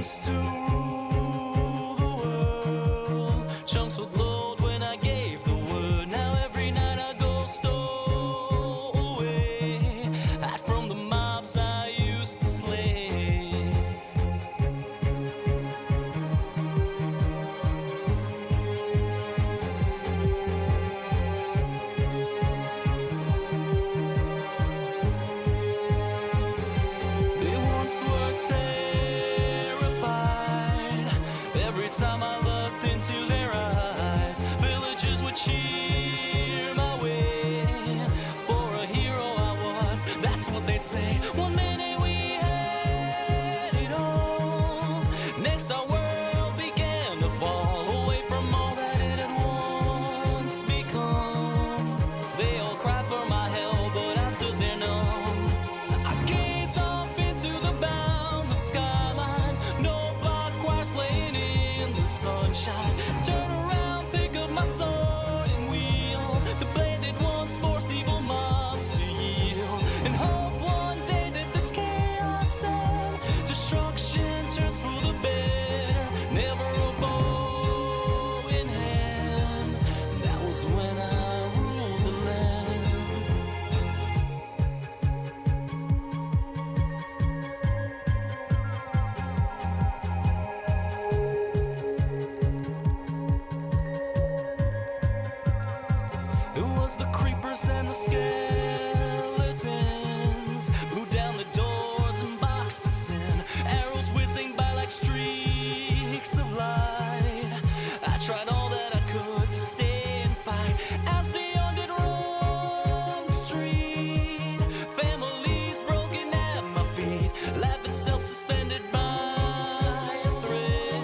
used to rule the world. Chunks would load when I gave the word. Now every night I go stowaway. Hide from the mobs I used to slay. They once were terrified. Every time I looked into their eyes, villagers would cheer my way. For a hero I was, that's what they'd say. One minute we had it all. Next our world began to fall away from all that it had once become. They all cried for my help, but I stood there numb. I gaze up into the boundless skyline. No blood choirs playing in the sunshine. Turn around, pick up my sword and wheel the blade that once forced evil mobs to yield. And hope one day that this chaos and destruction turns for the better. Never a bow in hand. That was when I ruled the land. It was the creepers and the skeletons, blew down the doors and boxed us in. Arrows whizzing by like streaks of light. I tried all that I could to stay and fight as the undead roamed the street. Families broken at my feet, life itself suspended by a thread.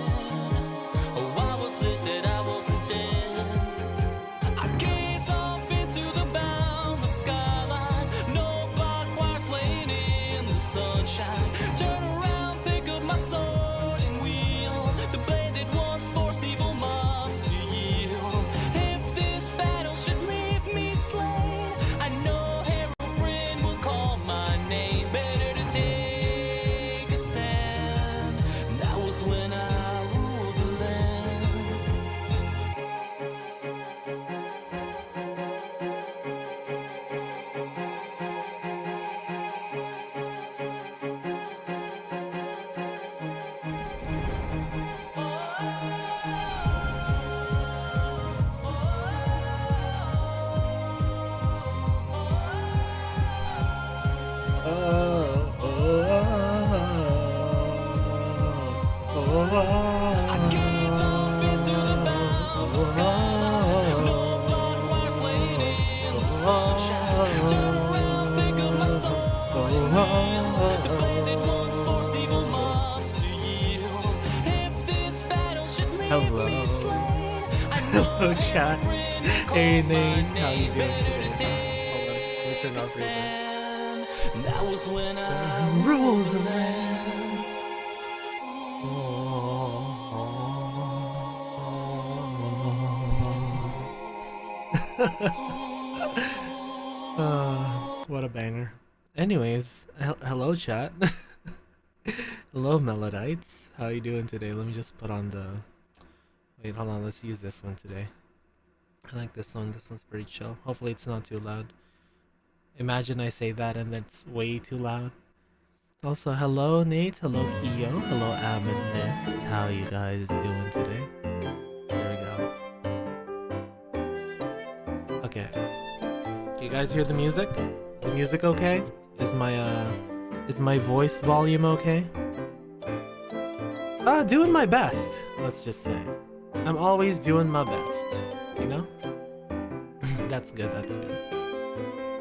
Oh, why was it that I wasn't dead? I gaze up into the boundless skyline. No blood choirs playing in the sunshine. Turn around, pick up my sword and wheel the blade that once forced evil mobs to yield. If this battle should leave me slain, I know Herobrine will call my name. Better to take a stand. That was when I ruled the land. I gaze up into the boundless skyline. No blood choirs playing in the sunshine. Turn around, pick up my sword and wheel the blade that once forced evil mobs to yield. If this battle should leave Hello. me slain, I know Hello, chat. Herobrine will call Hey, my Nate. How you name. doing Better to today? Hold on. Let me turn take a off replay. stand. That was when I Rule ruled the the land. What a banger. Anyways, hello chat. Hello Melodites. How you doing today? Let me just put on the... Wait, hold on. Let's use this one today. I like this one. This one's pretty chill. Hopefully it's not too loud. Imagine I say that and it's way too loud. Also, hello Nate. Hello Kiyo. Hello Amethyst. How you guys doing today? There we go. Okay. Can you guys hear the music? Is the music okay? Is my voice volume okay? Doing my best. Let's just say. I'm always doing my best. You know? That's good, that's good.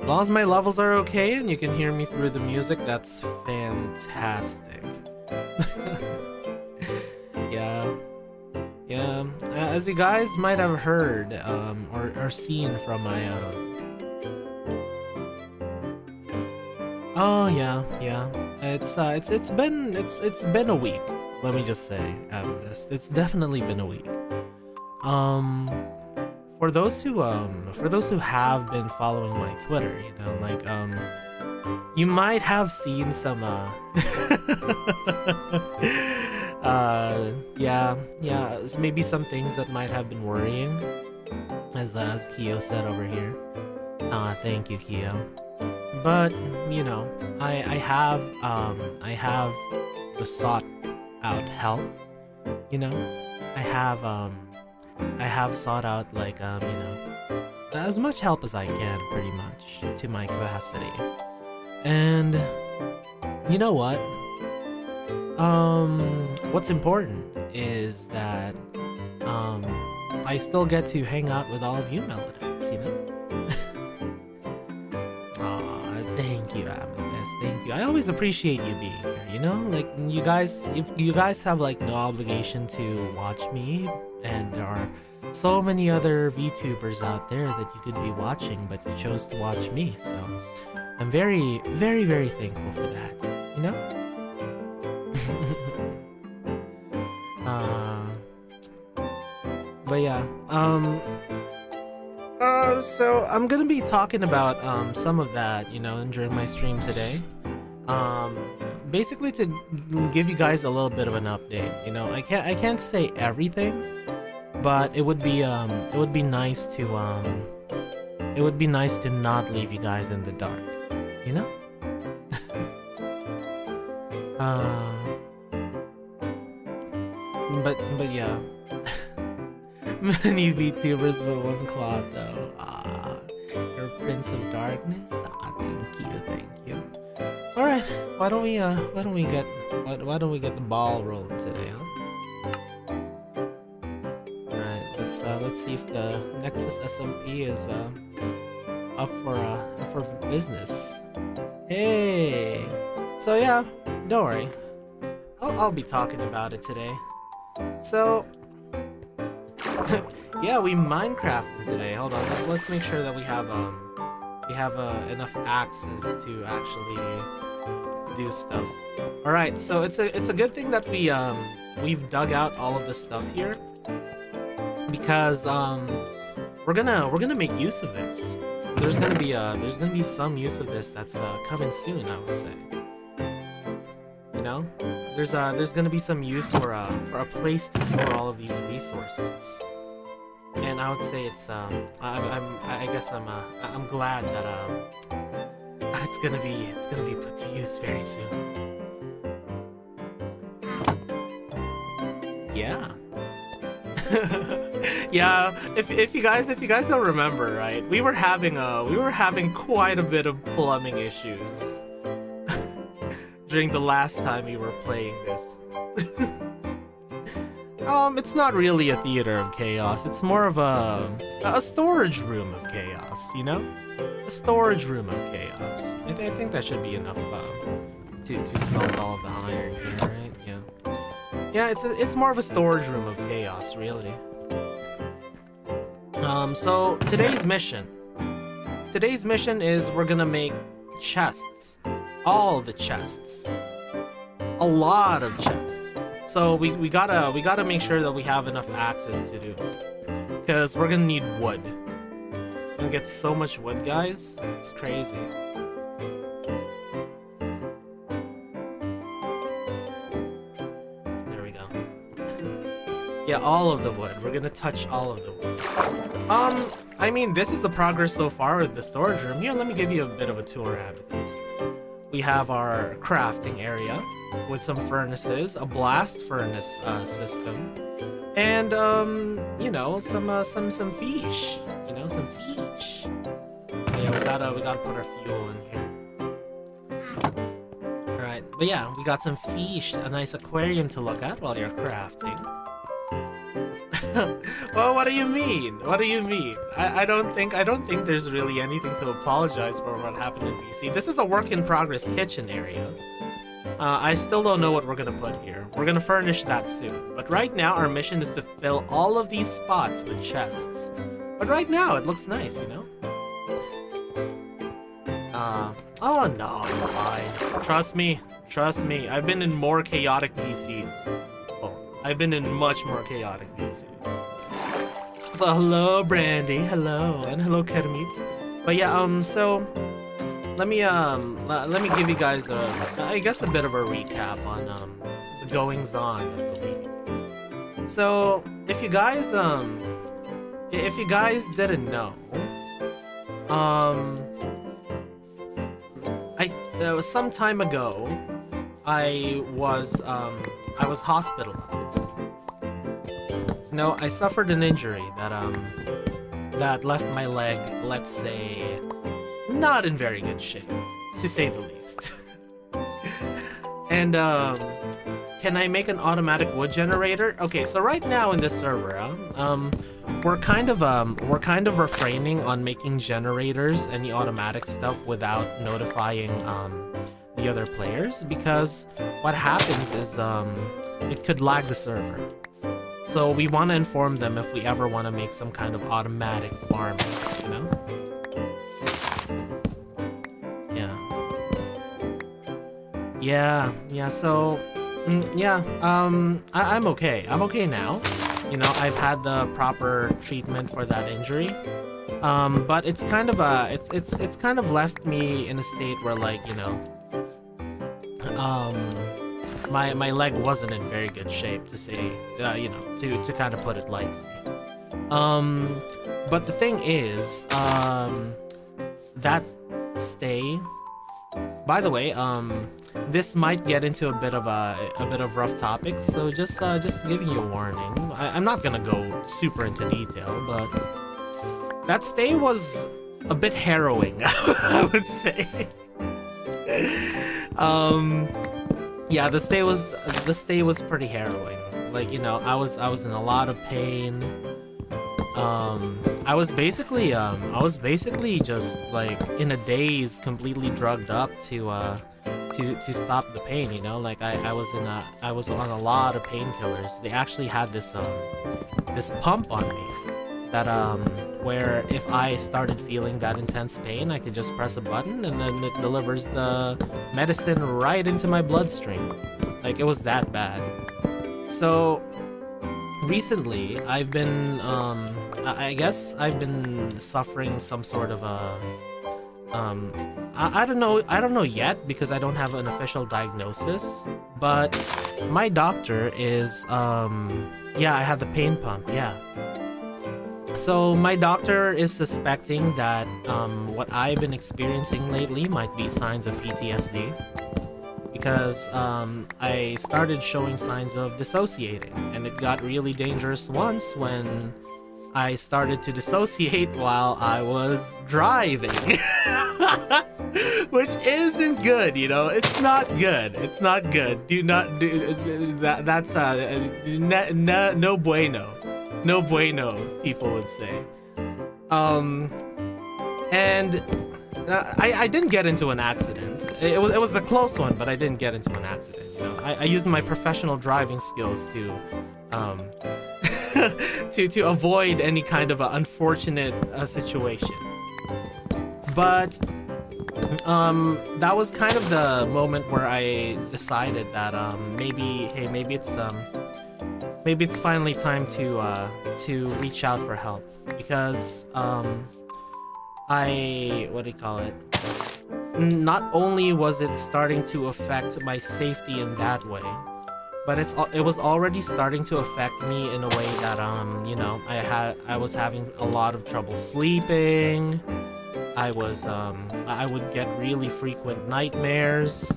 As long as my levels are okay and you can hear me through the music, that's fantastic. Yeah. As you guys might have heard, or seen from my, Oh yeah. It's been a week. Let me just say, it's definitely been a week. For those who have been following my Twitter, you know, like you might have seen some yeah, maybe some things that might have been worrying, as Kyo said over here. Thank you, Kyo. But you know, I have sought out help. You know, I have sought out like you know, as much help as I can, pretty much to my capacity. And you know what? What's important is that I still get to hang out with all of you Melodites, you know? Aw, thank you, Amethyst, thank you. I always appreciate you being here, you know? Like, you guys have, like, no obligation to watch me, and there are so many other VTubers out there that you could be watching, but you chose to watch me, so I'm very, very, very thankful for that, you know? But yeah, so I'm gonna be talking about some of that, you know, during my stream today. Basically to give you guys a little bit of an update. You know, I can't say everything, but it would be nice to not leave you guys in the dark, you know? But yeah. Many VTubers with one claw though. You're Prince of Darkness. Thank you. All right, why don't we get the ball rolling today, huh? All right, let's see if the Nexus SMP is up for business. Hey, so yeah, don't worry. I'll be talking about it today. So. Yeah, we Minecrafted today. Hold on, let's make sure that we have enough axes to actually do stuff. All right, so it's a good thing that we've dug out all of this stuff here, because we're gonna make use of this. There's gonna be some use of this that's coming soon, I would say. You know, there's gonna be some use for a place to store all of these resources. And I would say it's I guess I'm glad that it's gonna be put to use very soon. Yeah. Yeah, if you guys don't remember, right, we were having quite a bit of plumbing issues during the last time we were playing this. It's not really a theater of chaos. It's more of a storage room of chaos, you know? A storage room of chaos. I think that should be enough to smelt all of the iron here, right? Yeah. Yeah, it's more of a storage room of chaos, really. So today's mission is we're gonna make chests. All the chests. A lot of chests. So we gotta make sure that we have enough axes to do it, because we're gonna need wood. We're gonna get so much wood, guys. It's crazy. There we go. Yeah, all of the wood. We're gonna touch all of the wood. I mean, this is the progress so far with the storage room. Here, let me give you a bit of a tour out of this. We have our crafting area with some furnaces, a blast furnace system, and you know, some fish. You know, some fish. Yeah, we gotta put our fuel in here. All right, but yeah, we got some fish, a nice aquarium to look at while you're crafting. Well, what do you mean? What do you mean? I don't think there's really anything to apologize for what happened in BC. This is a work in progress kitchen area. I still don't know what we're gonna put here. We're gonna furnish that soon. But right now, our mission is to fill all of these spots with chests. But right now, it looks nice, you know? Oh no, it's fine. Trust me. I've been in more chaotic VCs. I've been in much more chaotic VCs. So hello, Brandy. Hello, and hello, Kermit. But yeah, so let me give you guys I guess a bit of a recap on the goings on of the week. So if you guys didn't know, some time ago, I was hospitalized. No, I suffered an injury that left my leg, let's say, not in very good shape, to say the least. And can I make an automatic wood generator? Okay, so right now in this server, we're kind of refraining on making generators, any automatic stuff, without notifying the other players, because what happens is it could lag the server. So we want to inform them if we ever want to make some kind of automatic farming, you know? Yeah, so, I'm okay. I'm okay now. You know, I've had the proper treatment for that injury. But it's kind of it's kind of left me in a state where, like, you know, my leg wasn't in very good shape, to say, you know, to kind of put it lightly. But the thing is, that stay. By the way, this might get into a bit of rough topics, so just giving you a warning. I'm not gonna go super into detail, but that stay was a bit harrowing, I would say. Yeah, the stay was pretty harrowing. Like, you know, I was in a lot of pain. I was basically just like in a daze, completely drugged up to stop the pain, you know? Like I was on a lot of painkillers. They actually had this pump on me that where if I started feeling that intense pain, I could just press a button and then it delivers the medicine right into my bloodstream. Like, it was that bad. So recently I've been I guess I've been suffering some sort of a I don't know yet, because I don't have an official diagnosis, but my doctor is yeah, I had the pain pump, yeah. So my doctor is suspecting that what I've been experiencing lately might be signs of PTSD, because I started showing signs of dissociating, and it got really dangerous once when I started to dissociate while I was driving. Which isn't good, you know? It's not good. It's not good. Do not do that. That's no bueno. No bueno, people would say. And I didn't get into an accident. It was a close one, but I didn't get into an accident. You know, I used my professional driving skills to to avoid any kind of unfortunate situation. But that was kind of the moment where I decided that maybe it's finally time to reach out for help, because not only was it starting to affect my safety in that way, but it was already starting to affect me in a way that you know, I was having a lot of trouble sleeping. I would get really frequent nightmares.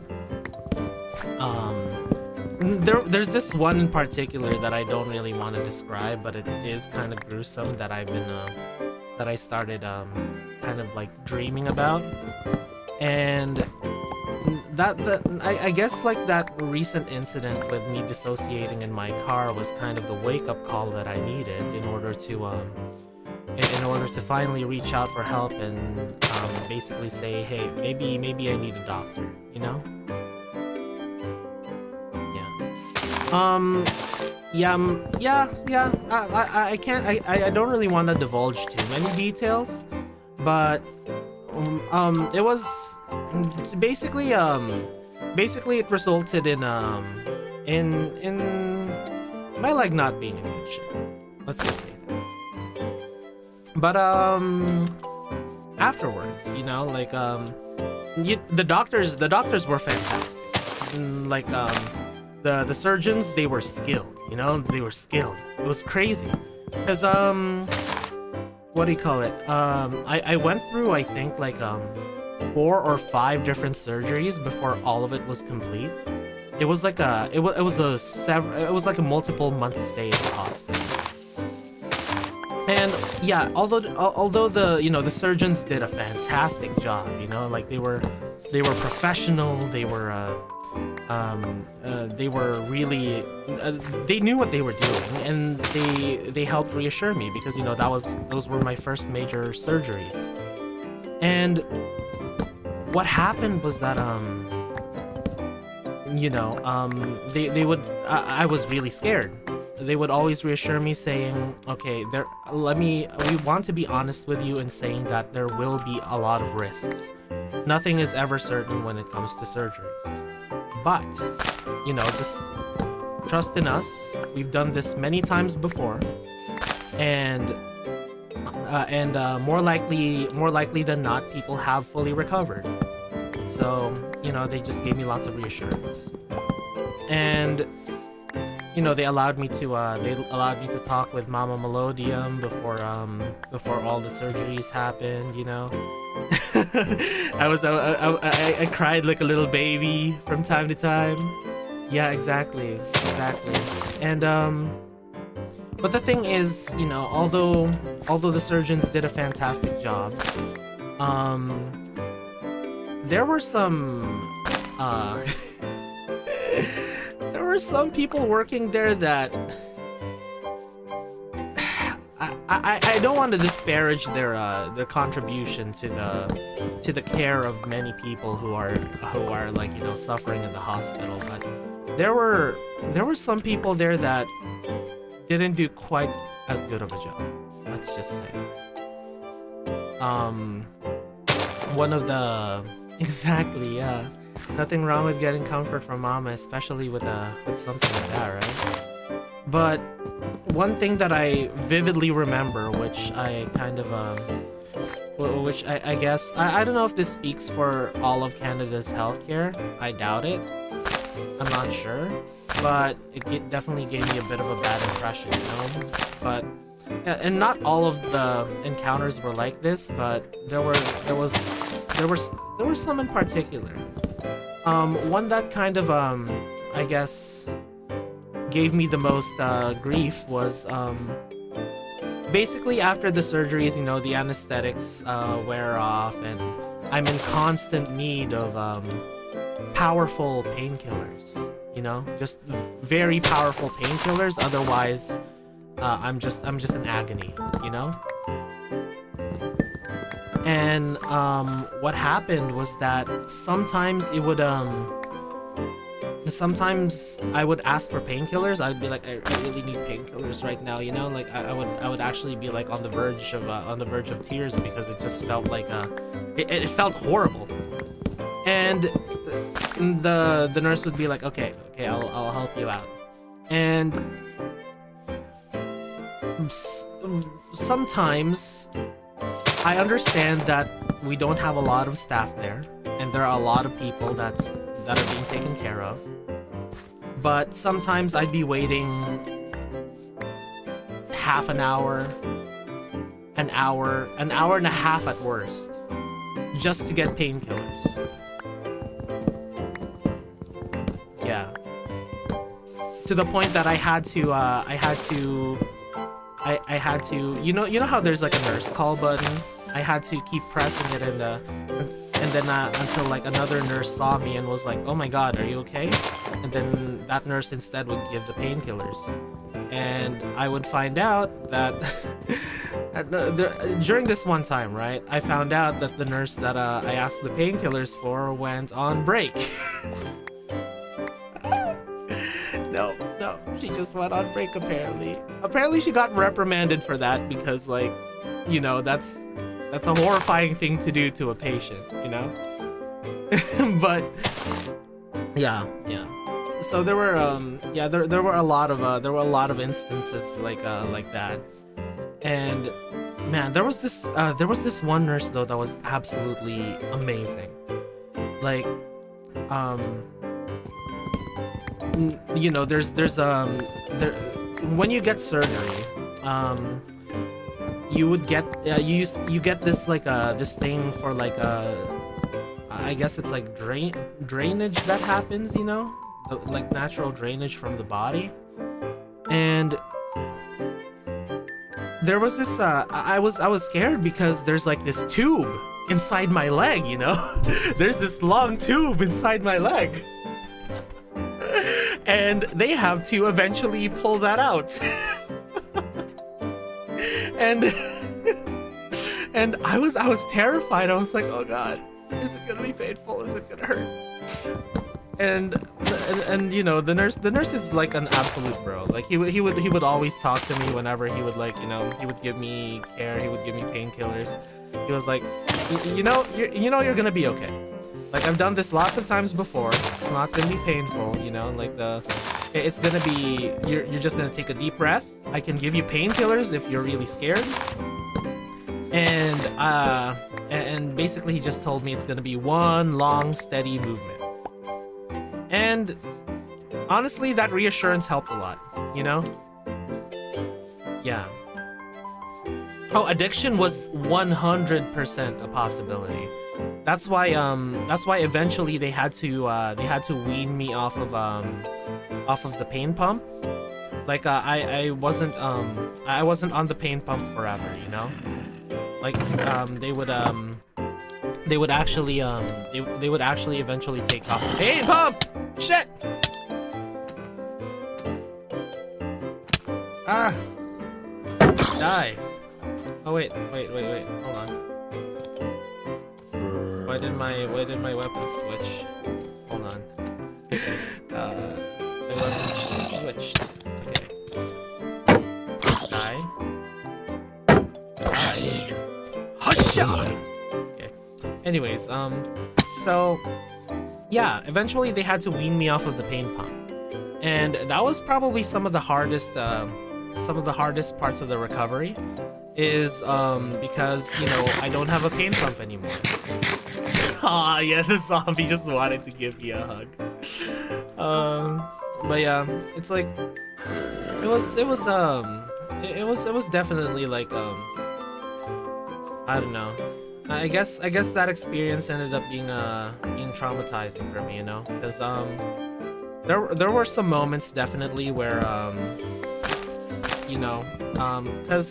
There's this one in particular that I don't really want to describe, but it is kind of gruesome, that I started kind of like dreaming about. And I guess, like, that recent incident with me dissociating in my car was kind of the wake-up call that I needed in order to finally reach out for help and basically say, hey, maybe I need a doctor, you know? I can't, I don't really want to divulge too many details, but it was basically it resulted in my leg not being in good shape. Let's just say that. But afterwards, you know, like the doctors were fantastic. Like the surgeons, they were skilled, you know, they were skilled. It was crazy. Because, what do you call it? I went through, I think, like, 4 or 5 different surgeries before all of it was complete. It was like it was like a multiple month stay in the hospital. And yeah, although the, you know, the surgeons did a fantastic job, you know, like they were professional, they were really they knew what they were doing, and they helped reassure me because, you know, those were my first major surgeries. And what happened was that you know, they would I was really scared. They would always reassure me saying, okay, we want to be honest with you in saying that there will be a lot of risks. Nothing is ever certain when it comes to surgeries. But, you know, just trust in us. We've done this many times before. And more likely than not, people have fully recovered. So, you know, they just gave me lots of reassurance. And, you know, they allowed me to talk with Mama Melodium before all the surgeries happened, you know. I cried like a little baby from time to time. Yeah, exactly. And but the thing is, you know, although the surgeons did a fantastic job, there were some there were some people working there that I don't want to disparage their contribution to the care of many people who are like, you know, suffering in the hospital, but there were some people there that didn't do quite as good of a job. Let's just say. One of the exactly, yeah. Nothing wrong with getting comfort from Mama, especially with something like that, right? But one thing that I vividly remember, which I kind of which I guess I don't know if this speaks for all of Canada's healthcare. I doubt it. I'm not sure, but it definitely gave me a bit of a bad impression, you know. But yeah, and not all of the encounters were like this, but there were some in particular. One that kind of I guess gave me the most grief was basically after the surgeries, you know, the anesthetics wear off, and I'm in constant need of powerful painkillers, you know, just very powerful painkillers. Otherwise, I'm just in agony, you know. And what happened was that sometimes it would sometimes I would ask for painkillers. I'd be like, I really need painkillers right now, you know. Like I would actually be like on the verge of tears because it just felt like it felt horrible. And the nurse would be like, okay, I'll help you out. And sometimes I understand that we don't have a lot of staff there, and there are a lot of people that are being taken care of. But sometimes I'd be waiting half an hour and a half at worst, just to get painkillers. Yeah. To the point that I had to, you know how there's like a nurse call button? I had to keep pressing it and then until like another nurse saw me and was like, oh my god, are you okay? And then that nurse instead would give the painkillers. And I would find out that during this one time, right, I found out that the nurse that I asked the painkillers for went on break. No, she just went on break apparently. Apparently she got reprimanded for that because, like, you know, that's a horrifying thing to do to a patient, you know? But yeah. So there were there were a lot of instances like that. And man, there was this one nurse though that was absolutely amazing. Like you know, there when you get surgery, you would get you get this like this thing for like I guess it's like drainage that happens, you know, like natural drainage from the body. And there was this I was scared because there's like this tube inside my leg, you know. There's this long tube inside my leg. And they have to eventually pull that out. and and I was terrified. I was like, oh god, is it gonna be painful? Is it gonna hurt? And you know, the nurse is like an absolute bro. Like he would always talk to me whenever he would, like, you know, he would give me care, he would give me painkillers. He was like, you know you're gonna be okay. Like, I've done this lots of times before. It's not gonna be painful, you know, like it's gonna be, you're just gonna take a deep breath. I can give you painkillers if you're really scared. And basically he just told me it's gonna be one long steady movement. And honestly, that reassurance helped a lot, you know? Yeah. Oh, addiction was 100% a possibility. That's why eventually they had to wean me off of the pain pump. Like I wasn't on the pain pump forever, you know? Like they would actually eventually take off the pain pump. Shit. Ah. Die. Oh wait, hold on. Why did my weapon switch? Hold on. My weapon switched. Okay. Die. Die. Husha! Okay. Anyways, so yeah, eventually they had to wean me off of the pain pump. And that was probably some of the hardest parts of the recovery, is because, you know, I don't have a pain pump anymore. Ah, yeah, the zombie just wanted to give me a hug. But yeah, it's like it was definitely like I don't know. I guess that experience ended up being traumatizing for me, you know, because there were some moments definitely where you know, because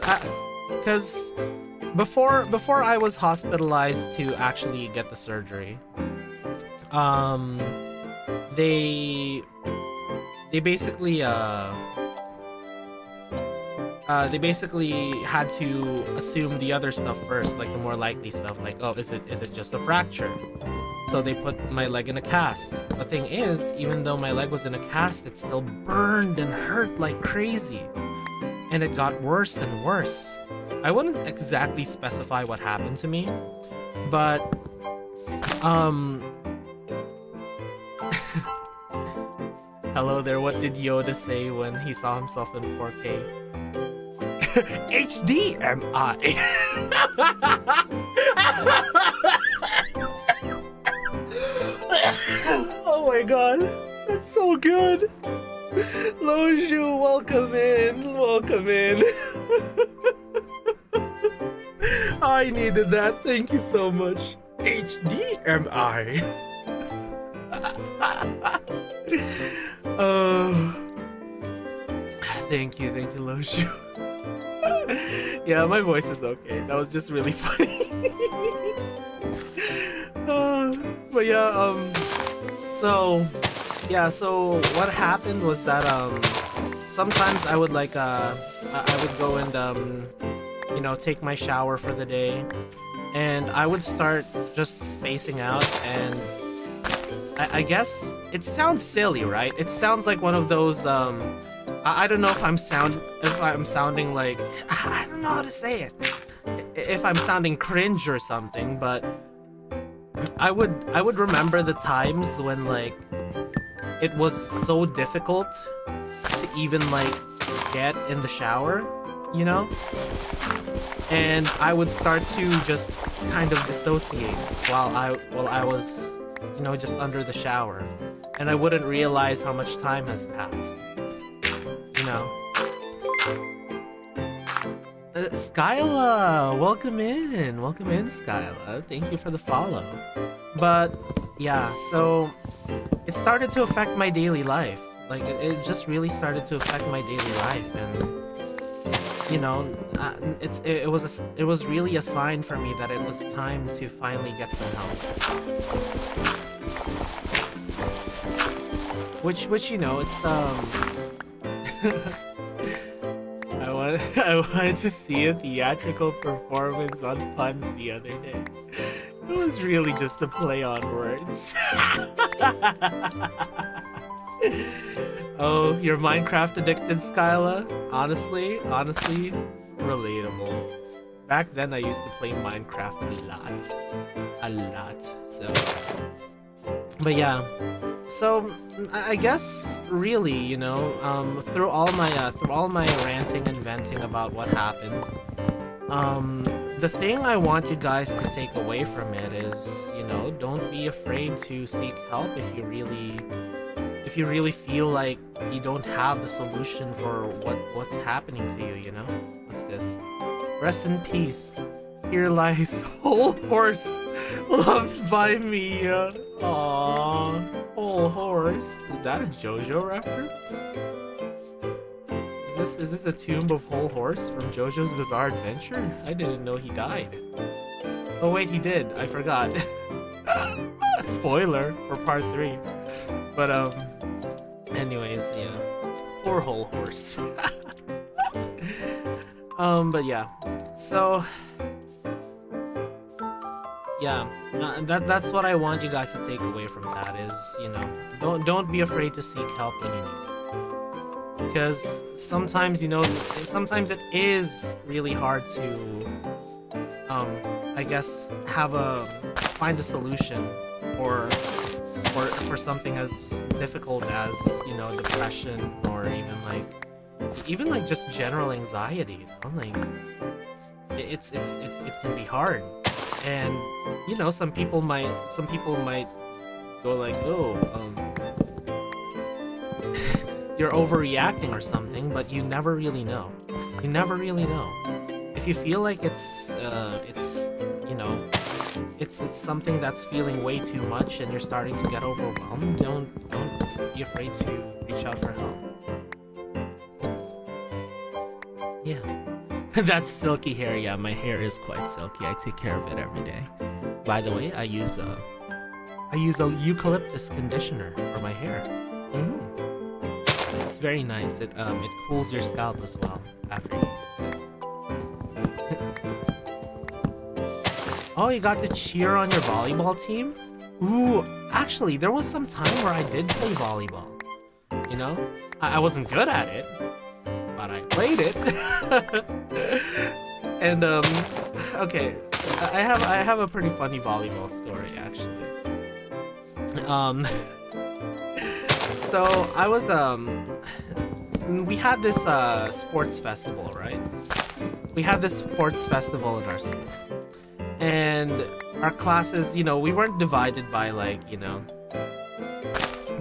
before I was hospitalized to actually get the surgery, they basically had to assume the other stuff first, like the more likely stuff, like, oh, is it just a fracture? So they put my leg in a cast. The thing is, even though my leg was in a cast, it still burned and hurt like crazy. And it got worse and worse. I wouldn't exactly specify what happened to me, but hello there, what did Yoda say when he saw himself in 4K? HDMI. Oh my god, that's so good. Loju, welcome in. I needed that, thank you so much. HDMI. Thank you, Loju. Yeah, my voice is okay. That was just really funny. But yeah, so what happened was that sometimes I would like I would go and you know, take my shower for the day, and I would start just spacing out, and I guess it sounds silly, right? It sounds like one of those I don't know if I'm sounding like, I don't know how to say it, if I'm sounding cringe or something, but I would remember the times when, like, it was so difficult to even, like, get in the shower, you know? And I would start to just kind of dissociate while I was, you know, just under the shower. and I wouldn't realize how much time has passed. You know. Skyla, welcome in, Skyla. Thank you for the follow. But yeah, so it started to affect my daily life. Like it just really started to affect my daily life, and you know, it was really a sign for me that it was time to finally get some help. Which you know, it's I wanted to see a theatrical performance on puns the other day. It was really just a play on words. Oh, you're Minecraft addicted, Skyla? Honestly, relatable. Back then I used to play Minecraft a lot. So, but yeah. So I guess really, you know, through all my ranting and venting about what happened, the thing I want you guys to take away from it is, you know, don't be afraid to seek help if you really feel like you don't have the solution for what's happening to you, you know? What's this? Rest in peace. Here lies whole horse, loved by me. Aww, whole horse. Is that a JoJo reference? Is this a tomb of whole horse from JoJo's Bizarre Adventure? I didn't know he died. Oh wait, he did. I forgot. Spoiler for part 3. But anyways, yeah. Poor whole horse. But yeah. So yeah, that's what I want you guys to take away from that is, you know, don't be afraid to seek help when you need it. Because sometimes, you know, sometimes it is really hard to I guess find a solution or for something as difficult as, you know, depression or even like just general anxiety, you know? Like it can be hard. And you know, some people might go like, oh, you're overreacting or something, but you never really know. You never really know. If you feel like it's you know, it's something that's feeling way too much and you're starting to get overwhelmed, don't be afraid to reach out for help. Yeah. That's silky hair. Yeah, my hair is quite silky. I take care of it every day. By the way, I use a eucalyptus conditioner for my hair. It's very nice. It cools your scalp as well after you use it. Oh, you got to cheer on your volleyball team? Ooh, actually, there was some time where I did play volleyball. You know, I wasn't good at it, but I played it. And okay, I have a pretty funny volleyball story actually. So I was we had this sports festival, right? We had this sports festival in our school, and our classes, you know, we weren't divided by like, you know,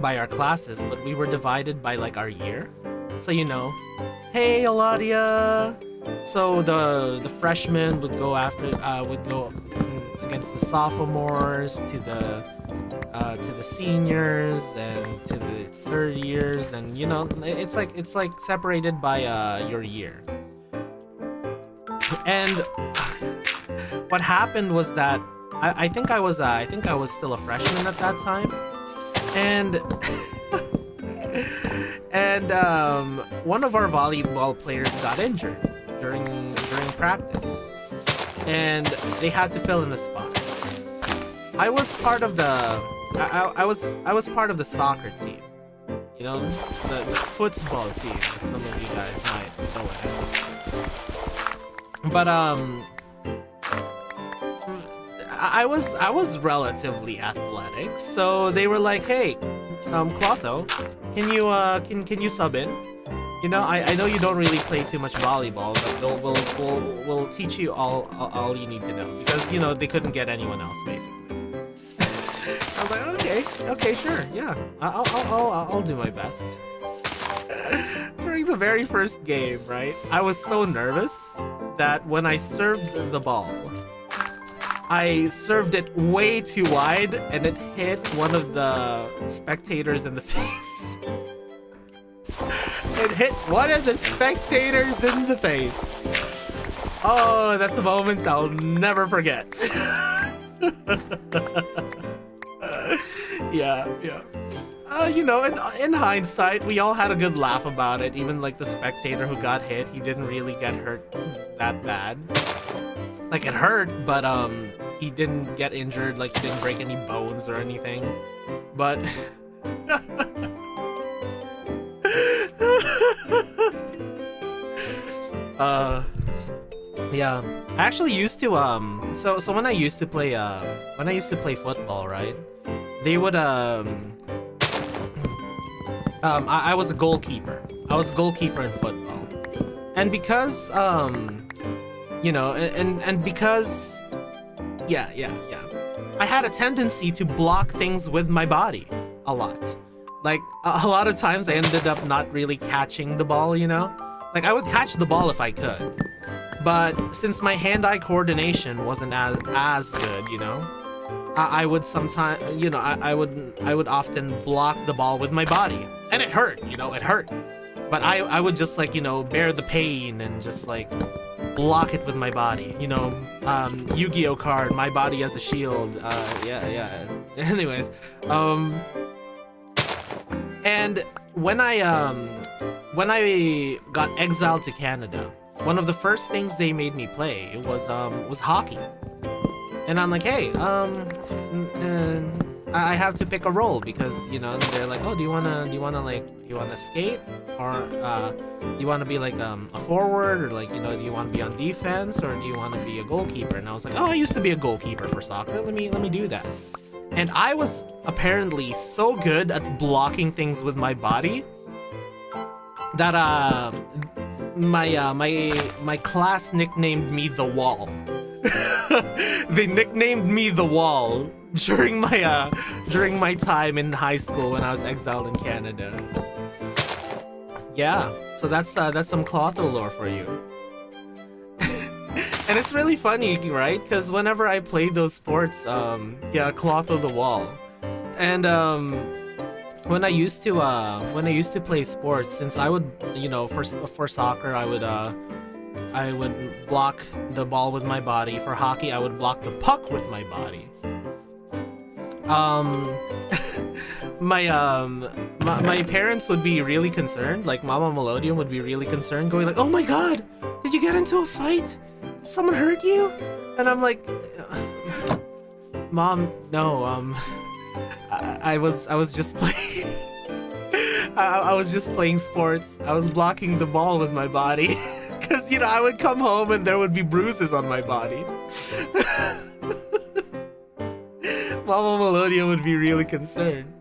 by our classes, but we were divided by like our year. So, you know, hey Eladia. So the freshmen would go against the sophomores, to the seniors, and to the third years, and you know, it's like separated by your year. And what happened was that I think I was still a freshman at that time, and one of our volleyball players got injured during practice, and they had to fill in the spot. I was part of the I was part of the soccer team, you know, the football team, as some of you guys might know what it is. But I was relatively athletic, so they were like, hey, Clotho, can you sub in? You know, I know you don't really play too much volleyball, but we'll teach you all you need to know, because, you know, they couldn't get anyone else basically. I was like, okay, sure, yeah, I'll do my best. During the very first game, right, I was so nervous that when I served the ball, I served it way too wide and it hit one of the spectators in the face. It hit one of the spectators in the face. Oh, that's a moment I'll never forget. Yeah. You know, in hindsight, we all had a good laugh about it. Even like the spectator who got hit, he didn't really get hurt that bad. Like it hurt, but he didn't get injured. Like he didn't break any bones or anything. But yeah, I actually used to so when I used to play football, right? They would I was a goalkeeper. I was a goalkeeper in football. And because you know, and because yeah. I had a tendency to block things with my body a lot. Like a lot of times I ended up not really catching the ball, you know? Like I would catch the ball if I could. But since my hand-eye coordination wasn't as good, you know, I would sometimes, you know, I would often block the ball with my body, and it hurt, you know, it hurt. But I would just like, you know, bear the pain and just like block it with my body, you know. Yu-Gi-Oh card, my body as a shield. Yeah. Anyways, and when I got exiled to Canada, one of the first things they made me play was hockey. And I'm like, hey, I have to pick a role because, you know, they're like, oh, do you wanna skate, or do you wanna be like a forward, or like, you know, do you wanna be on defense, or do you wanna be a goalkeeper? And I was like, oh, I used to be a goalkeeper for soccer. Let me do that. And I was apparently so good at blocking things with my body that my class nicknamed me the Wall. They nicknamed me the Wall during my time in high school when I was exiled in Canada. Yeah, so that's some Clotho lore for you. And it's really funny, right? Because whenever I played those sports, yeah, Clotho the Wall, and when I used to play sports, since I would, you know, for soccer I would block the ball with my body. For hockey, I would block the puck with my body. My parents would be really concerned. Like Mama Melodium would be really concerned, going like, "Oh my God, did you get into a fight? Did someone hurt you?" And I'm like, "Mom, no. I was just playing. I was just playing sports. I was blocking the ball with my body." Because, you know, I would come home and there would be bruises on my body. Mama Melodia would be really concerned.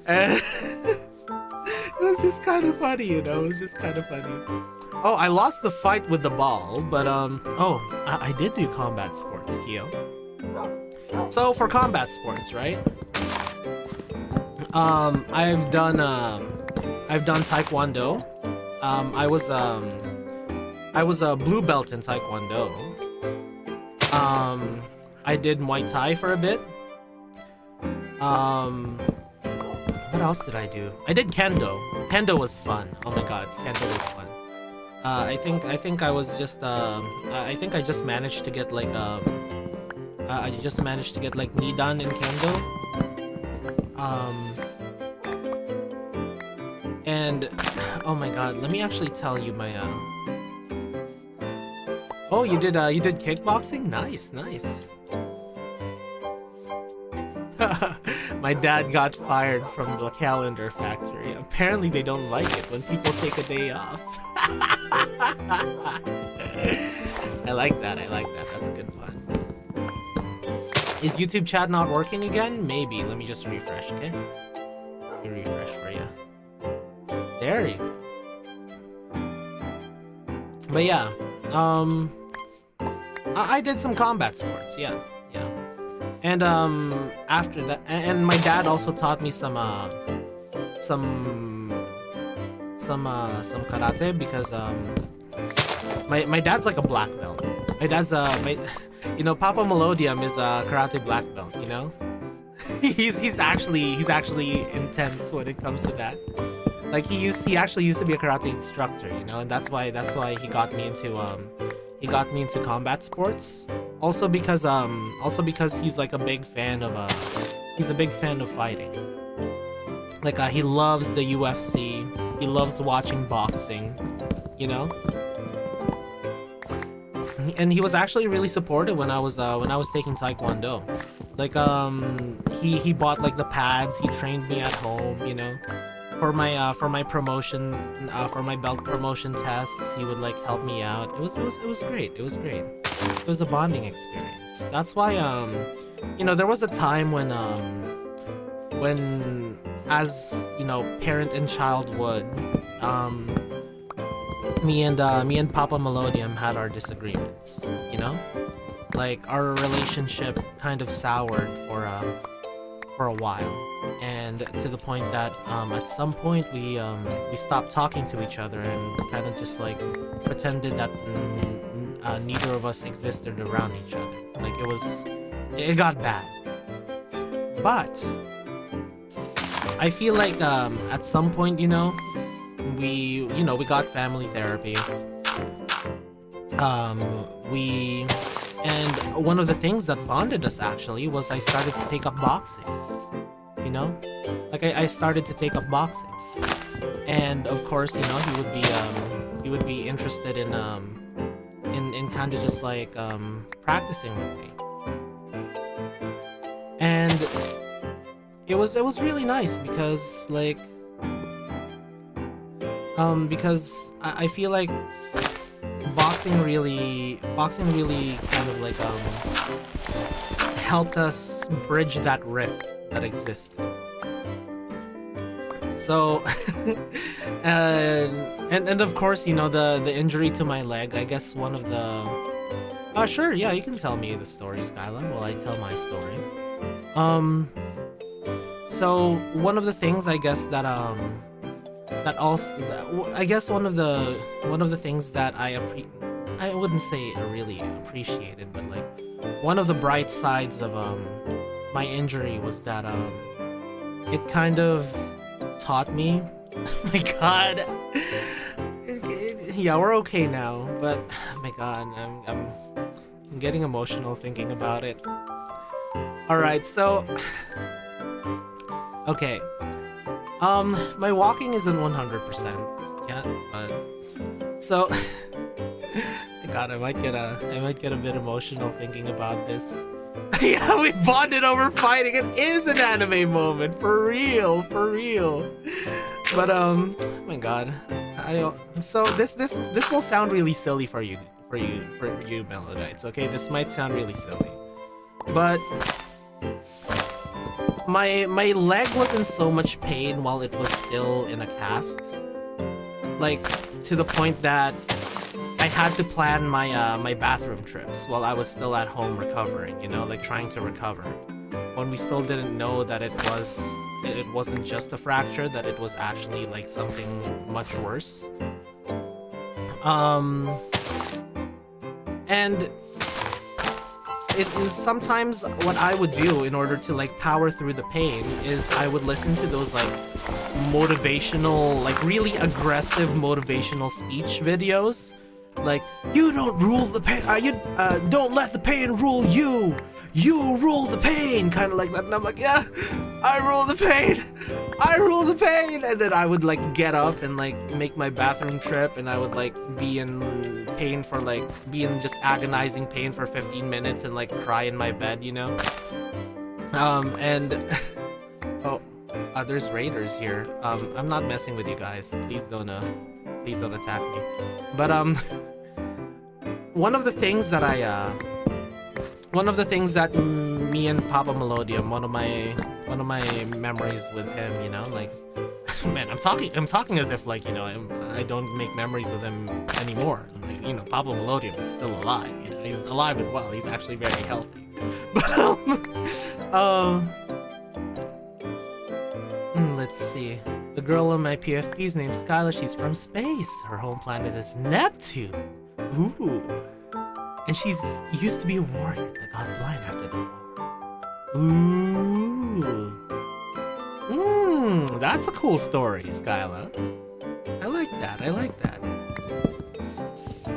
And it was just kind of funny, you know? It was just kind of funny. Oh, I lost the fight with the ball, but, I did do combat sports, Kyo. So, for combat sports, right? I've done Taekwondo. I was a blue belt in Taekwondo. I did Muay Thai for a bit. What else did I do? I did Kendo. Kendo was fun. Oh my God, Kendo was fun. I think I was just I think I just managed to get like Nidan in Kendo. And oh my God, let me actually tell you my Oh, you did kickboxing? Nice. My dad got fired from the calendar factory. Apparently they don't like it when people take a day off. I like that. That's a good fun. Is YouTube chat not working again? Maybe. Let me just refresh, okay? Let me refresh for you. There you go. But yeah, I did some combat sports, yeah. And after that, and my dad also taught me some some karate because my dad's like a black belt. My dad's my you know, Papa Melodium is a karate black belt, you know? he's actually intense when it comes to that. Like he actually used to be a karate instructor, you know, and that's why he got me into combat sports. Also because he's like a big fan of fighting. Like he loves the UFC. He loves watching boxing, you know? And he was actually really supportive when I was taking taekwondo. Like he bought like the pads, he trained me at home, you know. For my promotion, for my belt promotion tests, he would like help me out. It was great. It was great. It was a bonding experience. That's why you know, there was a time when as, you know, parent and child would, me and Papa Melodium had our disagreements, you know? Like our relationship kind of soured for a while, and to the point that at some point we stopped talking to each other and kind of just like pretended that neither of us existed around each other. Like it got bad. But I feel like at some point, you know, we got family therapy. And one of the things that bonded us actually was I started to take up boxing. You know, like I started to take up boxing, and of course, you know, he would be interested in kind of just like practicing with me, and it was really nice because like because I feel like boxing really kind of like helped us bridge that rift that existed. So and of course, you know, the injury to my leg, I guess one of the sure, yeah, you can tell me the story, Skylar, while I tell my story. So one of the things I guess that I guess one of the things that I wouldn't say I really appreciated, but like one of the bright sides of my injury was that it kind of taught me my god. Yeah, we're okay now, but my god, I'm getting emotional thinking about it. Alright, so okay. My walking isn't 100% yet, but so God, I might get a bit emotional thinking about this. Yeah, we bonded over fighting. It is an anime moment, for real. But my God, so this will sound really silly for you Melodites. Okay, this might sound really silly, but my leg was in so much pain while it was still in a cast, like to the point that I had to plan my bathroom trips while I was still at home recovering, you know, like trying to recover, when we still didn't know that it wasn't just a fracture, that it was actually like something much worse. And it is sometimes what I would do in order to like power through the pain is I would listen to those like motivational, like really aggressive motivational speech videos, like, you don't rule the pain, don't let the pain rule you, you rule the pain, kind of like that. And I'm like, yeah, I rule the pain, and then I would like get up and like make my bathroom trip, and I would like be in pain for like, be in just agonizing pain for 15 minutes and like cry in my bed, you know. And oh, there's raiders here. I'm not messing with you guys, please don't attack me. But one of the things that me and Papa Melodium, one of my memories with him, you know, like, man, I'm talking as if like, you know, I don't make memories with him anymore. Like, you know, Papa Melodium is still alive. You know, he's alive and well. He's actually very healthy. But let's see. The girl in my PFP is named Skylar. She's from space. Her home planet is Neptune. Ooh. And she's used to be a warrior that got blind after the war. Ooh. That's a cool story, Skylar. I like that. I like that.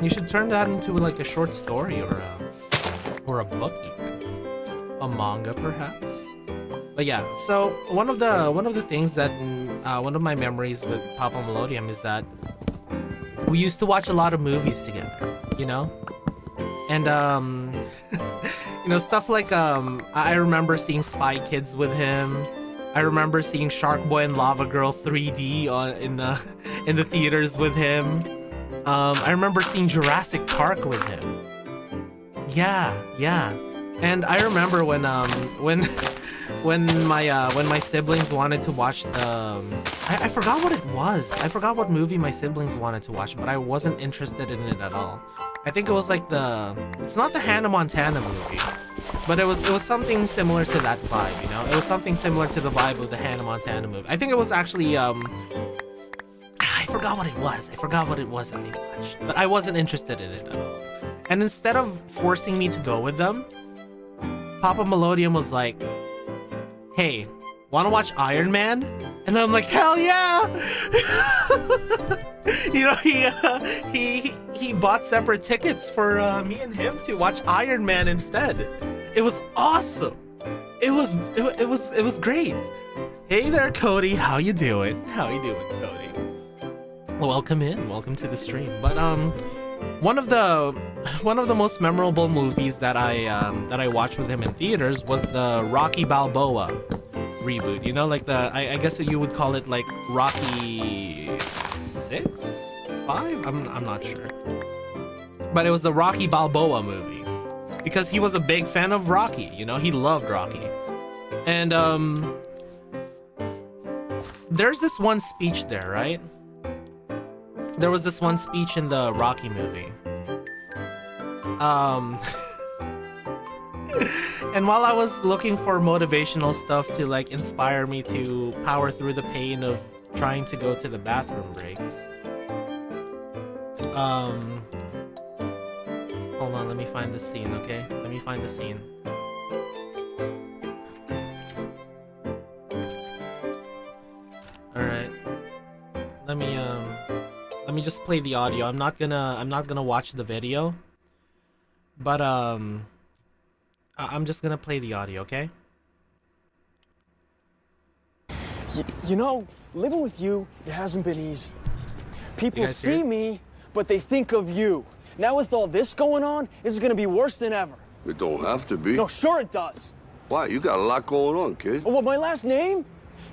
You should turn that into like a short story or a book even. A manga perhaps. But yeah, so one of the things that one of my memories with Papa Melodium is that we used to watch a lot of movies together, you know? And you know, stuff like I remember seeing Spy Kids with him. I remember seeing Shark Boy and Lava Girl 3D in the theaters with him. I remember seeing Jurassic Park with him. Yeah. And I remember when my siblings wanted to watch the I forgot what it was. I forgot what movie my siblings wanted to watch, but I wasn't interested in it at all. I think it was like it's not the Hannah Montana movie, but it was something similar to that vibe, you know? It was something similar to the vibe of the Hannah Montana movie. I think it was actually I forgot what it was. I forgot what it was that they watched, but I wasn't interested in it at all. And instead of forcing me to go with them, Papa Melodium was like, "Hey, wanna watch Iron Man?" And I'm like, "Hell yeah!" You know, he bought separate tickets for me and him to watch Iron Man instead. It was awesome. It was great. Hey there, Cody. How you doing? How you doing, Cody? Welcome in. Welcome to the stream. But one of the most memorable movies that I watched with him in theaters was the Rocky Balboa reboot. You know, like I guess you would call it like Rocky 6, 5. I'm not sure. But it was the Rocky Balboa movie because he was a big fan of Rocky. You know, he loved Rocky. And there's this one speech there, right? There was this one speech in the Rocky movie. And while I was looking for motivational stuff to like inspire me to power through the pain of trying to go to the bathroom breaks. Hold on, let me find the scene, okay? Let me find the scene. Alright. Let me just play the audio. I'm not gonna watch the video. But I'm just gonna play the audio, okay? You know, living with you, it hasn't been easy. People see me, but they think of you. Now with all this going on, this is gonna be worse than ever. It don't have to be. No, sure it does. Why? You got a lot going on, kid. Oh, what, my last name?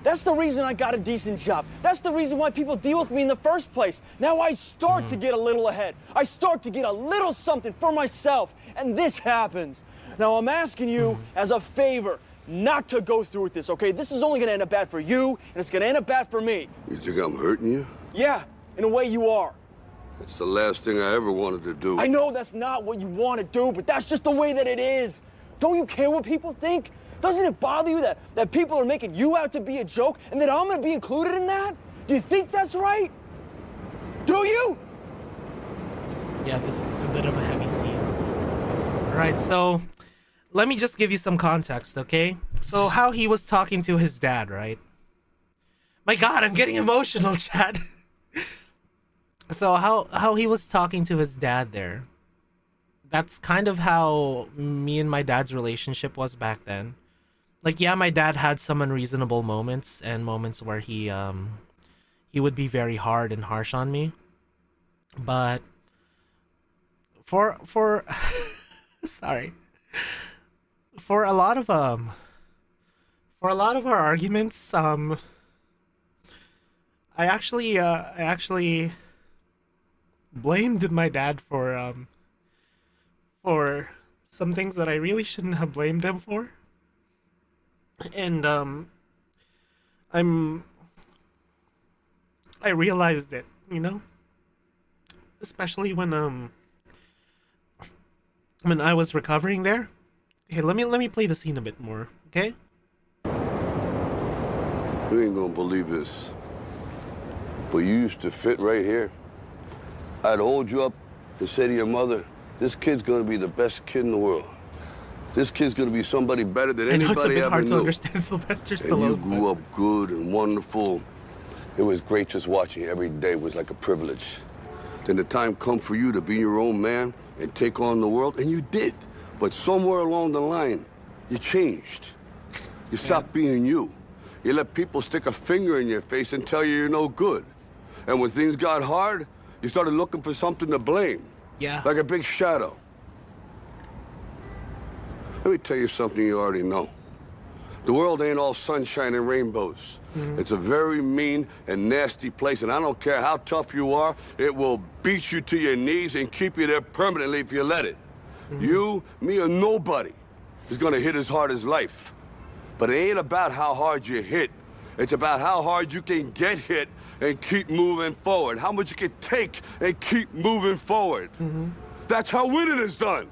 That's the reason I got a decent job. That's the reason why people deal with me in the first place. Now I start to get a little ahead. I start to get a little something for myself. And this happens. Now I'm asking you as a favor not to go through with this, okay? This is only gonna end up bad for you, and it's gonna end up bad for me. You think I'm hurting you? Yeah, in a way you are. That's the last thing I ever wanted to do. I know that's not what you want to do, but that's just the way that it is. Don't you care what people think? Doesn't it bother you that people are making you out to be a joke and that I'm gonna be included in that? Do you think that's right? Do you? Yeah, this is a bit of a heavy scene. Alright, so let me just give you some context, okay? So how he was talking to his dad, right? My god, I'm getting emotional, Chad. So how he was talking to his dad there. That's kind of how me and my dad's relationship was back then. Like, yeah, my dad had some unreasonable moments and moments where he would be very hard and harsh on me. But for sorry. For a lot of our arguments, I actually blamed my dad for some things that I really shouldn't have blamed him for. And I realized it, you know? Especially when I was recovering there. Okay, let me play the scene a bit more, okay? You ain't gonna believe this, but you used to fit right here. I'd hold you up and say to your mother, this kid's gonna be the best kid in the world. This kid's gonna be somebody better than I know anybody it's a bit ever hard knew. to understand Sylvester And you Stallone. grew up good and wonderful. It was great just watching you every day was like a privilege. Then the time come for you to be your own man and take on the world, and you did. But somewhere along the line, you changed. You stopped being you. You let people stick a finger in your face and tell you you're no good. And when things got hard, you started looking for something to blame. Yeah. Like a big shadow. Let me tell you something you already know. The world ain't all sunshine and rainbows. It's a very mean and nasty place, and I don't care how tough you are, it will beat you to your knees and keep you there permanently if you let it. You, me, or nobody is gonna hit as hard as life. But it ain't about how hard you hit. It's about how hard you can get hit and keep moving forward. How much you can take and keep moving forward. That's how winning is done.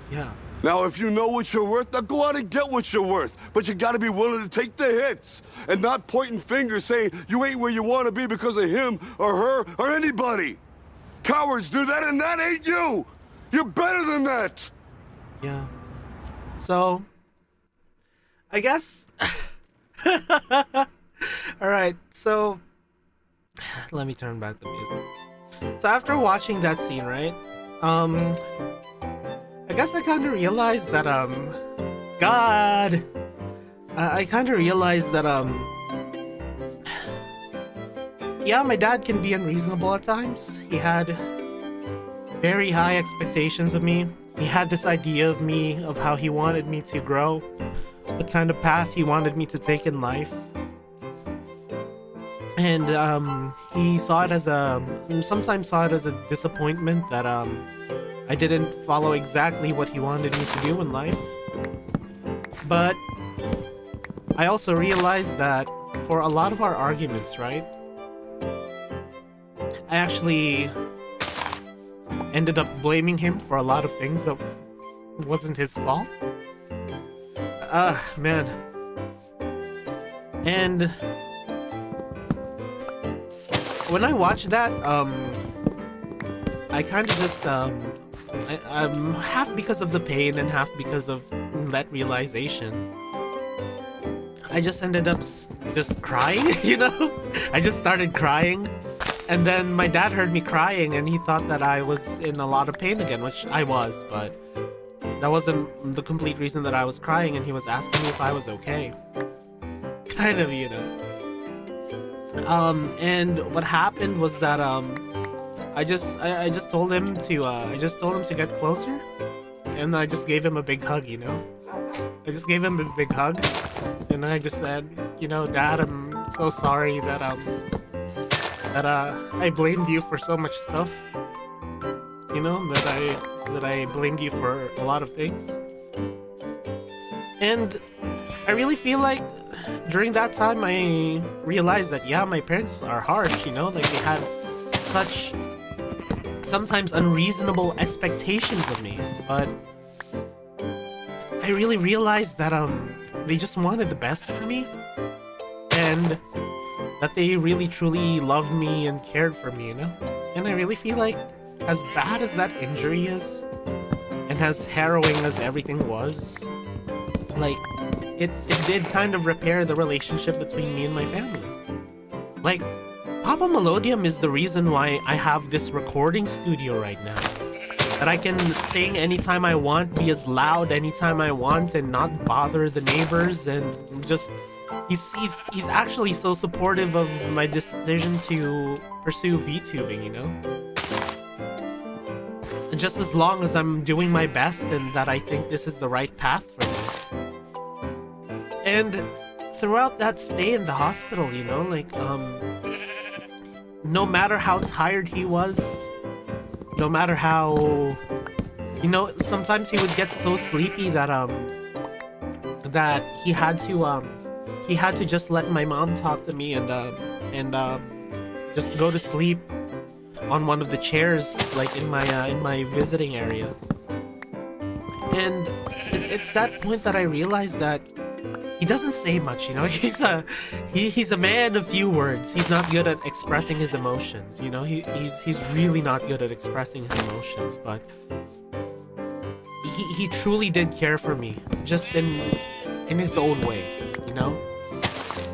Yeah. Now, if you know what you're worth, now go out and get what you're worth. But you gotta be willing to take the hits and not pointing fingers saying you ain't where you wanna be because of him or her or anybody. Cowards do that, and that ain't you. You're better than that. Yeah. So, I guess. Alright, so. Let me turn back the music. So, after watching that scene, right? I guess I kind of realized that, God! I kind of realized that, yeah, my dad can be unreasonable at times. He had very high expectations of me. He had this idea of me, of how he wanted me to grow, what kind of path he wanted me to take in life. And, he saw it as sometimes saw it as a disappointment that, I didn't follow exactly what he wanted me to do in life. But I also realized that for a lot of our arguments, right? I actually ended up blaming him for a lot of things that wasn't his fault. Man. And when I watched that, I kind of just, I'm half because of the pain and half because of that realization. I just ended up just crying, you know? I just started crying. And then my dad heard me crying and he thought that I was in a lot of pain again, which I was, but that wasn't the complete reason that I was crying, and he was asking me if I was okay. Kind of, you know. And what happened was that, I just told him to get closer, and I just gave him a big hug, you know? I just gave him a big hug, and I just said, you know, Dad, I'm so sorry that I blamed you for so much stuff. You know, that I blamed you for a lot of things. And I really feel like during that time I realized that, yeah, my parents are harsh, you know? Like, they had such sometimes unreasonable expectations of me, but I really realized that they just wanted the best for me, and that they really truly loved me and cared for me, you know? And I really feel like, as bad as that injury is, and as harrowing as everything was, like, it did kind of repair the relationship between me and my family. Like, Papa Melodium is the reason why I have this recording studio right now. That I can sing anytime I want, be as loud anytime I want, and not bother the neighbors, and just... He's actually so supportive of my decision to pursue VTubing, you know? And just as long as I'm doing my best and that I think this is the right path for me. And throughout that stay in the hospital, you know, like, no matter how tired he was, no matter how, you know, sometimes he would get so sleepy that, that he had to just let my mom talk to me and just go to sleep on one of the chairs, like in my visiting area. And it's that point that I realized that he doesn't say much, you know. He's a man of few words. He's not good at expressing his emotions, you know. He's really not good at expressing his emotions, but he truly did care for me, just in his own way, you know.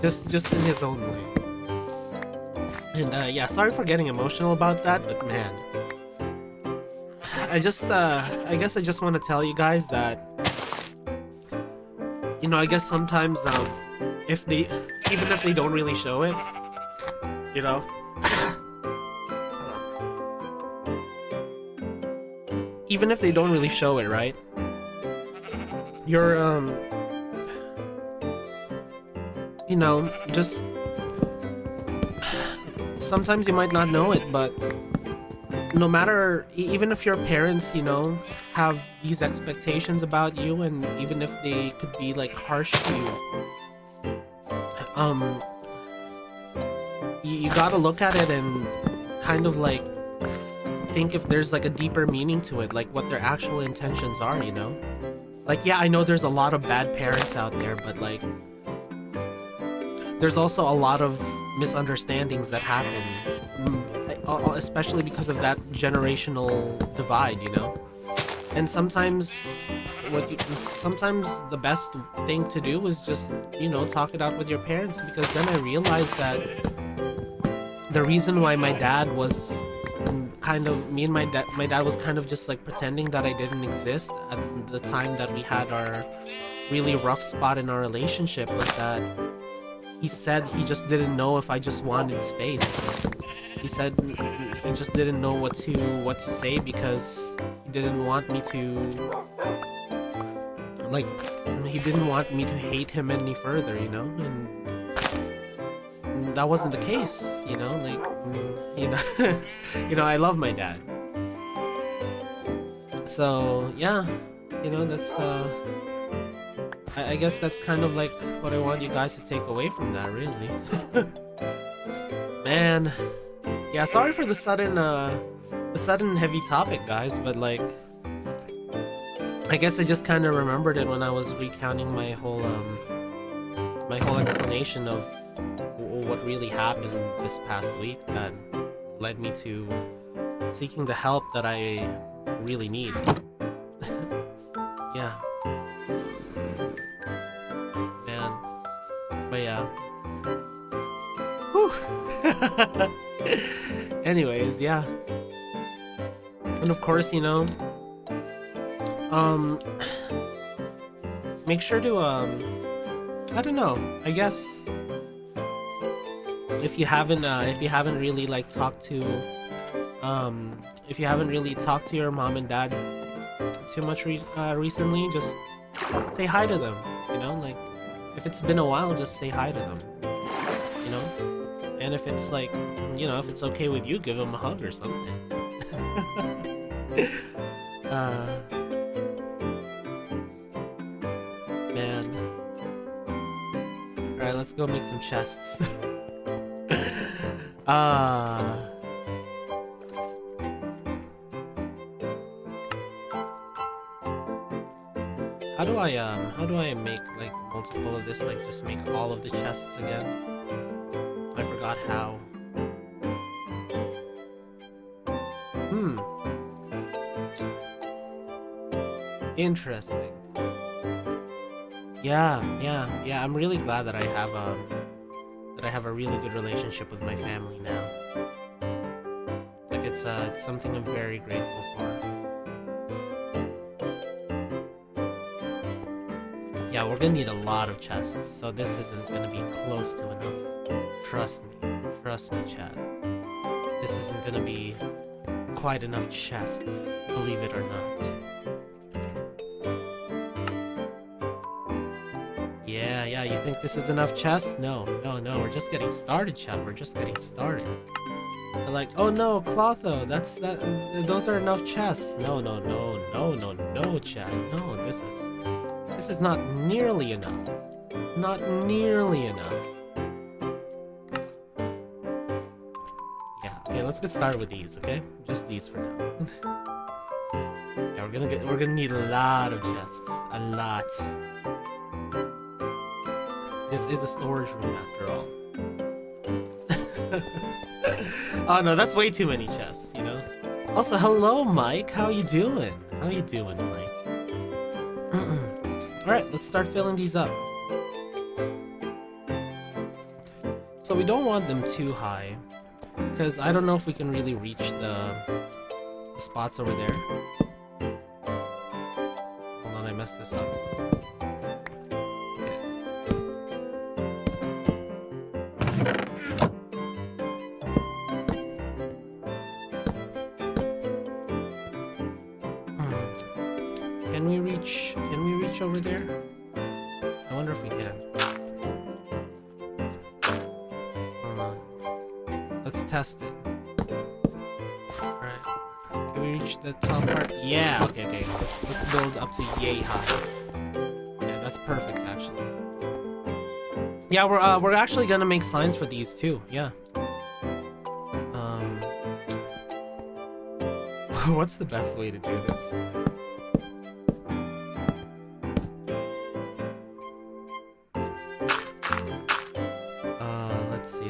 Just in his own way. And yeah, sorry for getting emotional about that, but man, I guess I just want to tell you guys that, you know, I guess sometimes even if they don't really show it, you know, even if they don't really show it, right? You're you know, just sometimes you might not know it, but no matter, even if your parents, you know, have these expectations about you, and even if they could be like harsh to you, you gotta look at it and kind of like think if there's like a deeper meaning to it, like what their actual intentions are, you know? Like, yeah, I know there's a lot of bad parents out there, but like there's also a lot of misunderstandings that happen, especially because of that generational divide, you know. And sometimes sometimes the best thing to do is just, you know, talk it out with your parents, because then I realized that the reason why my dad was kind of, my dad was kind of just like pretending that I didn't exist at the time that we had our really rough spot in our relationship was that he said he just didn't know if I just wanted space. He said he just didn't know what to say, because he didn't want me to, like, he didn't want me to hate him any further, you know? And that wasn't the case, you know? Like, you know, you know, I love my dad. So, yeah, you know, that's, I guess that's kind of like what I want you guys to take away from that, really. Man. Yeah, sorry for the sudden heavy topic, guys, but like, I guess I just kind of remembered it when I was recounting my whole explanation of what really happened this past week that led me to seeking the help that I really need. Yeah. Man. But yeah. Whew. Anyways, yeah. And of course, you know, make sure to, I don't know, I guess, if you haven't really like talked to, if you haven't really talked to your mom and dad too much recently, just say hi to them, you know, like, if it's been a while, just say hi to them, you know, and if it's like, you know, if it's okay with you, give them a hug or something. Man. Alright, let's go make some chests. How do I make like multiple of this, like just make all of the chests again? I forgot how. Interesting. Yeah, I'm really glad that I have a really good relationship with my family now. Like it's something I'm very grateful for. Yeah, we're gonna need a lot of chests, so this isn't gonna be close to enough. Trust me, chat. This isn't gonna be quite enough chests, believe it or not. Yeah, you think this is enough chests? No, we're just getting started, chat. We're just getting started. They're like, oh no, Clotho, those are enough chests. No, chat. No, this is not nearly enough. Not nearly enough. Yeah, okay, let's get started with these, okay? Just these for now. Yeah, we're gonna need a lot of chests. A lot. This is a storage room after all. Oh no, that's way too many chests, you know? Also, hello Mike, how you doing? How you doing, Mike? Alright, let's start filling these up. So we don't want them too high, because I don't know if we can really reach the spots over there. Hold on, I messed this up. Can we reach over there? I wonder if we can. Let's test it. Alright. Can we reach the top part? Yeah, okay. Let's build up to yay high. Yeah, that's perfect actually. Yeah, we're actually gonna make signs for these too, yeah. What's the best way to do this?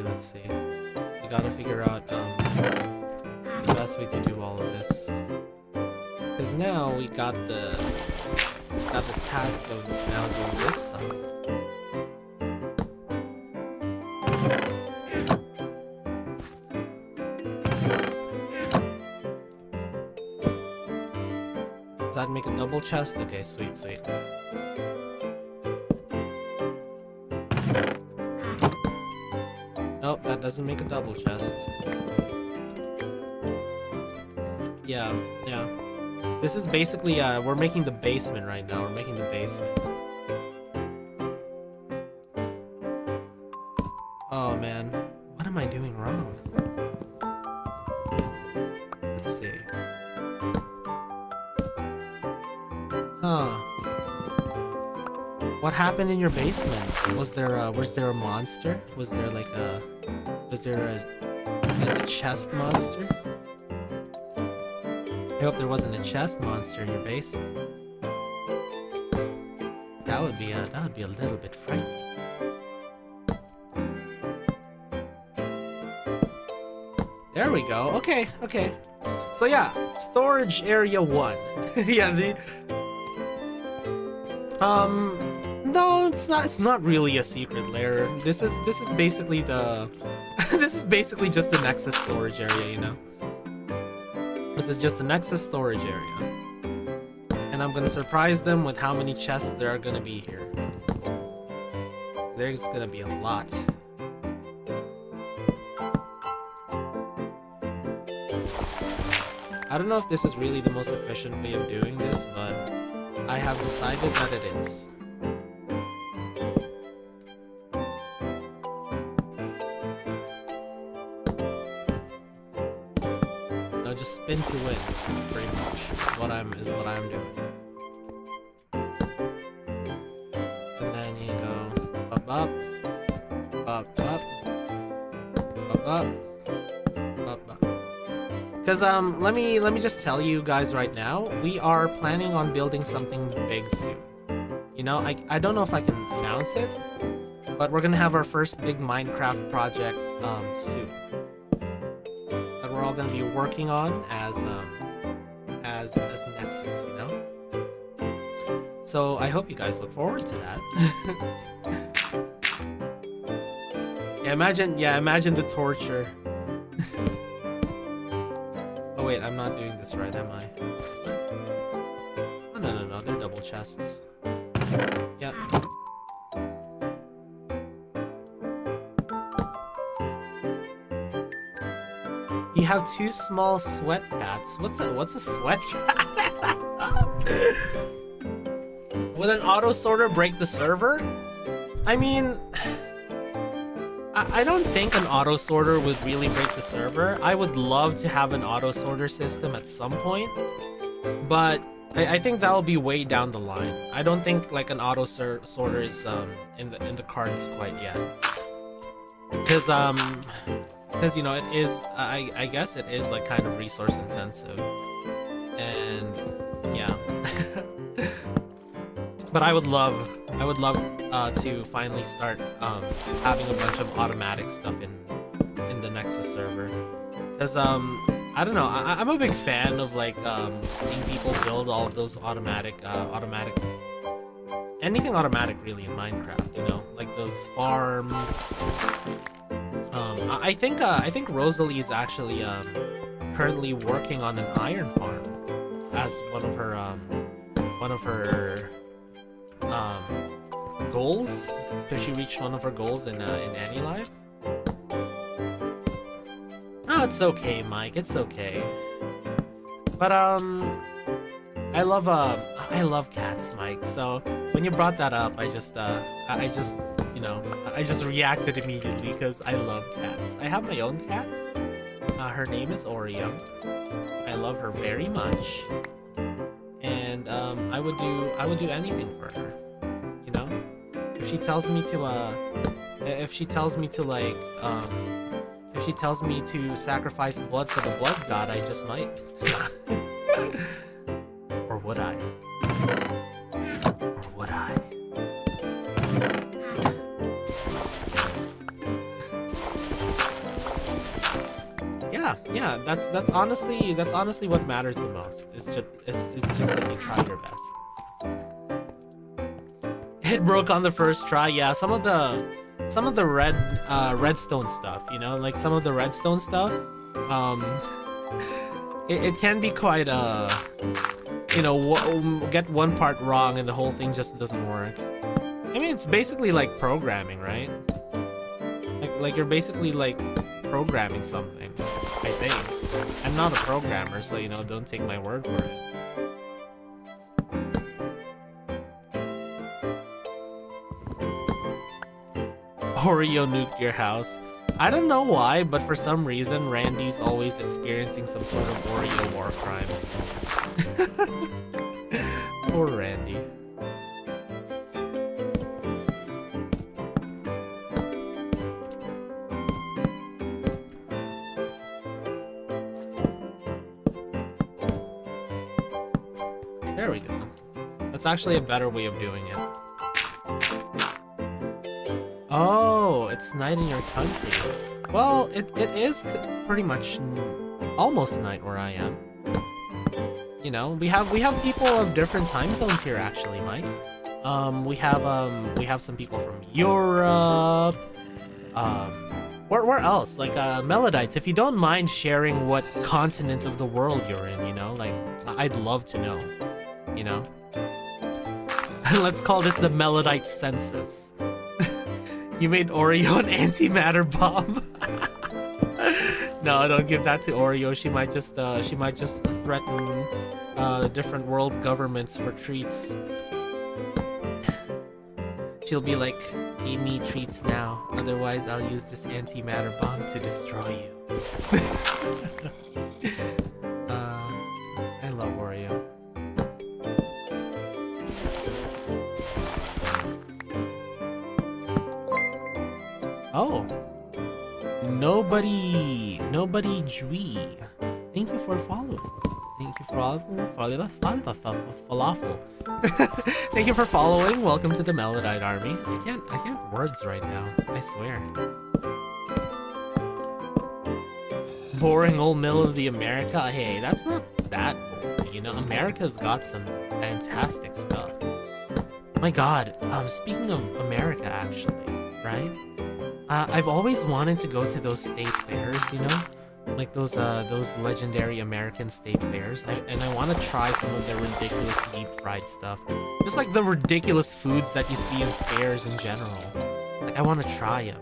Let's see. We gotta figure out the best way to do all of this. Because now we got the task of now doing this side. Does that make a double chest? Okay, sweet. Nope, that doesn't make a double chest. Yeah. This is basically, we're making the basement right now. We're making the basement. Oh man, what am I doing wrong? Let's see. Huh. What happened in your basement? Was there a monster? Was there a chest monster? I hope there wasn't a chest monster in your basement. That would be a little bit frightening. There we go. Okay. So yeah, storage area 1. Yeah, no, it's not really a secret lair. This is basically the this is basically just the Nexus storage area, you know. This is just the Nexus storage area. And I'm gonna surprise them with how many chests there are gonna be here. There's gonna be a lot. I don't know if this is really the most efficient way of doing this, but I have decided that it is. No, just spin to win, pretty much, is what I'm doing. And then you go up, up, up, up, up, up. Because let me just tell you guys right now, we are planning on building something big soon. You know, I don't know if I can announce it, but we're gonna have our first big Minecraft project soon. That we're all gonna be working on as Nexus, you know. So I hope you guys look forward to that. Imagine the torture. Oh wait, I'm not doing this right, am I? Oh no, they're double chests. Yep. You have 2 small sweat cats. What's a sweat cat? Would an auto sorter break the server? I mean, I don't think an auto sorter would really break the server. I would love to have an auto sorter system at some point, but I think that'll be way down the line. I don't think like an auto sorter is in the cards quite yet. Because you know, it is, I guess it is like kind of resource intensive, and yeah. But I would love to finally start having a bunch of automatic stuff in the Nexus server, because I don't know, I'm a big fan of like seeing people build all of those automatic anything automatic really in Minecraft, you know, like those farms. I think Rosalie is actually currently working on an iron farm as one of her goals, because she reached one of her goals in Annie Live. Oh, it's okay, Mike. It's okay. But I love cats, Mike. So when you brought that up, I just reacted immediately because I love cats. I have my own cat. Her name is Oreo. I love her very much, and I would do anything for her. You know, if she tells me to sacrifice blood for the blood god, I just might. Or would I? Or would I? Yeah, that's honestly what matters the most. It's just that you try your best. It broke on the first try. Yeah, some of the redstone stuff, you know, like some of the redstone stuff, it can be quite you know, get one part wrong and the whole thing just doesn't work. I mean, it's basically like programming, right? Like you're basically like programming something, I think. I'm not a programmer, so, you know, don't take my word for it. Oreo nuked your house. I don't know why, but for some reason, Randy's always experiencing some sort of Oreo war crime. Poor Randy. There we go. That's actually a better way of doing it. Oh, it's night in your country. Well, it is pretty much almost night where I am. You know, we have people of different time zones here, actually, Mike. We have some people from Europe. Where else? Like Melodites, if you don't mind sharing what continent of the world you're in, you know, like I'd love to know. You know? Let's call this the Melodite census. You made Oreo an antimatter bomb. No, don't give that to Oreo. She might just threaten different world governments for treats. She'll be like, "Give me treats now, otherwise I'll use this antimatter bomb to destroy you." I love Oreo. Oh, nobody Jui. Thank you for following. Thank you for falafel. Thank you for following. Welcome to the Melodite Army. I can't words right now. I swear. Boring old middle of the America. Hey, that's not that boring. You know, America's got some fantastic stuff. My God. Speaking of America, actually, right? I've always wanted to go to those state fairs, you know, like those legendary American state fairs, and I want to try some of their ridiculous deep fried stuff, just like the ridiculous foods that you see in fairs in general. Like I want to try them.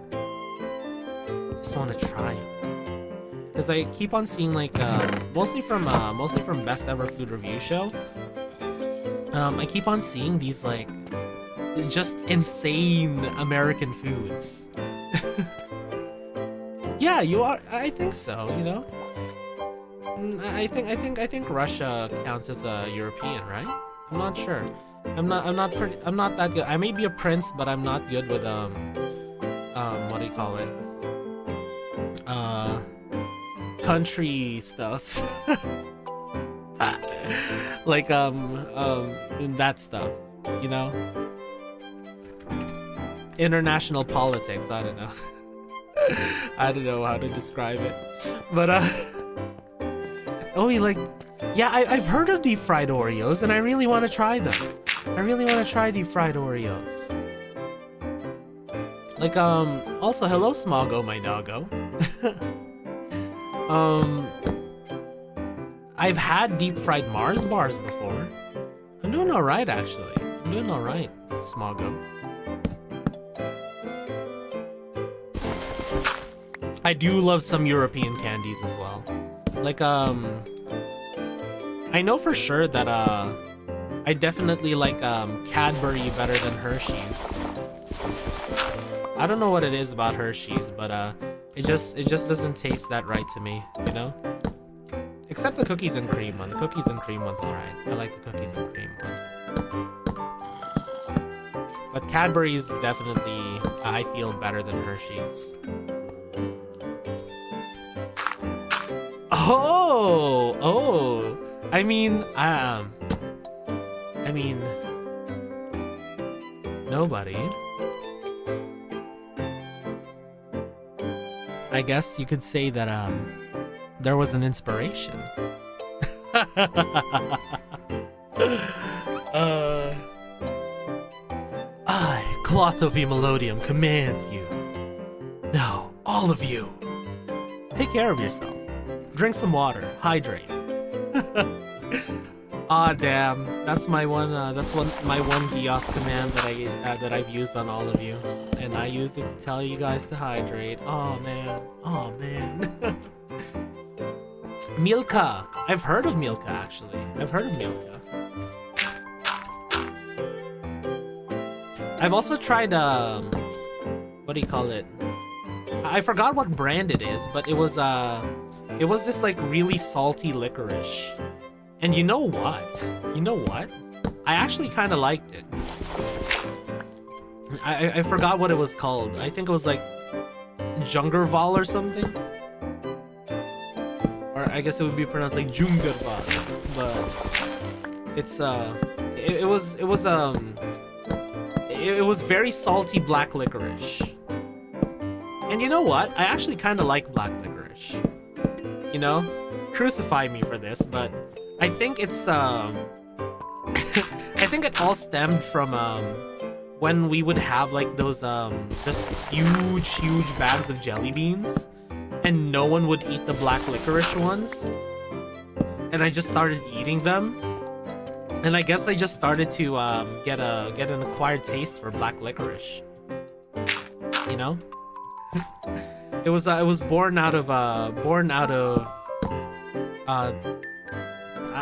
Just want to try them, because I keep on seeing like mostly from Best Ever Food Review Show. I keep on seeing these like just insane American foods. Yeah, you are. I think so. You know. I think Russia counts as a European, right? I'm not sure. I'm not that good. I may be a prince, but I'm not good with what do you call it? Country stuff. Like that stuff. you know? International politics, I don't know. I don't know how to describe it. But, oh, you like... Yeah, I've heard of deep fried Oreos, and I really want to try them. I really want to try deep fried Oreos. Like, also, hello, Smogo, my doggo. I've had deep fried Mars bars before. I'm doing alright, actually. I'm doing alright, Smogo. I do love some European candies as well. Like, I know for sure that, I definitely like, Cadbury better than Hershey's. I don't know what it is about Hershey's, but, it just doesn't taste that right to me, you know? Except the cookies and cream one. The cookies and cream one's alright. I like the cookies and cream one. But Cadbury's definitely, I feel, better than Hershey's. Oh! I mean, nobody. I guess you could say that, there was an inspiration. I, Cloth of Emelodium, commands you. Now, all of you, take care of yourself. Drink some water. Hydrate. Ah, damn. That's my one. My one Gios command that I've used on all of you, and I used it to tell you guys to hydrate. Oh man. Oh man. Milka. I've heard of Milka actually. I've heard of Milka. I've also tried what do you call it? I forgot what brand it is, but it was this like really salty licorice. And you know what? You know what? I actually kind of liked it. I forgot what it was called. I think it was like Jungerval or something. Or I guess it would be pronounced like Jungerval. But it's it was very salty black licorice. And you know what? I actually kind of like black licorice. You know? Crucify me for this, but I think it's I think it all stemmed from when we would have like those just huge bags of jelly beans and no one would eat the black licorice ones, and I just started eating them, and I guess I just started to get an acquired taste for black licorice, you know. It was born out of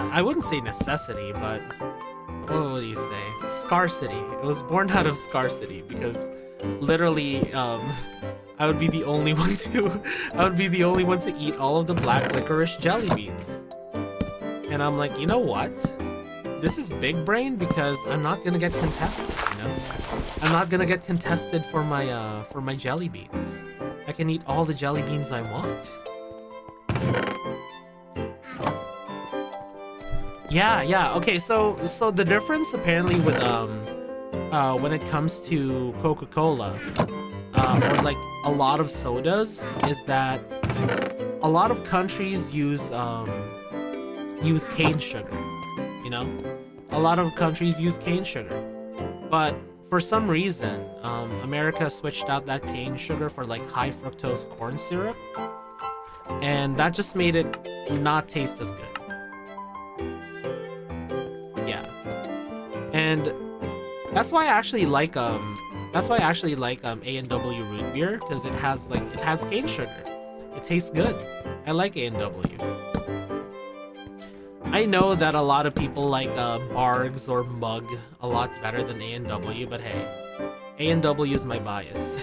I wouldn't say necessity, but what do you say? Scarcity. It was born out of scarcity because literally I would be the only one to eat all of the black licorice jelly beans. And I'm like, you know what? This is big brain because I'm not gonna get contested, you know? I'm not gonna get contested for my jelly beans. I can eat all the jelly beans I want. Yeah, okay, so the difference apparently with when it comes to Coca-Cola or like a lot of sodas is that a lot of countries use cane sugar, you know? A lot of countries use cane sugar. But for some reason, America switched out that cane sugar for like high fructose corn syrup, and that just made it not taste as good. Yeah, and that's why I actually like A&W root beer, because it has cane sugar. It tastes good. I like A&W. I know that a lot of people like Bargs or Mug a lot better than A&W, but hey, A&W is my bias.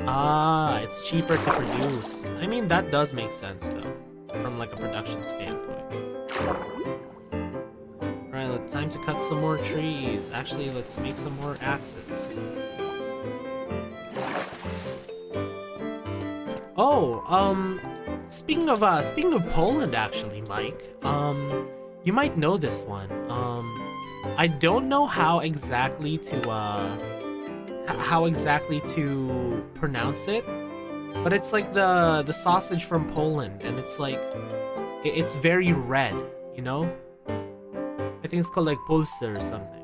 Ah, it's cheaper to produce. I mean, that does make sense though, from like a production standpoint. Alright, time to cut some more trees. Actually, let's make some more axes. Oh, speaking of Poland, actually, Mike, You might know this one. I don't know how exactly to pronounce it, but it's like the sausage from Poland, and it's like it's very red, you know? I think it's called like Polsce or something.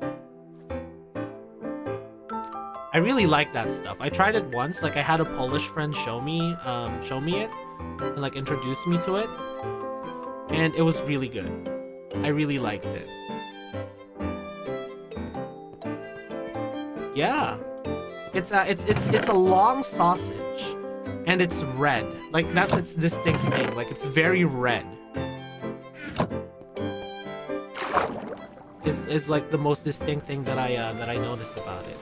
I really like that stuff. I tried it once. Like I had a Polish friend show me it and like introduce me to it, and it was really good. I really liked it. Yeah, it's a long sausage, and it's red. Like that's its distinct thing. Like it's very red. Is like the most distinct thing that I noticed about it.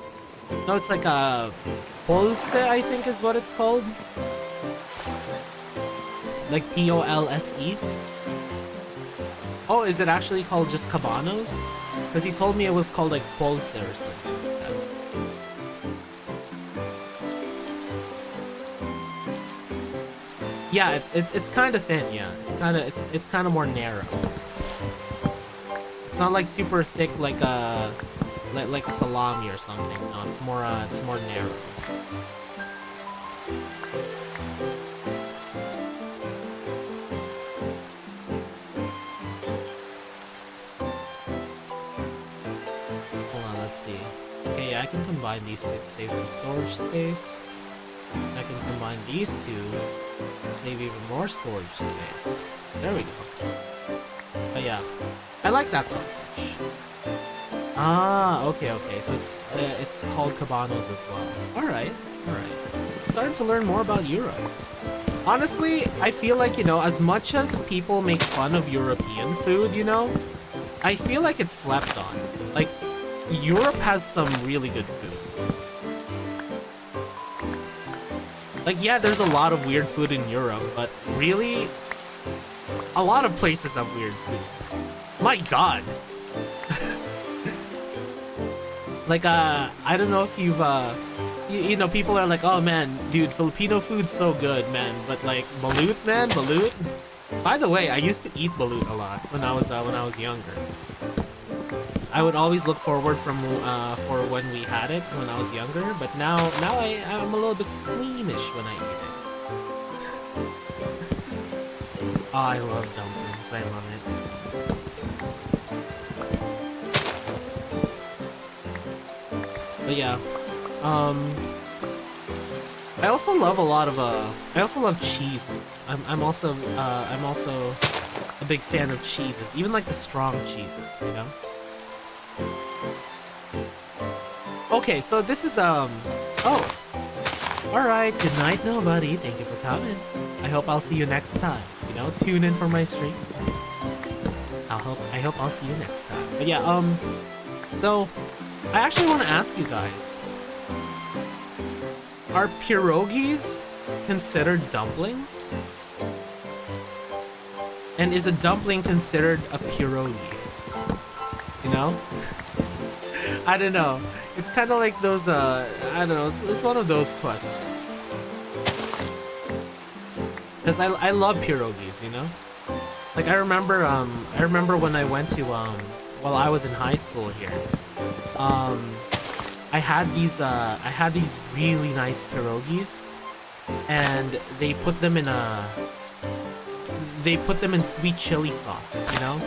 No, it's like a Polsce, I think is what it's called. Like Polse. Oh, is it actually called just Cabanos? Because he told me it was called like Polsce or something like that. Yeah, it's kind of thin. Yeah, it's kind of more narrow. It's not like super thick like a salami or something. No, it's more narrow. Hold on, let's see. Okay, yeah, I can combine these two to save some storage space. I can combine these two to save even more storage space. There we go. But yeah, I like that sausage. Ah, okay. So it's called Cabanos as well. All right. Starting to learn more about Europe. Honestly, I feel like, you know, as much as people make fun of European food, you know, I feel like it's slept on. Like, Europe has some really good food. Like, yeah, there's a lot of weird food in Europe, but really, a lot of places have weird food. My God. Like, I don't know if you've, you know, people are like, oh man, dude, Filipino food's so good, man. But like, balut, man, balut. By the way, I used to eat balut a lot when I was younger. I would always look forward for when we had it when I was younger. But now I'm a little bit squeamish when I eat it. Oh, I love dumplings. I love it. But yeah, I also love I also love cheeses. I'm also a big fan of cheeses, even like the strong cheeses, you know. Okay, so this is oh, all right. Good night, nobody. Thank you for coming. I hope I'll see you next time. You know, tune in for my streams. I hope I'll see you next time. But yeah, so. I actually want to ask you guys, are pierogies considered dumplings? And is a dumpling considered a pierogi? You know? I don't know. It's kind of like those, I don't know, it's one of those questions. Because I love pierogies, you know? Like I remember when I went to, while I was in high school here. I had these really nice pierogies, and they put them in sweet chili sauce, you know?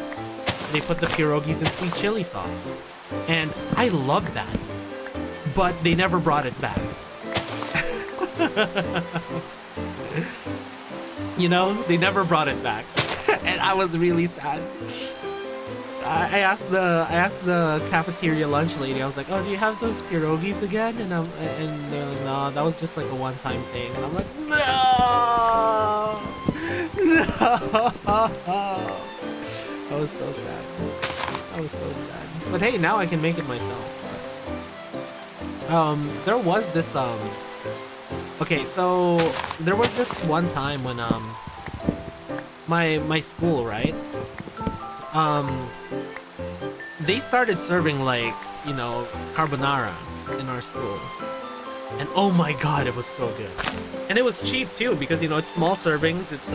They put the pierogies in sweet chili sauce. And I loved that. But they never brought it back. You know, they never brought it back. And I was really sad. I asked the cafeteria lunch lady. I was like, "Oh, do you have those pierogies again?" And they're like, "No, that was just like a one-time thing." And I'm like, "No, no." I was so sad. I was so sad. But hey, now I can make it myself. There was this Okay, so there was this one time when my school, right? They started serving like, you know, carbonara in our school. And oh my god, it was so good. And it was cheap too, because you know, it's small servings, it's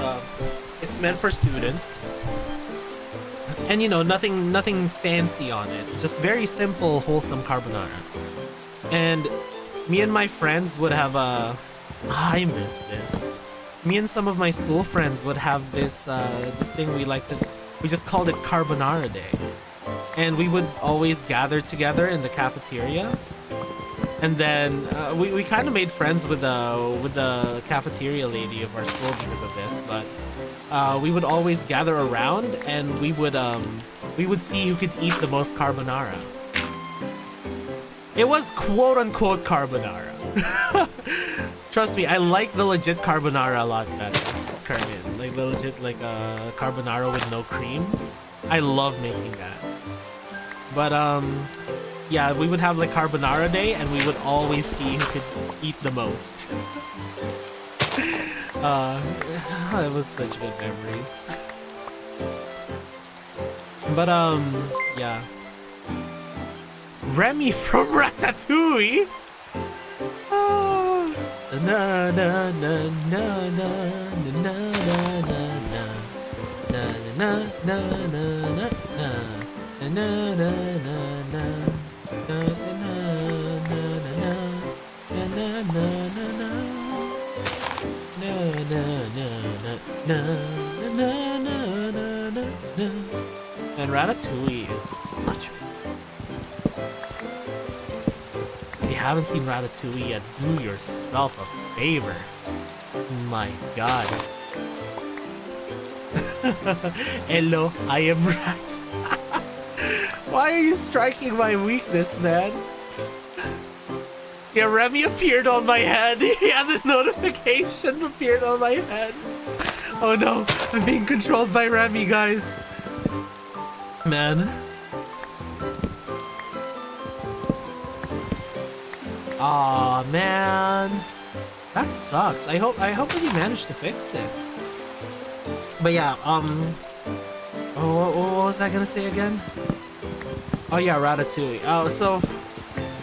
meant for students. And you know, nothing fancy on it. Just very simple, wholesome carbonara. And me and my friends would have I miss this. Me and some of my school friends would have this this thing we just called it Carbonara Day. And we would always gather together in the cafeteria. And then we kind of made friends with the cafeteria lady of our school because of this, but we would always gather around and we would see who could eat the most carbonara. It was quote unquote carbonara. Trust me, I like the legit carbonara a lot better. Kermit, like the legit carbonara with no cream. I love making that. But yeah, we would have like Carbonara Day, and we would always see who could eat the most. It was such good memories. But yeah. Remy from Ratatouille. Na na na na na na na na na na na and Ratatouille is such a... If you haven't seen Ratatouille yet, do yourself a favor. My god. Hello, I am Rat. Why are you striking my weakness, man? Yeah, Remy appeared on my head. Yeah, the notification appeared on my head. Oh no, I'm being controlled by Remy, guys. Man. Aw, man. That sucks. I hope that you managed to fix it. But yeah, what was I gonna say again? Oh yeah, Ratatouille. Oh, so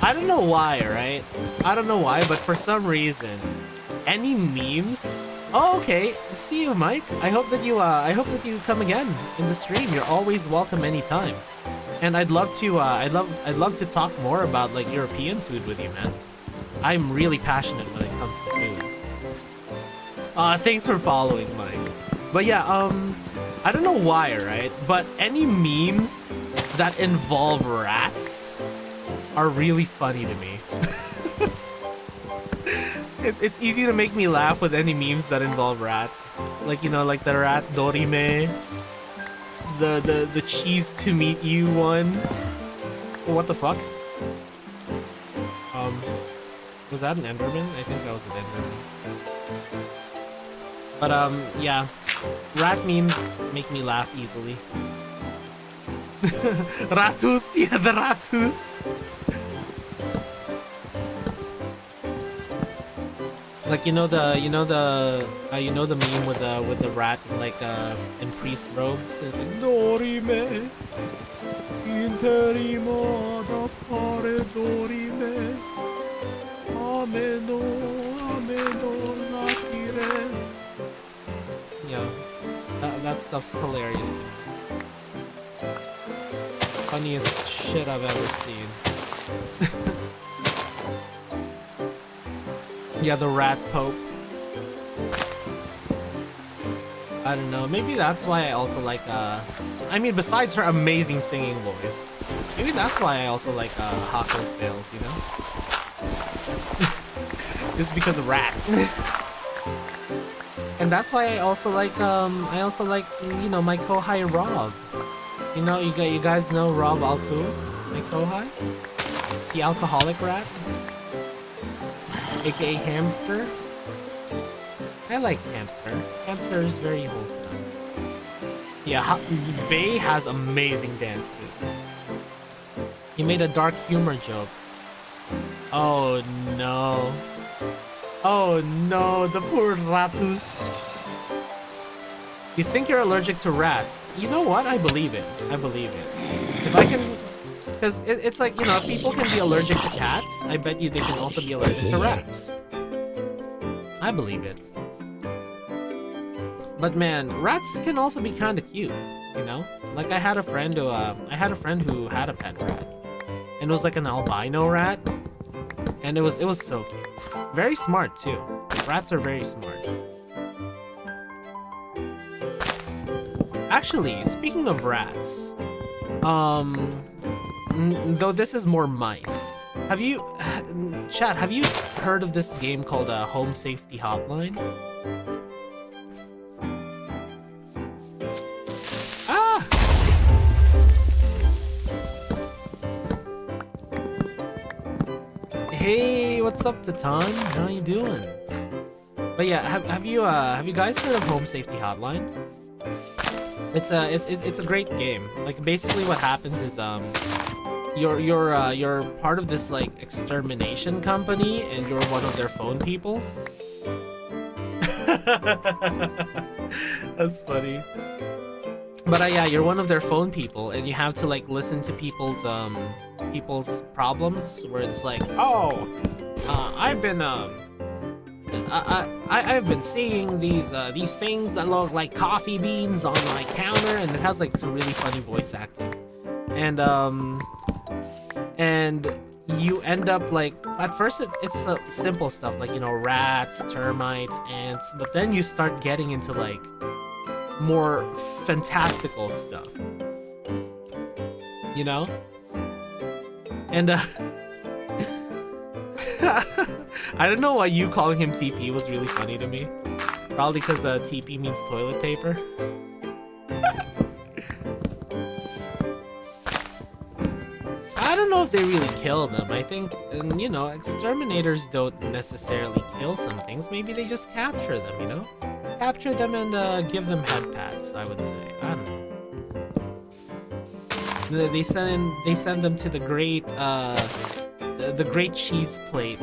I don't know why, right? I don't know why, but for some reason, any memes. Oh, okay. See you, Mike. I hope that you come again in the stream. You're always welcome anytime. And I'd love to talk more about like European food with you, man. I'm really passionate when it comes to food. Thanks for following, Mike. But yeah, I don't know why, right? But any memes that involve rats are really funny to me. It's easy to make me laugh with any memes that involve rats. Like, you know, like the rat Dorime, the cheese to meet you one. What the fuck? Was that an Enderman? I think that was an Enderman. But yeah, rat memes make me laugh easily. Ratus, yeah, the Ratus. Like you know the meme with the rat like in priest robes. It's like Dorime, interimo ad appare Dorime, ameno latire. Yeah, that stuff's hilarious to me. Funniest shit I've ever seen. Yeah, the rat pope. I don't know, maybe that's why I also like I mean, besides her amazing singing voice, maybe that's why I also like Hako Tales, you know? Just because of rat. And that's why I also like you know, my kohai Rob. You know, you guys know Rob Alku, my kohai? The alcoholic rat? AKA Hamster. I like Hamster. Hamster is very wholesome. Yeah, Bay has amazing dance moves. He made a dark humor joke. Oh no. Oh no, the poor Ratus. You think you're allergic to rats? You know what? I believe it. I believe it. If I can... Because it's like, you know, if people can be allergic to cats, I bet you they can also be allergic to rats. I believe it. But man, rats can also be kind of cute, you know? Like I had a friend who had a pet rat, and it was like an albino rat, and it was so cute. Very smart too. Rats are very smart. Actually, speaking of rats, though this is more mice. Have you, chat? Have you heard of this game called Home Safety Hotline? Ah! Hey, what's up, Tatan? How you doing? But yeah, have you guys heard of Home Safety Hotline? It's a great game. Like basically, what happens is you're part of this like extermination company, and you're one of their phone people. That's funny. But yeah, you're one of their phone people, and you have to like listen to people's problems. Where it's like, oh, I've been I've been seeing these things that look like coffee beans on my counter, and it has like some really funny voice acting, and you end up like at first it's simple stuff like, you know, rats, termites, ants, but then you start getting into like more fantastical stuff, you know, and I don't know why you calling him TP was really funny to me. Probably because TP means toilet paper. I don't know if they really kill them. I think, you know, exterminators don't necessarily kill some things. Maybe they just capture them, you know? Capture them and give them head pats, I would say. I don't know. They send them to the great, the great cheese plate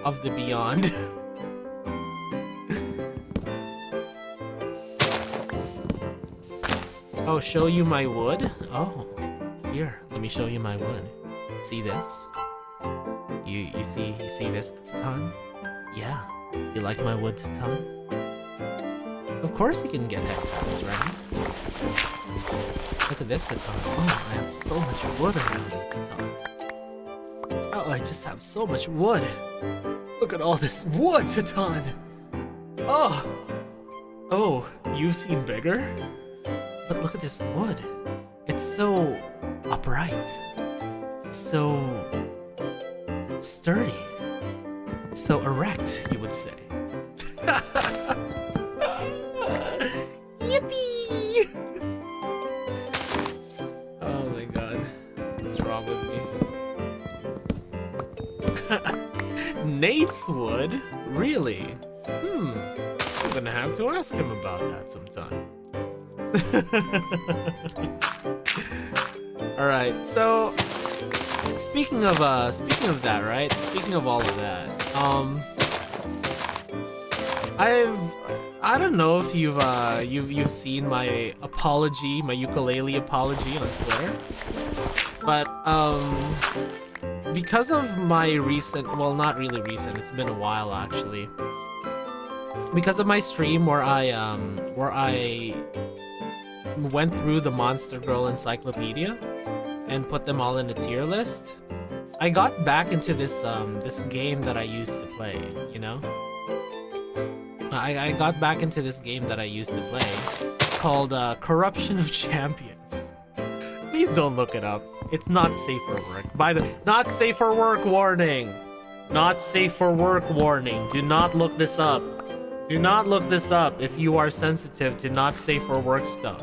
of the beyond. Oh, show you my wood? Oh, here, let me show you my wood. See this? You see this, Titan? Yeah, you like my wood, Titan? Of course you can get head pats, right? Look at this, Titan. Oh, I have so much wood around me, Titan. Oh, I just have so much wood. Look at all this wood, Titan. Oh. Oh, you've seen bigger? But look at this wood. It's so upright. So sturdy. So erect, you would say. Yippee! Oh my god. What's wrong with me? Nate's wood? Really? I'm gonna have to ask him about that sometime. Alright, so speaking of that, right? Speaking of all of that, I don't know if you've seen my apology, my ukulele apology on Twitter, but because of my recent, well, not really recent, it's been a while actually, because of my stream where I went through the Monster Girl encyclopedia and put them all in a tier list, I got back into this game that I used to play, you know? I got back into this game that I used to play called Corruption of Champions. Please don't look it up. It's not safe for work. Not safe for work warning. Not safe for work warning. Do not look this up. Do not look this up if you are sensitive to not safe for work stuff.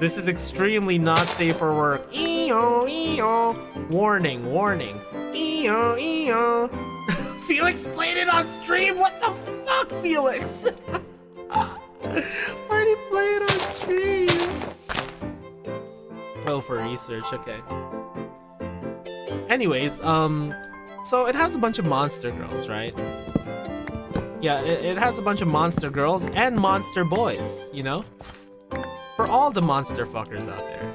This is extremely not safe for work. Ee-oh, ee-oh. Warning, warning. Ee-oh, ee-oh. Felix played it on stream? What the fuck, Felix? Why'd he play it on stream? Oh, for research, okay. Anyways, so it has a bunch of monster girls, right? Yeah, it has a bunch of monster girls and monster boys, you know? For all the monster fuckers out there.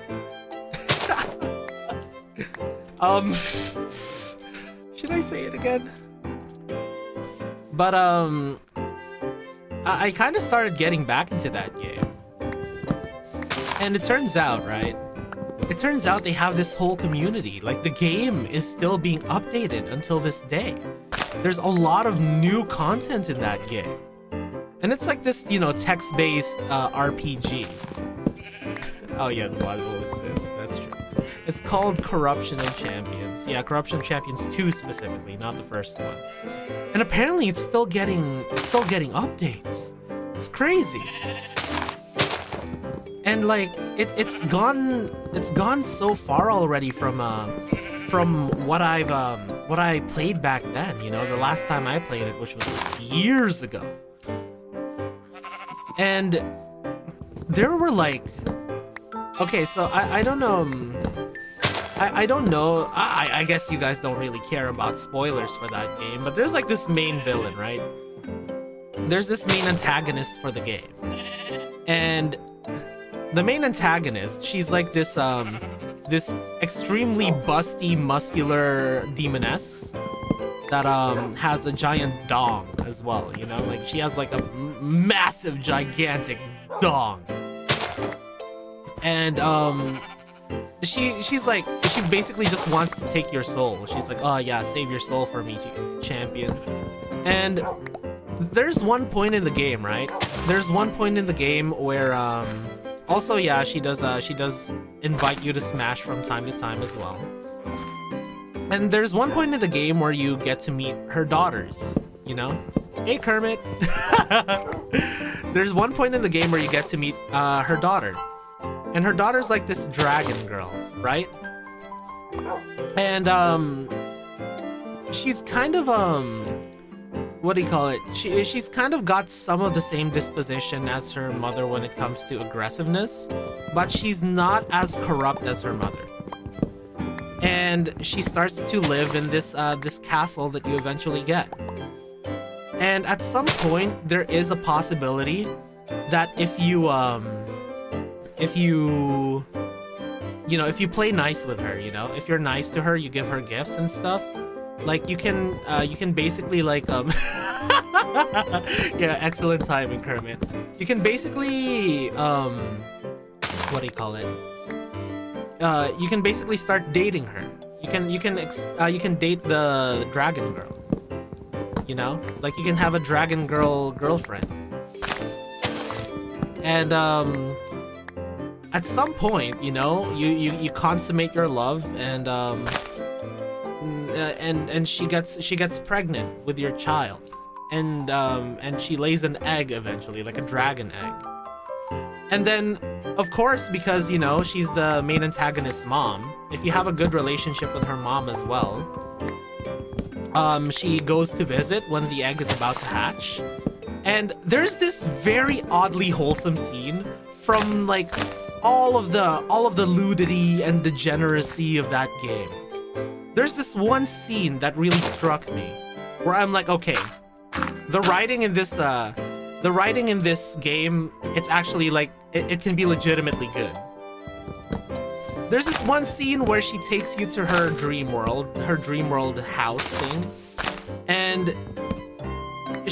Should I say it again? But, I kind of started getting back into that game. And it turns out, right? It turns out they have this whole community. Like, the game is still being updated until this day. There's a lot of new content in that game. And it's like this, you know, text-based RPG. Oh yeah, the mod will exist. That's true. It's called Corruption of Champions. Yeah, Corruption of Champions 2 specifically, not the first one. And apparently it's still getting updates. It's crazy. And like it's gone so far already from what I played back then, you know, the last time I played it, which was years ago. And there were like, okay, so I don't know, I don't know, I guess you guys don't really care about spoilers for that game, but there's like this main villain, right? There's this main antagonist for the game. And the main antagonist, she's like this this extremely busty, muscular demoness that has a giant dong as well, you know? Like, she has like a massive, gigantic dong. And she basically just wants to take your soul. She's like, oh yeah, save your soul for me, champion. And there's one point in the game, right? There's one point in the game where also, yeah, she does invite you to smash from time to time as well. And there's one point in the game where you get to meet her daughters, you know? Hey, Kermit! There's one point in the game where you get to meet her daughter. And her daughter's like this dragon girl, right? And she's kind of what do you call it? She's kind of got some of the same disposition as her mother when it comes to aggressiveness, but she's not as corrupt as her mother. And she starts to live in this this castle that you eventually get. And at some point, there is a possibility that if you play nice with her, you know, if you're nice to her, you give her gifts and stuff, like you can basically like yeah, excellent timing, Kermit. You can basically what do you call it? You can basically start dating her. You can date the dragon girl. You know, like you can have a dragon girl girlfriend. And at some point, you know, you consummate your love, and she gets pregnant with your child, and she lays an egg eventually, like a dragon egg. And then, of course, because, you know, she's the main antagonist's mom, if you have a good relationship with her mom as well, she goes to visit when the egg is about to hatch. And there's this very oddly wholesome scene from like all of the nudity and degeneracy of that game. There's this one scene that really struck me, where I'm like, okay, the writing in this game, it's actually like, it can be legitimately good. There's this one scene where she takes you to her dream world house thing, and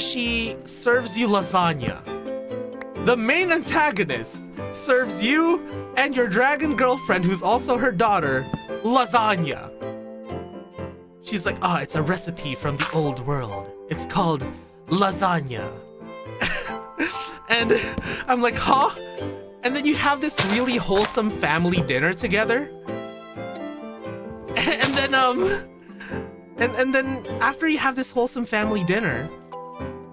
she serves you lasagna. The main antagonist serves you and your dragon girlfriend, who's also her daughter, lasagna. She's like, oh, it's a recipe from the old world. It's called lasagna. And I'm like, huh? And then you have this really wholesome family dinner together. And then and then after you have this wholesome family dinner,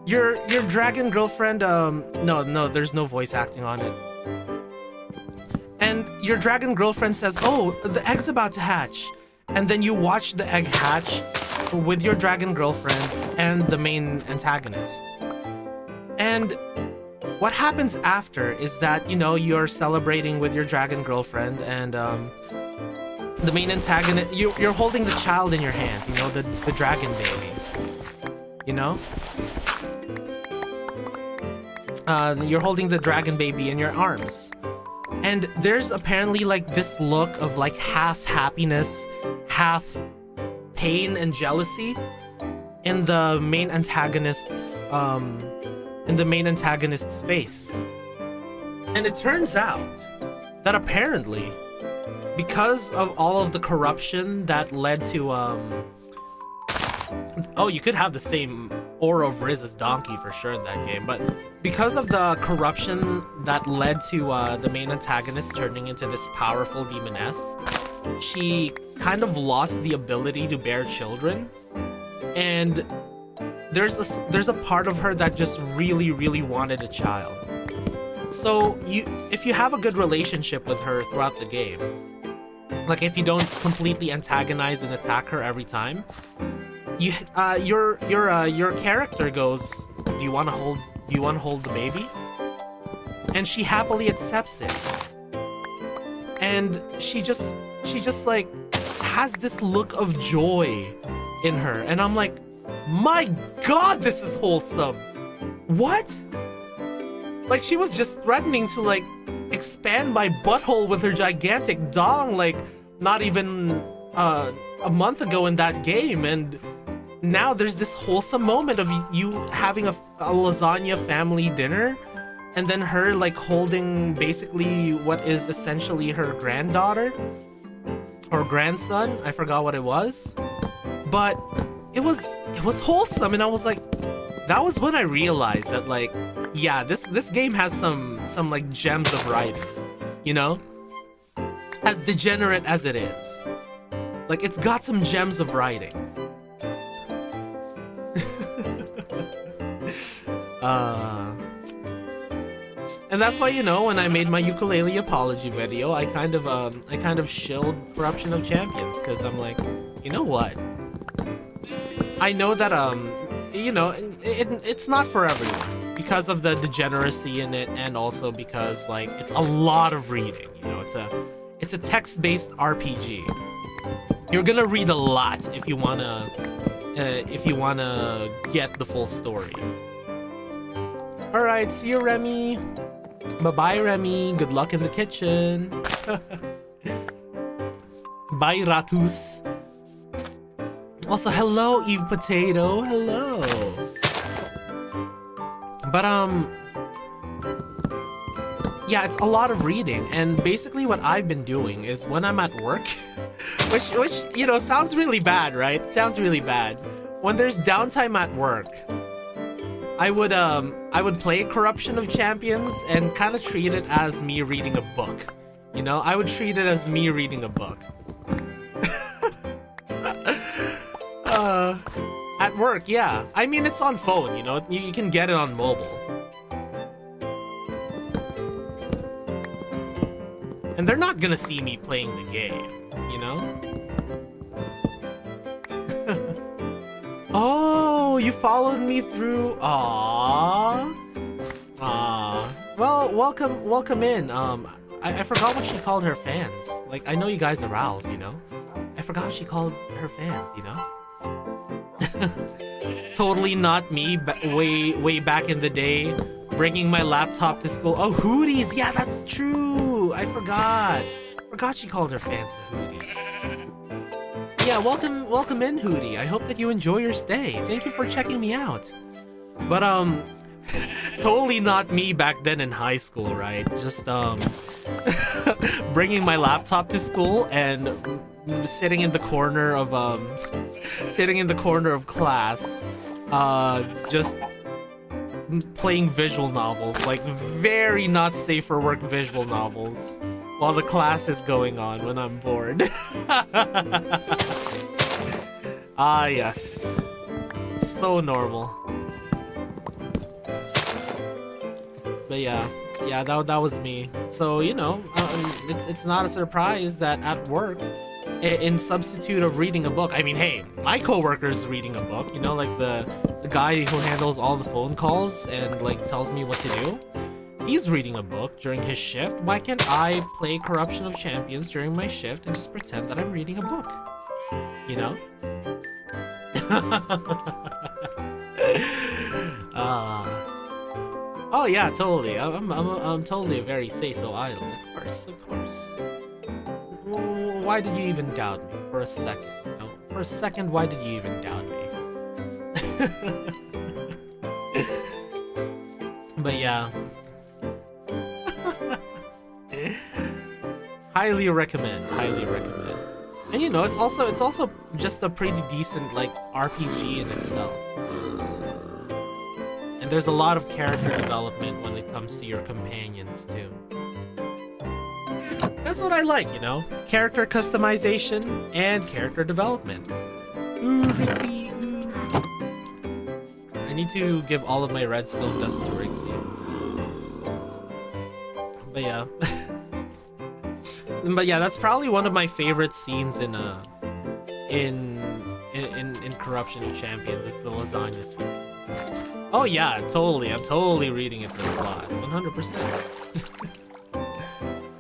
your dragon girlfriend, no, there's no voice acting on it. And your dragon girlfriend says, oh, the egg's about to hatch. And then you watch the egg hatch with your dragon girlfriend and the main antagonist. And what happens after is that, you know, you're celebrating with your dragon girlfriend, and the main antagonist, you're holding the child in your hands, you know, the dragon baby, you know? You're holding the dragon baby in your arms. And there's apparently like this look of like half happiness, half pain and jealousy in the main antagonist's face. And it turns out that apparently, because of all of the corruption that led to oh, you could have the same aura of Riz as Donkey for sure in that game, but because of the corruption that led to the main antagonist turning into this powerful demoness, she kind of lost the ability to bear children, and there's a part of her that just really wanted a child. So if you have a good relationship with her throughout the game, like if you don't completely antagonize and attack her every time, your character goes, do you want to hold the baby? And she happily accepts it. And she just like has this look of joy in her, and I'm like, my god, this is wholesome. What? Like, she was just threatening to like expand my butthole with her gigantic dong like not even a month ago in that game, and now there's this wholesome moment of you having a lasagna family dinner, and then her like holding basically what is essentially her granddaughter or grandson. I forgot what it was, but it was wholesome, and I was like, that was when I realized that, like, yeah, this game has some like gems of writing, you know? As degenerate as it is, like, it's got some gems of writing. And that's why, you know, when I made my ukulele apology video, I kind of shilled Corruption of Champions, because I'm like, you know what? I know that you know, it's not for everyone because of the degeneracy in it, and also because like it's a lot of reading. You know, it's a text-based RPG. You're gonna read a lot if you wanna get the full story. All right, see you, Remy. Bye-bye, Remy. Good luck in the kitchen. Bye, Ratus. Also, hello, Eve Potato. Hello. But, yeah, it's a lot of reading. And basically what I've been doing is when I'm at work, which, you know, sounds really bad, right? Sounds really bad. When there's downtime at work, I would play Corruption of Champions and kind of treat it as me reading a book. You know, I would treat it as me reading a book. At work, yeah. I mean, it's on phone, you know, you can get it on mobile. And they're not gonna see me playing the game, you know? Oh, you followed me through. Aww. Well, welcome in. I forgot what she called her fans. Like, I know you guys are Rals, you know? I forgot what she called her fans, you know? Totally not me, way back in the day, bringing my laptop to school. Oh, Hooties! Yeah, that's true! I forgot she called her fans the Hooties. Yeah, welcome in, Hootie. I hope that you enjoy your stay. Thank you for checking me out. But, totally not me back then in high school, right? Just, bringing my laptop to school and sitting in the corner of class, just playing visual novels, like very not safe for work visual novels, while the class is going on when I'm bored. Ah, yes. So normal. But yeah, that was me. So, you know, it's not a surprise that at work, in substitute of reading a book, I mean, hey, my coworker's reading a book, you know, like the guy who handles all the phone calls and like tells me what to do. He's reading a book during his shift. Why can't I play Corruption of Champions during my shift and just pretend that I'm reading a book? You know? Oh yeah, totally. I'm totally a very say-so idol. Of course. Why did you even doubt me for a second? You know? For a second, why did you even doubt me? But yeah. highly recommend. Highly recommend. And you know, it's also just a pretty decent like RPG in itself. And there's a lot of character development when it comes to your companions too. That's what I like, you know? Character customization and character development. Ooh, Rixie, ooh. I need to give all of my redstone dust to Rixie. But yeah. But yeah, that's probably one of my favorite scenes in Corruption of Champions. It's the lasagna scene. Oh yeah, totally. I'm totally reading it for the plot. 100%.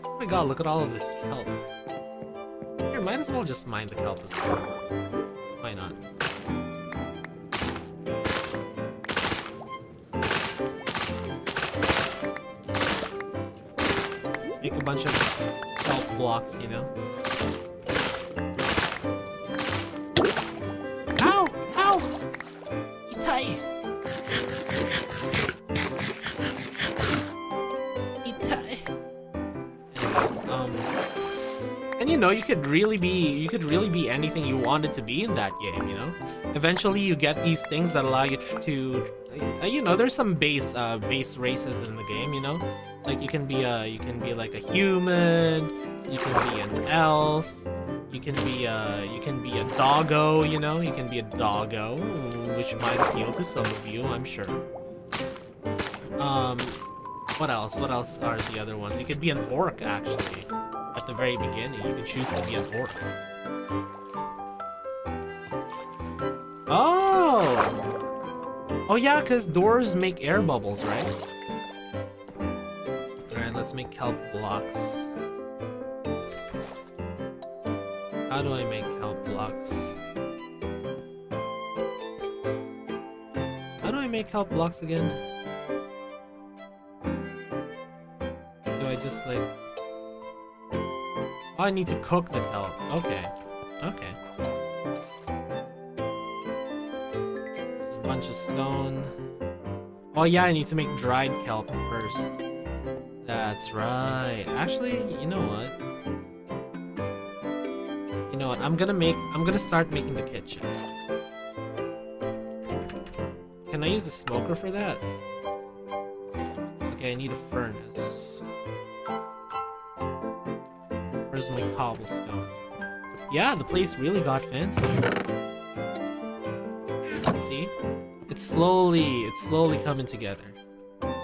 Oh my god, look at all of this kelp. Here, might as well just mine the kelp as well. Why not? Make a bunch of kelp blocks, you know? Ow! Ow! Itai! Itai! Anyways, and you know, you could really be anything you wanted to be in that game, you know? Eventually you get these things that allow you to, you know, there's some base races in the game, you know? Like you can be like a human, you can be an elf, you can be a doggo, you know? You can be a doggo, which might appeal to some of you, I'm sure. What else? What else are the other ones? You could be an orc, actually. At the very beginning, you can choose to be an orc. Oh! Oh yeah, because doors make air bubbles, right? Alright, let's make kelp blocks. How do I make kelp blocks? How do I make kelp blocks again? Do I just like... Oh, I need to cook the kelp. Okay. Okay. There's a bunch of stone. Oh yeah, I need to make dried kelp first. That's right. Actually, you know what? You know what? I'm gonna start making the kitchen. Can I use the smoker for that? Okay, I need a furnace. Where's my cobblestone? Yeah, the place really got fancy. See? It's slowly coming together. Let's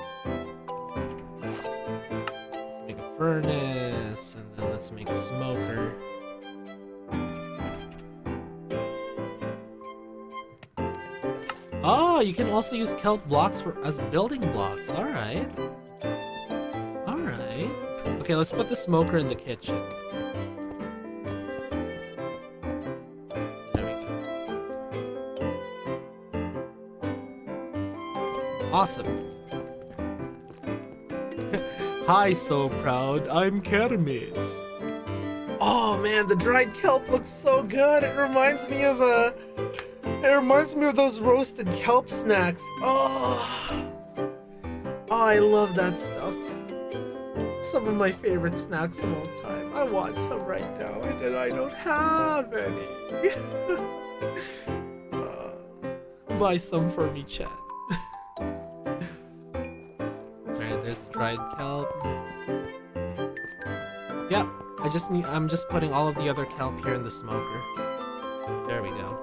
make a furnace, and then let's make a smoker. Oh, you can also use kelp blocks as building blocks. Alright. Alright. Okay, let's put the smoker in the kitchen. There we go. Awesome. Hi, so proud. I'm Kermit. Oh man, the dried kelp looks so good. It reminds me of those roasted kelp snacks. Oh, I love that stuff. Some of my favorite snacks of all time. I want some right now, and I don't have any. Buy some for me, chat. Alright, there's the dried kelp. Yep, I'm just putting all of the other kelp here in the smoker. There we go.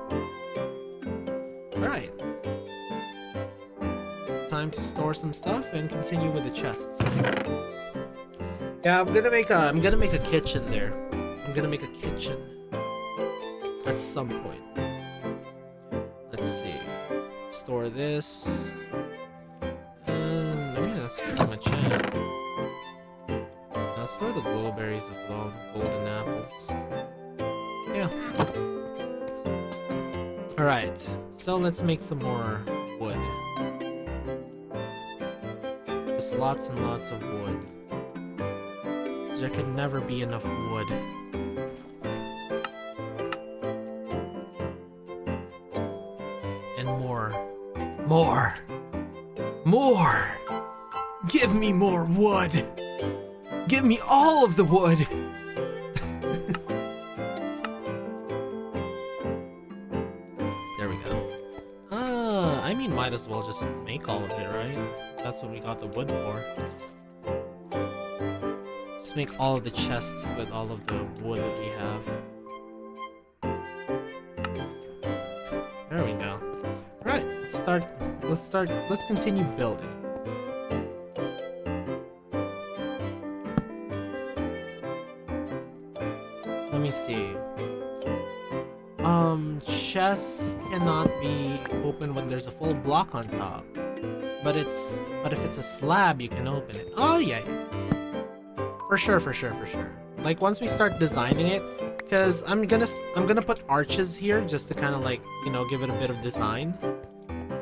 Alright. Time to store some stuff and continue with the chests. Yeah, I'm gonna make a kitchen there. I'm gonna make a kitchen at some point. Let's see. Store this. I mean, that's pretty much it. I'll store the glowberries as well, golden apples. Yeah. Alright, so let's make some more wood. Just lots and lots of wood. There can never be enough wood. And more. More! More! Give me more wood! Give me all of the wood! There we go. I mean, might as well just make all of it, right? That's what we got the wood for. Just make all of the chests with all of the wood that we have. There we go. Right, let's continue building. Let me see. Chests cannot be opened when there's a full block on top. But if it's a slab, you can open it. Oh yeah. For sure. Like once we start designing it, because I'm gonna put arches here just to kind of like, you know, give it a bit of design.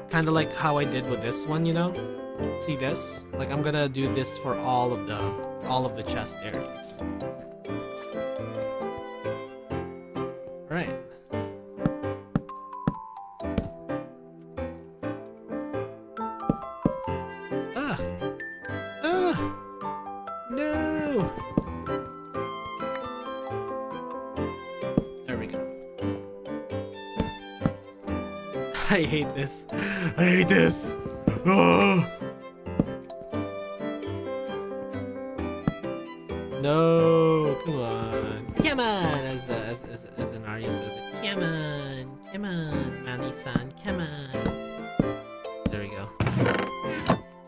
Kind of like how I did with this one, you know? See this? Like I'm gonna do this for all of the chest areas. Right. No. There we go. I hate this. I hate this. Oh. No, come on. Come on, as an Arya says it. Come on, Manny-san, come on. There we go.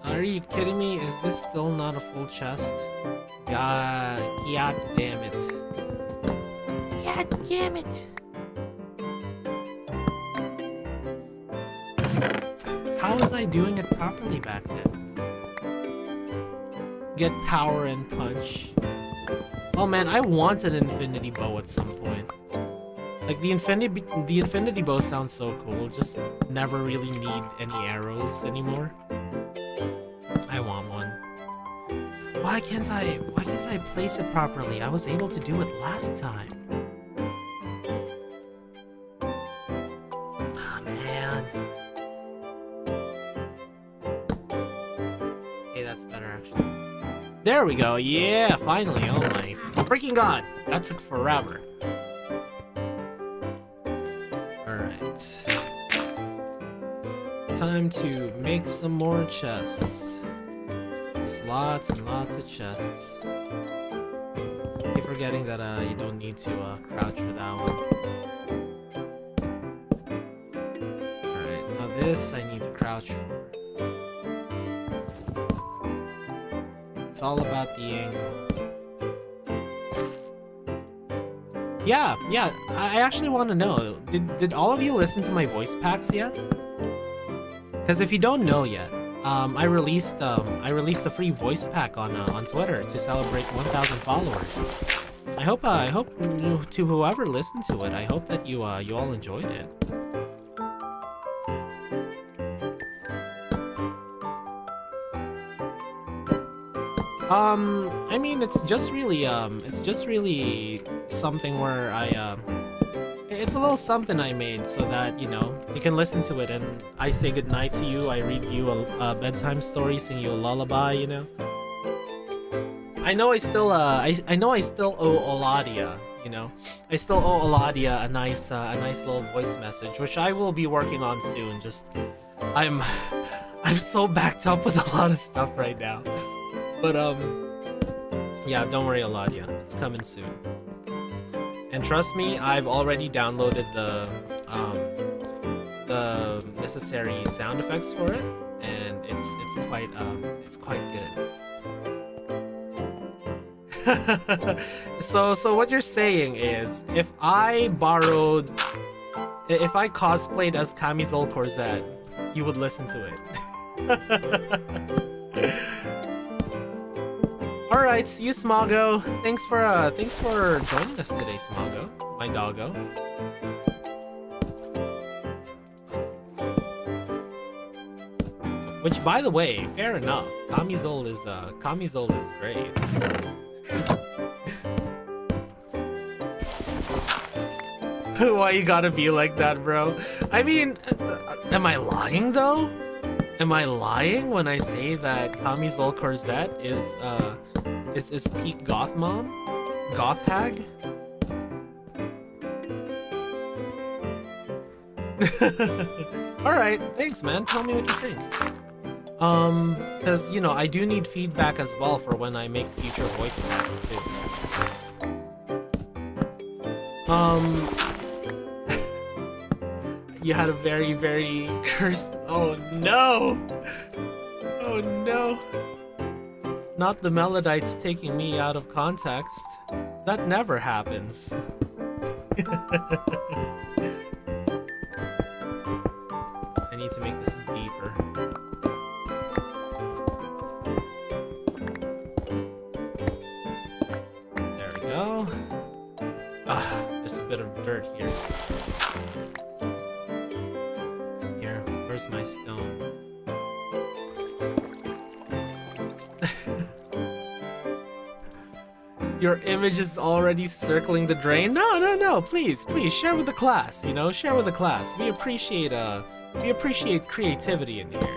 Are you kidding me? Is this still not a full chest? God damn it. God damn it. How was I doing it properly back then? Get power and punch. Oh man, I want an infinity bow at some point. Like the infinity bow sounds so cool. Just never really need any arrows anymore. I want one. Why can't I place it properly? I was able to do it last time. Ah man. Okay, that's better actually. There we go. Yeah, finally. Oh my freaking god. That took forever. Alright. Time to make some more chests. Just lots and lots of chests. Keep forgetting that you don't need to crouch for that one. Alright, now this I need to crouch for. It's all about the angle. Yeah, I actually want to know, did all of you listen to my voice packs yet? Because if you don't know yet, I released a free voice pack on Twitter to celebrate 1,000 followers. I hope to whoever listened to it, I hope that you all enjoyed it. I mean, it's just really something where it's a little something I made so that, you know, you can listen to it and I say goodnight to you, I read you a bedtime story, sing you a lullaby, you know? I know I still owe Oladia, you know? I still owe Oladia a nice little voice message, which I will be working on soon. Just, I'm so backed up with a lot of stuff right now. But, yeah, don't worry, Oladia. It's coming soon. And trust me, I've already downloaded the necessary sound effects for it, and it's quite good. So what you're saying is, if I cosplayed as Camisole Corzette, you would listen to it. Alright, see you, Smago. Thanks for joining us today, Smago, my doggo. Which, by the way, fair enough. Camisole is great. Why you gotta be like that, bro? I mean, am I lying though? Am I lying when I say that Camisole Corzette is peak goth mom? Goth hag? Alright, thanks man, tell me what you think. Because, you know, I do need feedback as well for when I make future voice packs too. You had a very, very cursed... Oh no! Oh no! Not the Melodites taking me out of context. That never happens. I need to make this deeper. There we go. There's a bit of dirt here. Here, where's my stone? Your image is already circling the drain? No, please, share with the class, you know? Share with the class. We appreciate creativity in here.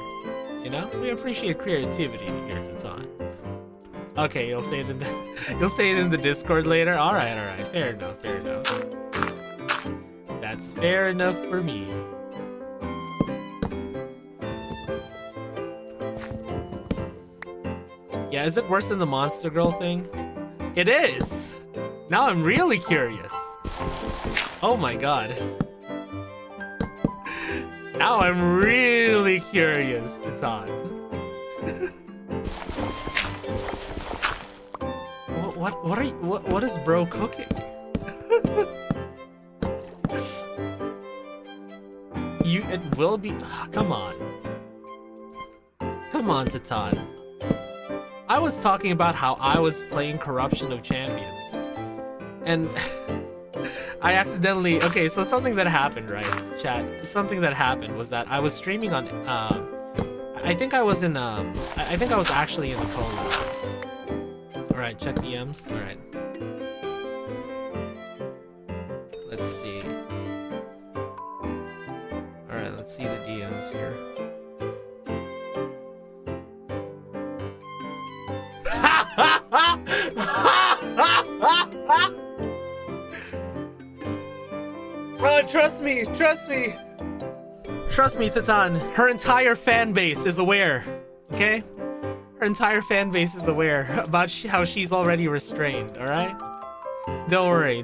You know? We appreciate creativity in here, Tatan. Okay, you'll say it in the Discord later? Alright, fair enough. That's fair enough for me. Yeah, is it worse than the Monster Girl thing? It is! Now I'm really curious. Oh my god. Now I'm really curious, Tatan. What is bro cooking? It will be... come on. Come on, Tatan. I was talking about how I was playing Corruption of Champions. And I accidentally... Okay, so something that happened, right? Chat. Something that happened was that I was streaming on... I think I was in... I think I was actually in the collab. Alright, check DMs. Alright. Let's see. Alright, let's see the DMs here. Trust me, Tatan. Her entire fan base is aware, okay? Her entire fan base is aware about how she's already restrained, alright? Don't worry.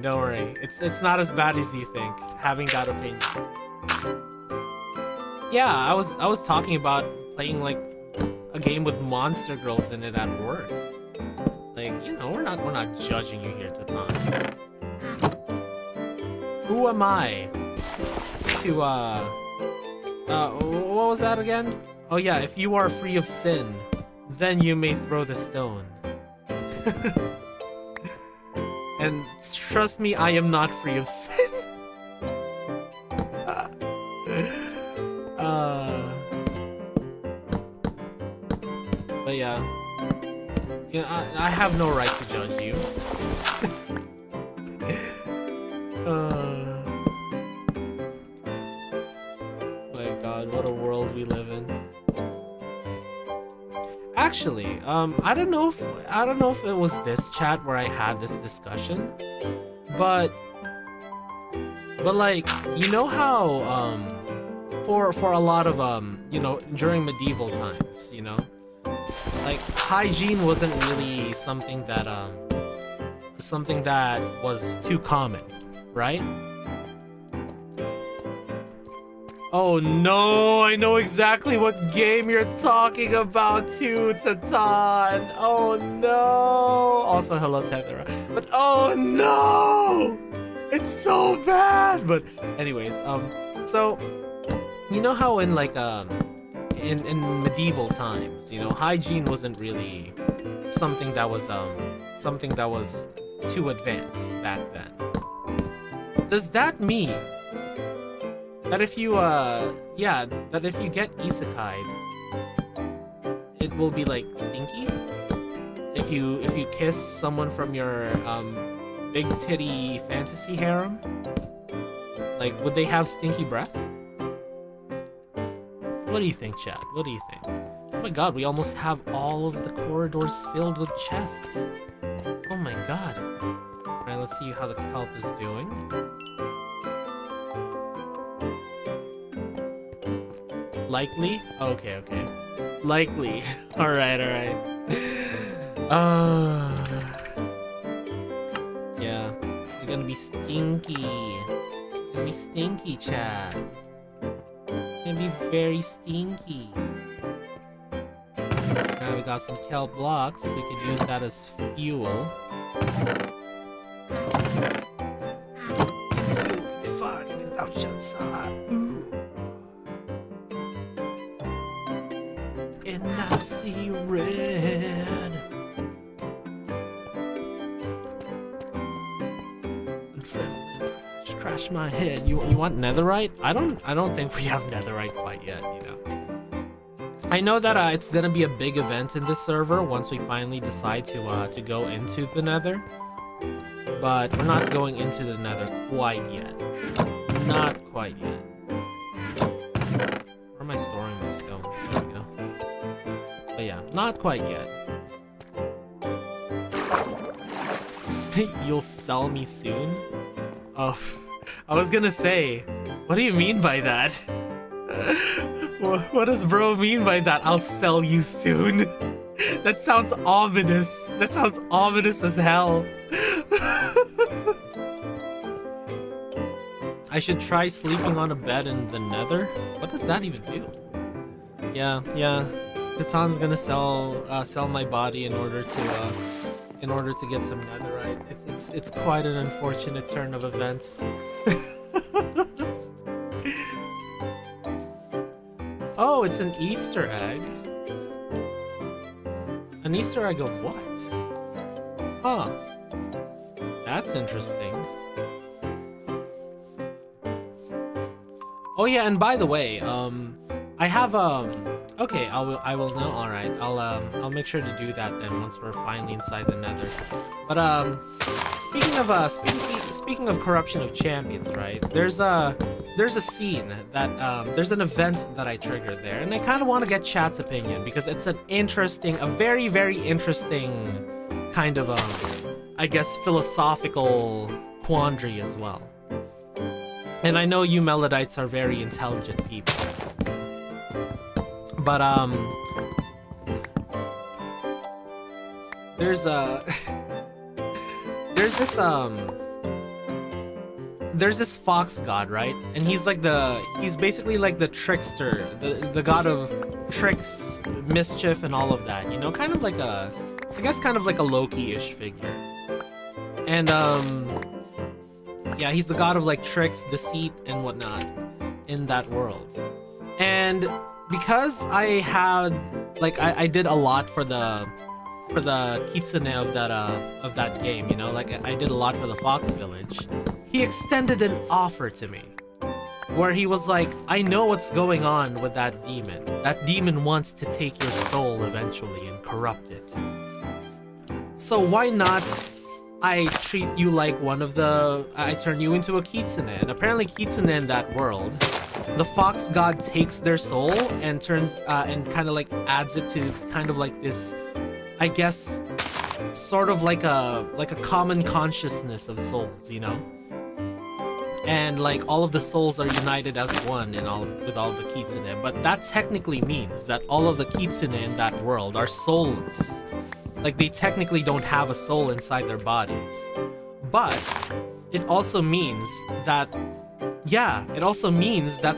It's not as bad as you think, having that opinion. Yeah, I was talking about playing like a game with monster girls in it at work. Like, you know, we're not judging you here, Tatan. Who am I to what was that again? Oh yeah, if you are free of sin, then you may throw the stone. And trust me, I am not free of sin. But yeah, I have no right to judge you. My God, what a world we live in. Actually, I don't know if it was this chat where I had this discussion, but like, you know how for a lot of you know, during medieval times, you know, like hygiene wasn't really something that was too common, right? Oh no, I know exactly what game you're talking about too, Tatan. Oh no. Also, hello, Tethera. But oh no! It's so bad! But anyways, so you know how in like in medieval times, you know, hygiene wasn't really something that was too advanced back then. Does that mean that if you get isekai'd, it will be like stinky? If you kiss someone from your big titty fantasy harem, like, would they have stinky breath? What do you think, chat? What do you think? Oh my god, we almost have all of the corridors filled with chests. Oh my god. Alright, let's see how the kelp is doing. Likely? Okay, okay. Likely. Alright, alright. Yeah. You're gonna be stinky. You're gonna be stinky, chat. You're gonna be very stinky. Now we got some kelp blocks. We could use that as fuel. And I see red. Adrenaline. Just crash my head. You want netherite? I don't think we have netherite quite yet, you know. I know that it's gonna be a big event in this server once we finally decide to go into the nether. But we're not going into the nether quite yet. Not quite yet. Where am I storing my stone? There we go. But yeah, not quite yet. You'll sell me soon? Oh, I was gonna say, what do you mean by that? What does bro mean by that? I'll sell you soon. That sounds ominous. That sounds ominous as hell. I should try sleeping on a bed in the nether? What does that even do? Yeah. Titan's gonna sell my body in order to get some netherite. It's quite an unfortunate turn of events. Oh, it's an Easter egg. An Easter egg of what? Huh. That's interesting. Oh yeah, and by the way, I have okay, I will know. All right, I'll make sure to do that then once we're finally inside the nether. But speaking of corruption of champions, right? There's a scene that there's an event that I triggered there, and I kind of want to get chat's opinion because it's a very very interesting kind of I guess philosophical quandary as well. And I know you Melodites are very intelligent people. But there's this fox god, right? And he's basically like the trickster, the god of tricks, mischief, and all of that, you know, kind of like I guess kind of like a Loki-ish figure. And yeah, he's the god of like tricks, deceit, and whatnot in that world. And because I had I did a lot for the kitsune of that game, you know, like I did a lot for the Fox Village. He extended an offer to me where he was like, I know what's going on with that demon. That demon wants to take your soul eventually and corrupt it. So why not I treat you like I turn you into a kitsune. And apparently kitsune in that world, the fox god takes their soul and turns and kind of like adds it to kind of like this, I guess, sort of like a common consciousness of souls, you know? And like all of the souls are united as one and with all of the kitsune. But that technically means that all of the kitsune in that world are soulless. Like they technically don't have a soul inside their bodies. But it also means that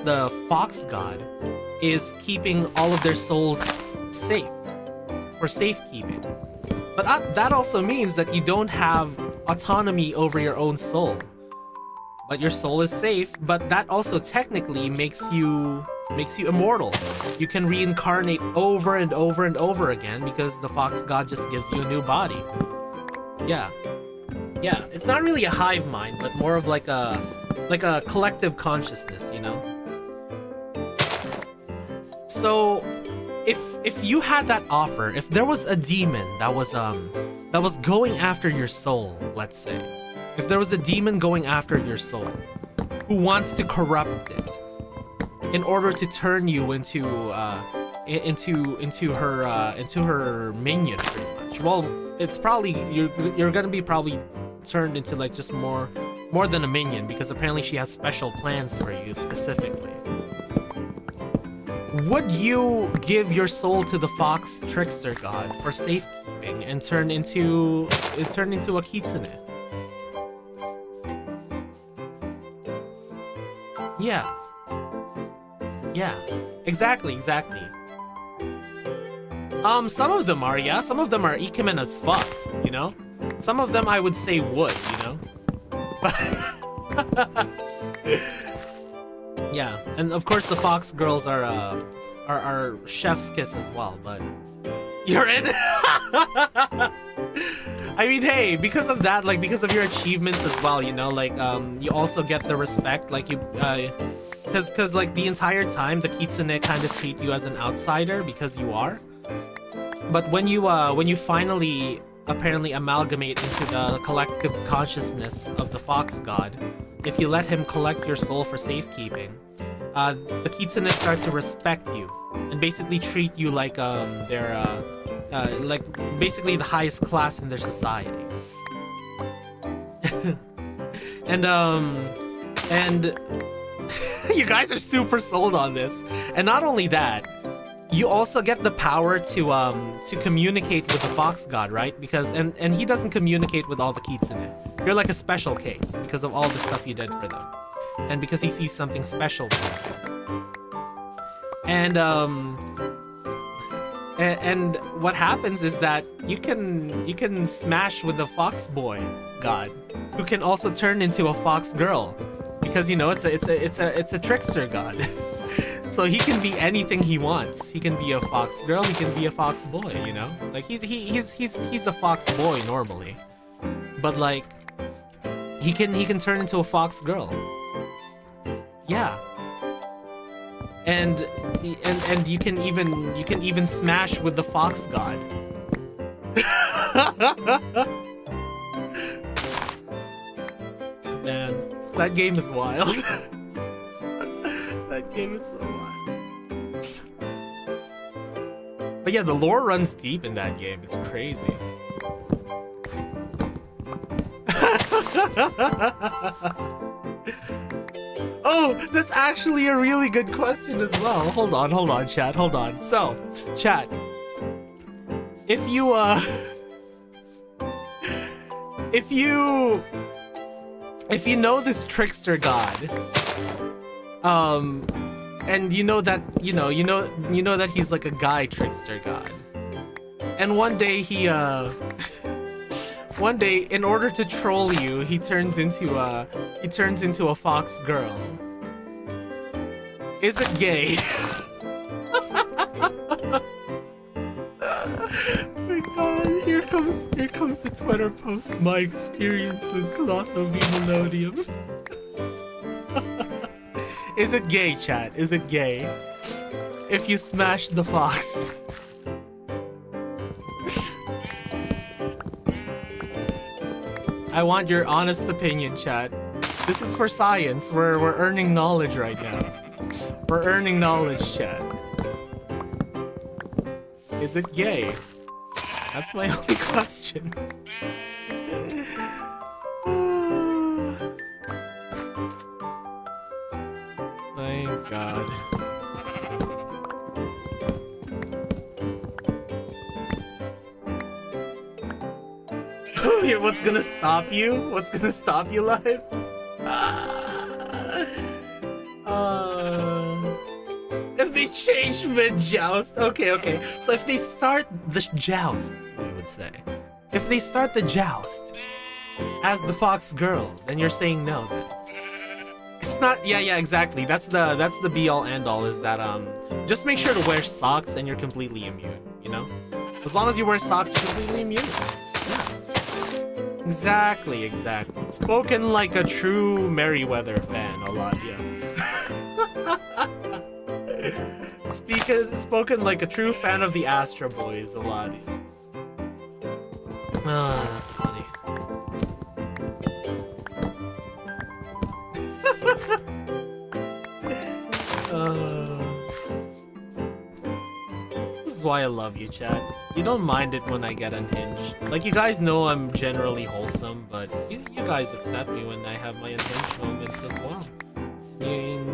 the fox god is keeping all of their souls safe for safekeeping. But that also means that you don't have autonomy over your own soul. But your soul is safe, but that also technically makes you immortal. You can reincarnate over and over and over again because the fox god just gives you a new body. Yeah, it's not really a hive mind, but more of like a collective consciousness, you know? So if you had that offer, if there was a demon that was going after your soul, let's say, if there was a demon going after your soul who wants to corrupt it in order to turn you into her minion, pretty much. Well, it's probably you're gonna be probably turned into like just more than a minion because apparently she has special plans for you specifically. would you give your soul to the fox trickster god for safekeeping and turn into a kitsune? Yeah. Yeah. Exactly. Some of them are, yeah. Some of them are ikemen as fuck, you know? Some of them I would say would, you know? Yeah, and of course the fox girls are chef's kiss as well, but you're in. I mean, hey, because of that, like, because of your achievements as well, you know, like, you also get the respect, like, you, cause like, the entire time, the kitsune kind of treat you as an outsider, because you are. But when you finally, apparently, amalgamate into the collective consciousness of the fox god, if you let him collect your soul for safekeeping, the kitsune start to respect you, and basically treat you like, like, basically the highest class in their society. and you guys are super sold on this. And not only that, you also get the power to communicate with the fox god, right? Because and he doesn't communicate with all the kitsune. You're like a special case because of all the stuff you did for them, and because he sees something special for them. And what happens is that you can smash with the fox boy god, who can also turn into a fox girl, because you know it's a trickster god. So he can be anything he wants. He can be a fox girl, he can be a fox boy, you know? Like he's a fox boy normally. But like he can turn into a fox girl. Yeah. And you can even smash with the fox god. Man, that game is wild. That game is so wild. But yeah, the lore runs deep in that game. It's crazy. Oh, that's actually a really good question as well. Hold on, chat. Hold on. So, chat. If you know this trickster god, and you know that that he's like a guy trickster god, and one day in order to troll you, he turns into a fox girl. Is it gay? Oh my god, here comes the Twitter post. My experience with Clotho Melodium. Is it gay, chat? Is it gay? If you smash the fox. I want your honest opinion, chat. This is for science. We're earning knowledge right now. We're earning knowledge, chat. Is it gay? That's my only question. My god. Here, what's gonna stop you? What's gonna stop you, live? If they change mid-joust. Okay. So if they start the joust, we would say. If they start the joust as the fox girl, then you're saying no, then. It's not, yeah, exactly. That's the be-all end-all, is that, just make sure to wear socks and you're completely immune, you know? As long as you wear socks, you're completely immune. Yeah. Exactly. Spoken like a true Merryweather fan, Oladia. Spoken like a true fan of the Astro Boys, Oladia. Ah, that's funny. This is why I love you, chat. You don't mind it when I get unhinged. Like, you guys know I'm generally wholesome, but you guys accept me when I have my unhinged moments as well.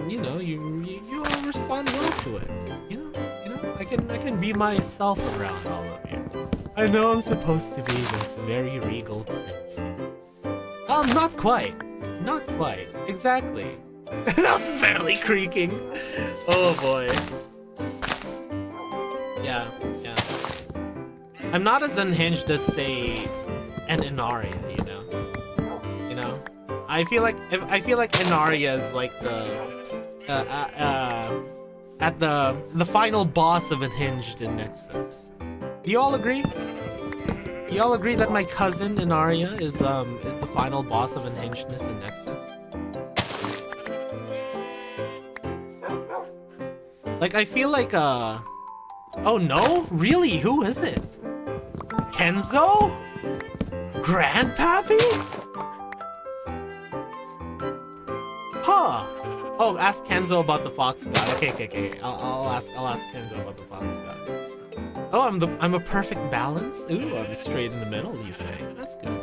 You know, you respond well to it. I can be myself around all of you. I know I'm supposed to be this very regal prince. Not quite. Not quite. Exactly. That's barely creaking. Oh boy. Yeah. I'm not as unhinged as, say, an Inaria, you know? I feel like Inaria is like at the final boss of Unhinged in Nexus. Do you all agree? Do you all agree that my cousin Inaria is the final boss of Unhingedness in Nexus? Like, I feel like oh no? Really? Who is it? Kenzo? Grandpappy? Huh. Oh, ask Kenzo about the fox god. Okay. I'll ask Kenzo about the fox god. Oh, I'm a perfect balance. Ooh, I'm straight in the middle, you say. That's good.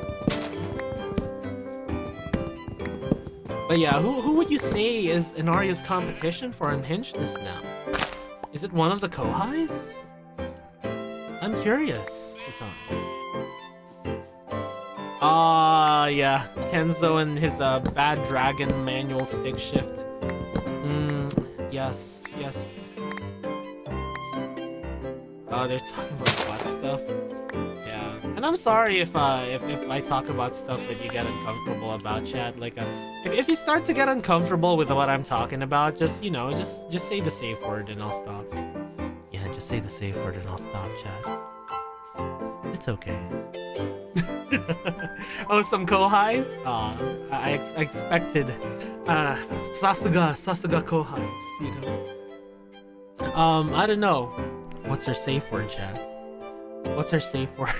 But yeah, who would you say is Inaria's competition for Unhingedness now? Is it one of the Kohais? I'm curious, Titan. Yeah. Kenzo and his bad dragon manual stick shift. Yes. Oh, they're talking about butt stuff. Yeah. And I'm sorry if I talk about stuff that you get uncomfortable about, chat. Like, if you start to get uncomfortable with what I'm talking about, just say the safe word and I'll stop. Yeah, just say the safe word and I'll stop, chat. It's okay. Oh, some Kohais? I expected Sasuga Kohais, you know. I don't know. What's her safe word, chat? What's her safe word?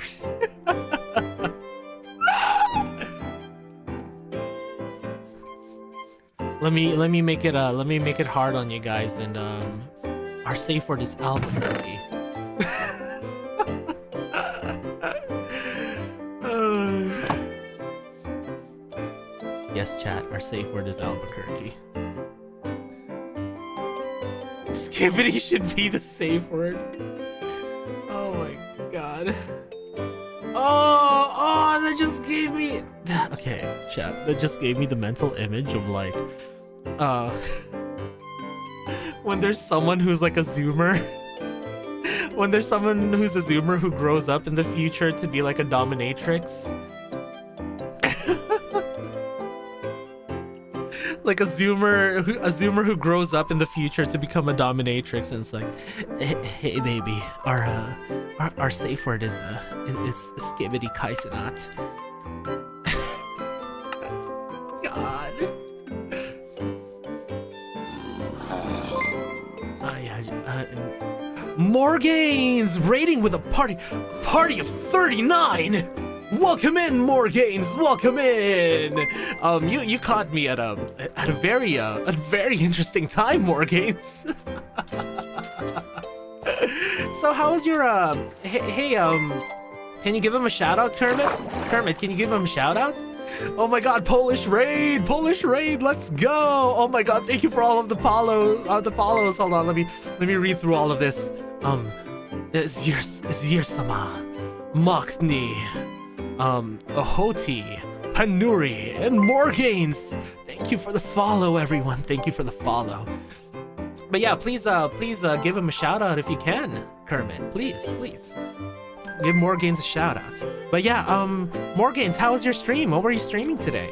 Let me make it hard on you guys, and our safe word is Albuquerque. Yes, chat, our safe word is Albuquerque. Skibbity should be the safe word. Oh my god. Oh, that just gave me... Okay, chat, that just gave me the mental image of like... when there's someone who's like a zoomer. When there's someone who's a zoomer who grows up in the future to be like a dominatrix. Like a zoomer who grows up in the future to become a dominatrix, and it's like, hey baby, our safe word is Skibbity Kaisenat. God. Morgains rating with a party of 39. Welcome in, Morgains. Welcome in. You caught me at a very interesting time, Morgains. So how was your hey, can you give him a shout out, Kermit? Kermit, can you give him a shout out? Oh my god, Polish raid, let's go. Oh my god, thank you for all of the follows. Hold on, let me read through all of this. Zir-sama, Mokhni, Ohoti, Panuri, and Morgains. Thank you for the follow, everyone. Thank you for the follow. But yeah, please give him a shout out if you can, Kermit. Please. Give Morgains a shout out. But yeah, Morgains, how was your stream? What were you streaming today?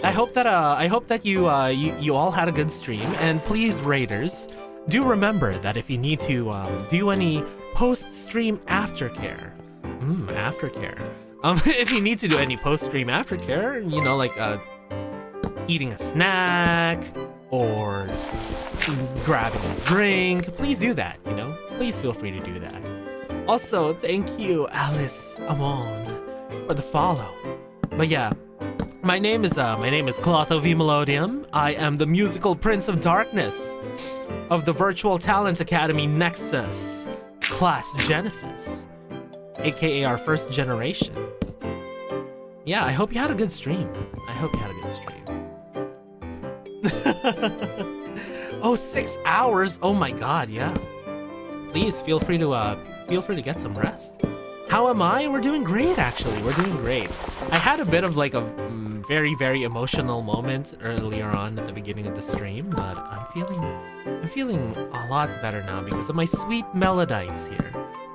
I hope that you all had a good stream, and please, raiders, do remember that if you need to do any post-stream aftercare, if you need to do any post-stream aftercare, you know, like eating a snack or grabbing a drink, please do that, you know? Please feel free to do that. Also, thank you, Alice Amon, for the follow. But yeah, my name is Clotho V Melodium. I am the musical Prince of Darkness of the Virtual Talent Academy NEXAS Class Genesis, aka our first generation. Yeah, I hope you had a good stream. Oh, 6 hours. Oh my god, yeah. Please feel free to get some rest. How am I? We're doing great, actually. We're doing great. I had a bit of like a very, very emotional moment earlier on at the beginning of the stream, but I'm feeling a lot better now because of my sweet Melodites here.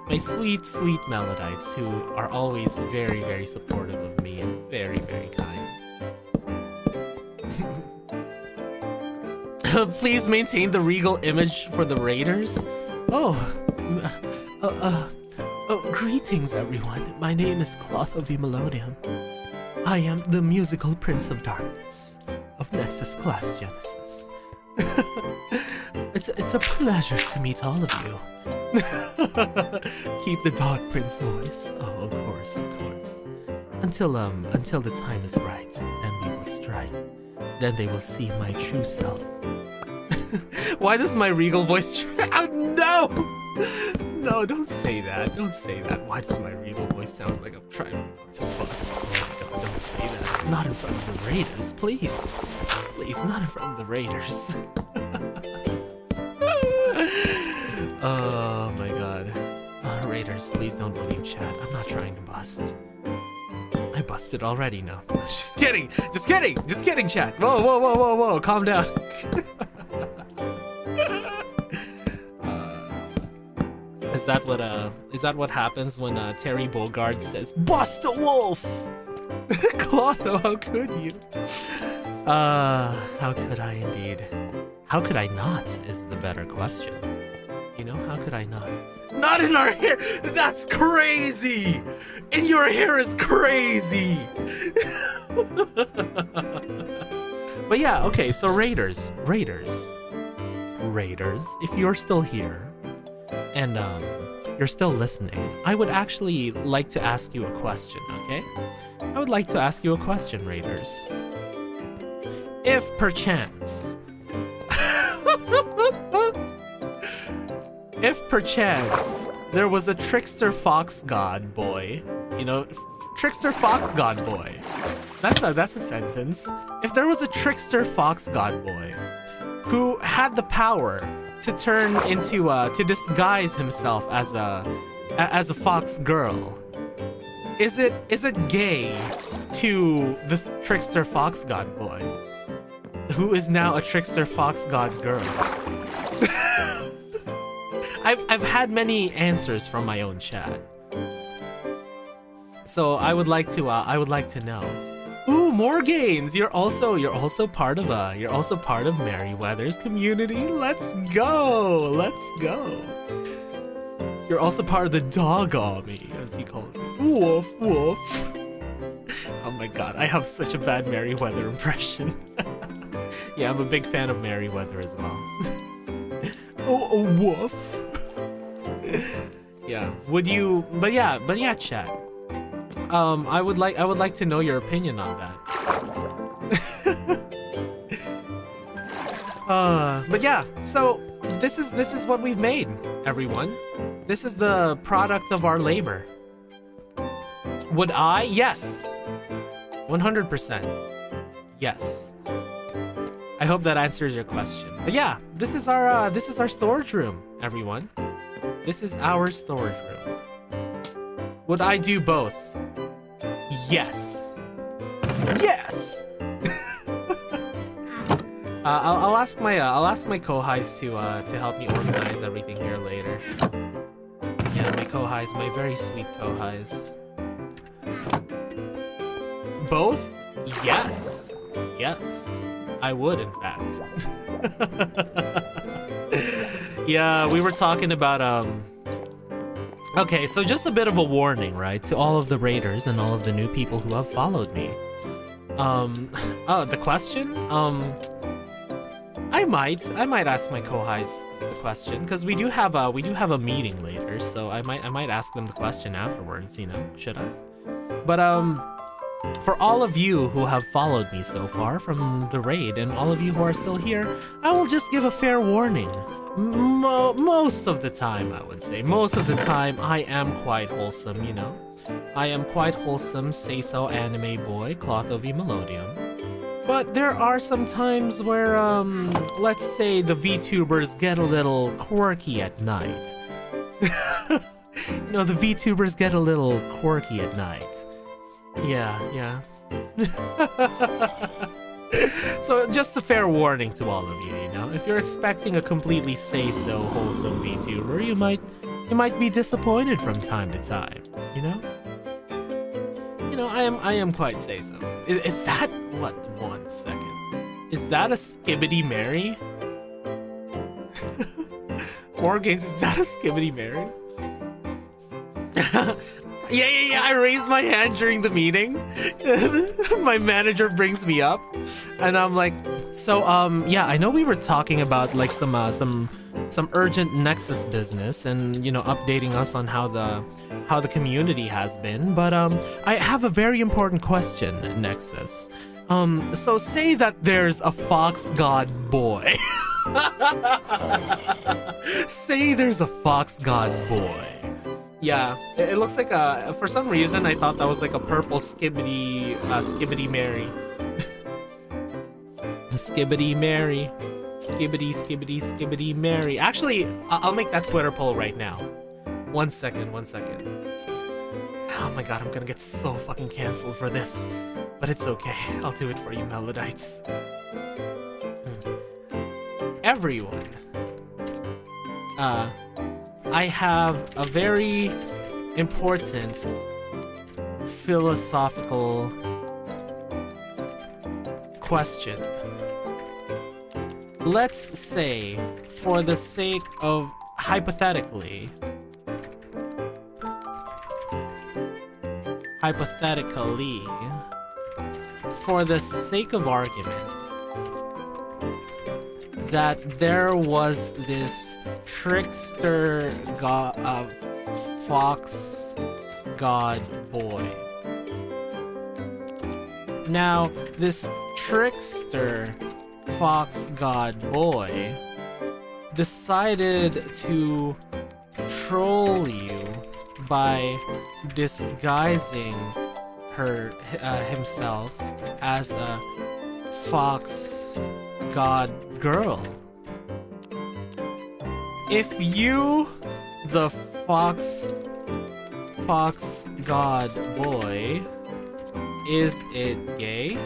My sweet, sweet Melodites who are always very, very supportive of me and very, very kind. Please maintain the regal image for the Raiders. Greetings everyone. My name is Cloth of Emelodium. I am the musical Prince of Darkness of NEXAS Class Genesis. It's a pleasure to meet all of you. Keep the Dark Prince voice. Oh, of course, of course. Until the time is right, then we will strike. Then they will see my true self. Why does my regal voice? Oh no! No, don't say that. Don't say that. Why does my regal voice sound like I'm trying to bust? Oh my god, don't say that. Not in front of the Raiders, please. Please, not in front of the Raiders. Oh my god. Raiders, please don't believe chat. I'm not trying to bust. I busted already, no. Just kidding! Just kidding! Just kidding, chat! Whoa, whoa, whoa, whoa, whoa, calm down. Is that what happens when Terry Bogard says, "Bust a wolf"? Clotho, how could you? How could I indeed? How could I not is the better question. You know, how could I not? Not in our hair! That's crazy! In your hair is crazy! But yeah, okay, so Raiders, if you're still here, and you're still listening, I would actually like to ask you a question, okay? I would like to ask you a question, Raiders. If perchance... if perchance there was a trickster fox god boy, you know, trickster fox god boy. That's a sentence. If there was a trickster fox god boy who had the power to turn into to disguise himself as a fox girl, is it gay to the trickster fox god boy who is now a trickster fox god girl? I've had many answers from my own chat, so I would like to know. Ooh, more gains! You're also part of Merryweather's community. Let's go! Let's go! You're also part of the dog army, as he calls it. Woof woof. Oh my god, I have such a bad Merryweather impression. Yeah, I'm a big fan of Merryweather as well. Oh, woof. Yeah. Would you? But yeah, chat. I would like to know your opinion on that. But yeah, so this is what we've made, everyone. This is the product of our labor. Would I? Yes. 100%. Yes. I hope that answers your question. But yeah, this is our storage room, everyone. This is our storage room. Would I do both? Yes. Yes. I'll ask my co-highs to help me organize everything here later. Yeah, my co-highs, my very sweet co-highs. Both? Yes. Yes. I would, in fact. Yeah, we were talking about okay, so just a bit of a warning, right, to all of the Raiders and all of the new people who have followed me. Oh, the question? I might ask my co-highs the question, because we do have a meeting later, so I might ask them the question afterwards, you know, should I? But for all of you who have followed me so far from the raid, and all of you who are still here, I will just give a fair warning. Most of the time, I would say, most of the time, I am quite wholesome, you know. I am quite wholesome, say-so anime boy, Cloth of Emelodium. But there are some times where, let's say the VTubers get a little quirky at night. You know, the VTubers get a little quirky at night. Yeah. So just a fair warning to all of you, you know, if you're expecting a completely say-so wholesome VTuber, you might be disappointed from time to time, you know? You know, I am quite say-so. Is that what? 1 second. Is that a Skibbity Mary? Morgans, is that a Skibbity Mary? Yeah, I raised my hand during the meeting. My manager brings me up and I'm like, so yeah, I know we were talking about like some urgent Nexus business and, you know, updating us on how the community has been, but I have a very important question, Nexus. So say that there's a fox god boy. Say there's a fox god boy. Yeah, it looks like for some reason I thought that was like a purple Skibbity Mary. Skibbity Mary. Skibbity Mary. Actually, I'll make that Twitter poll right now. 1 second. Oh my god, I'm gonna get so fucking canceled for this. But it's okay, I'll do it for you Melodites. Everyone. I have a very important philosophical question. Let's say, for the sake of hypothetically, for the sake of argument, that there was this trickster fox god boy. Now, this trickster fox god boy decided to troll you by disguising himself as a fox god girl. If you, the fox god boy, is it gay?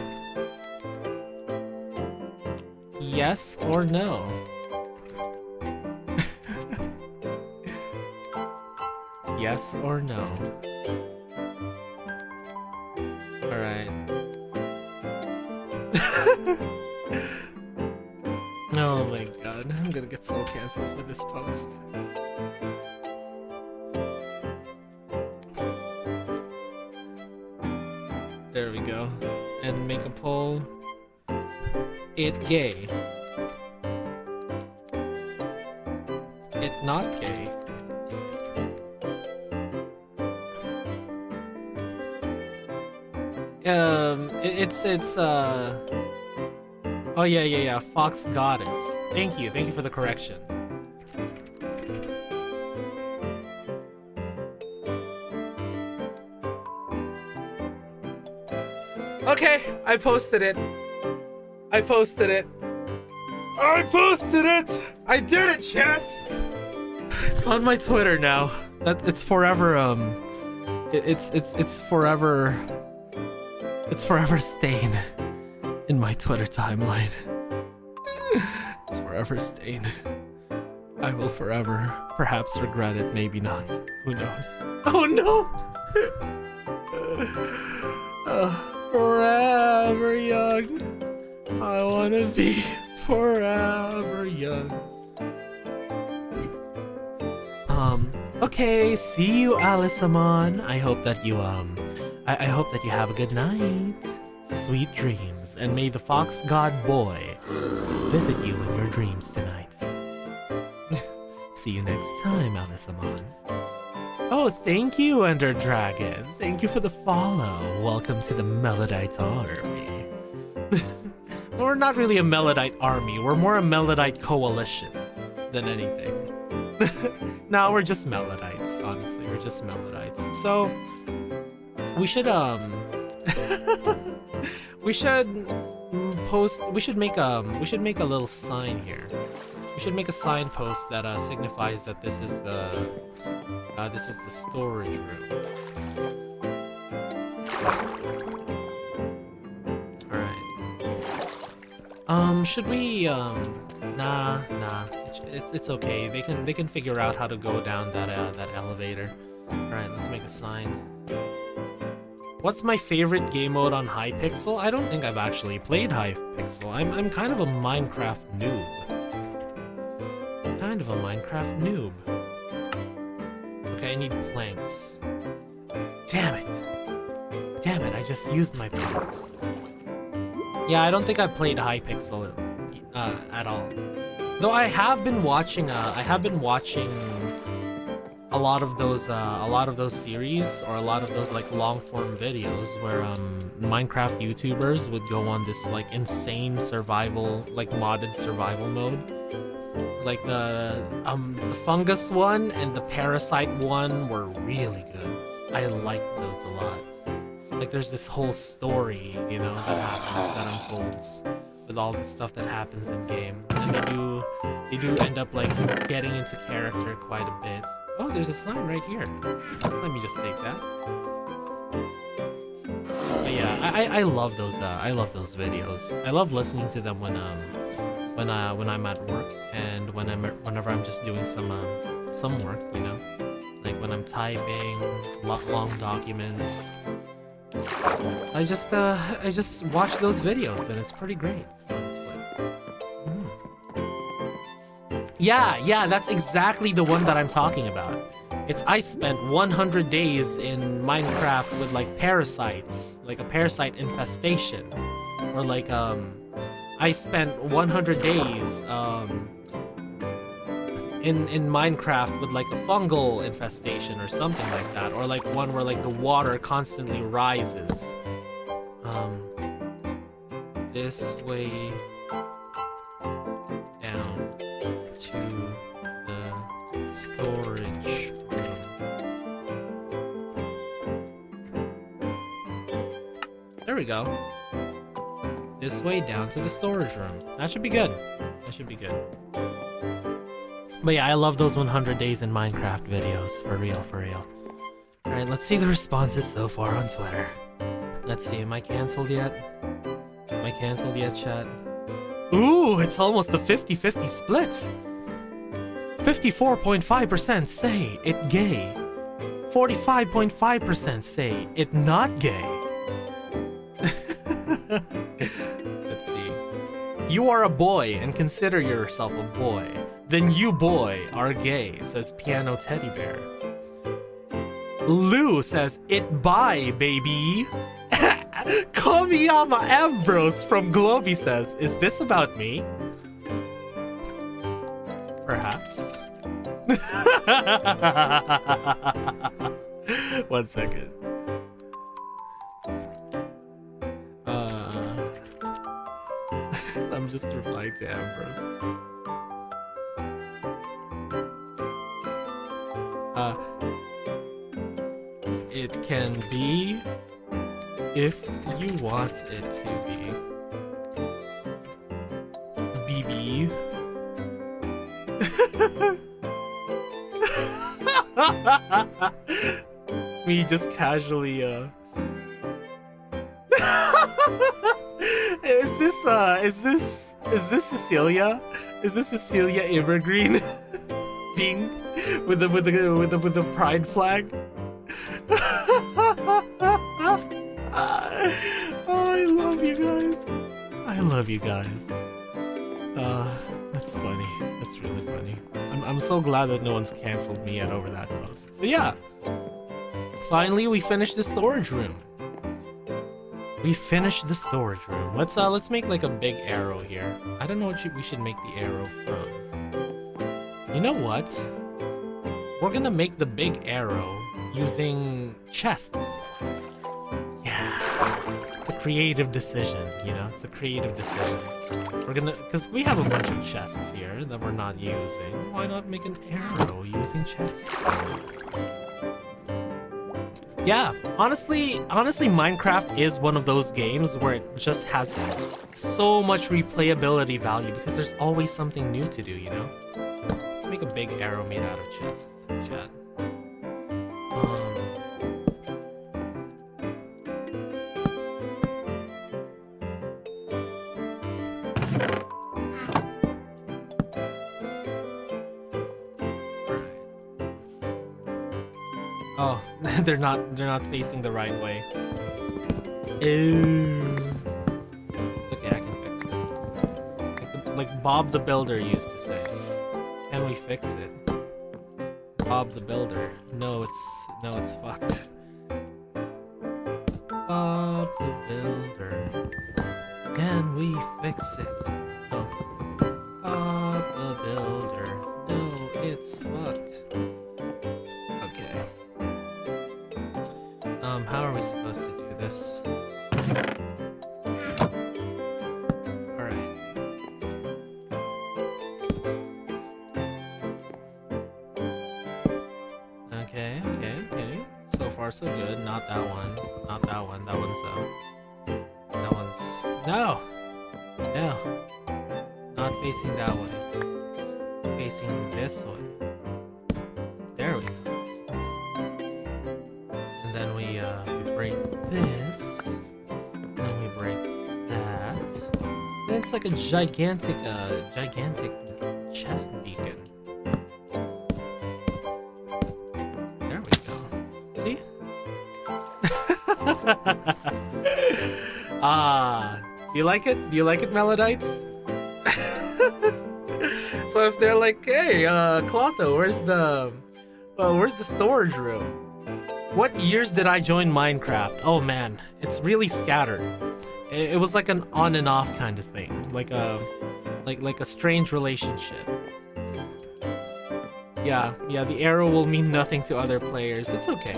Yes or no? Yes or no? Alright. Oh my god, I'm gonna get so cancelled for this post. There we go. And make a poll. It gay. It not gay. It's oh yeah, Fox Goddess. Thank you for the correction. Okay, I posted it. I did it, chat. It's on my Twitter now. It's forever it's forever staying in my Twitter timeline. It's forever staying. I will forever perhaps regret it, maybe not. Who knows? Oh no! Forever young. I wanna be forever young. Okay, see you, Alisamon. I hope that you I hope that you have a good night. Sweet dreams, and may the Fox God Boy visit you in your dreams tonight. See you next time, Alisamon. Oh, thank you, Ender Dragon. Thank you for the follow. Welcome to the Melodite army. We're not really a Melodite army. We're more a Melodite coalition than anything. No, we're just Melodites, honestly. We're just Melodites. So, we should post. We should make a little sign here. We should make a signpost that signifies that this is the storage room. All right. Should we Nah. It's okay. They can figure out how to go down that elevator. All right, let's make a sign. What's my favorite game mode on Hypixel? I don't think I've actually played Hypixel. I'm kind of a Minecraft noob. Okay, I need planks. Damn it, I just used my planks. Yeah, I don't think I've played Hypixel at all. Though I have been watching a lot of those series, or a lot of those like long form videos where Minecraft YouTubers would go on this like insane survival, like modded survival mode. Like the fungus one and the parasite one were really good. I liked those a lot. Like there's this whole story, you know, that unfolds with all the stuff that happens in game, and they do end up like getting into character quite a bit. Oh, there's a sign right here. Let me just take that. But yeah, I love those videos. I love listening to them when I'm at work, and whenever I'm just doing some work, you know, like when I'm typing long documents. I just watch those videos, and it's pretty great, honestly. Yeah, that's exactly the one that I'm talking about. I spent 100 days in Minecraft with like parasites, like a parasite infestation, or like I spent 100 days in Minecraft with like a fungal infestation or something like that, or like one where like the water constantly rises. This way down to the storage room. There we go. This way down to the storage room. That should be good. But yeah, I love those 100 days in Minecraft videos. For real. Alright, let's see the responses so far on Twitter. Let's see, am I cancelled yet? Chat? Ooh, it's almost a 50-50 split! 54.5% say it gay. 45.5% say it not gay. Let's see. You are a boy and consider yourself a boy. Then you, boy, are gay, says Piano Teddy Bear. Lou says, it bye, baby. Komiyama Ambrose from Globy says, is this about me? Perhaps. 1 second. I'm just replying to Ambrose. It can be if you want it to be. BB. Me just casually Is this Cecilia? Is this Cecilia Evergreen? Being with the pride flag? Oh, I love you guys. That's funny. That's really funny. I'm so glad that no one's canceled me yet over that post. But yeah, finally we finished the storage room. Let's make like a big arrow here. I don't know what we should make the arrow from. You know what? We're gonna make the big arrow using chests. Yeah, it's a creative decision, you know? We're gonna, because we have a bunch of chests here that we're not using. Why not make an arrow using chests? Yeah, honestly, Minecraft is one of those games where it just has so much replayability value because there's always something new to do, you know? Let's make a big arrow made out of chests, chat. Oh, they're not facing the right way. Ew. Okay, I can fix it. Like Bob the Builder used to say. Can we fix it? Bob the Builder. No, it's fucked. Bob the Builder. Can we fix it? No. Bob the Builder. No, it's fucked. Okay. How are we supposed to do this? Alright. Okay. So far so good. Not that one. Not that one. That one's no! No! Not facing that way. Facing this way. There we go. And then we break this. Then we break that. And it's like a gigantic chest beacon. There we go. See? Do you like it? Do you like it, Melodites? So if they're like, hey, Clotho, where's the storage room? What years did I join Minecraft? Oh man, it's really scattered. It was like an on and off kind of thing, like a strange relationship. Yeah, the arrow will mean nothing to other players. It's okay,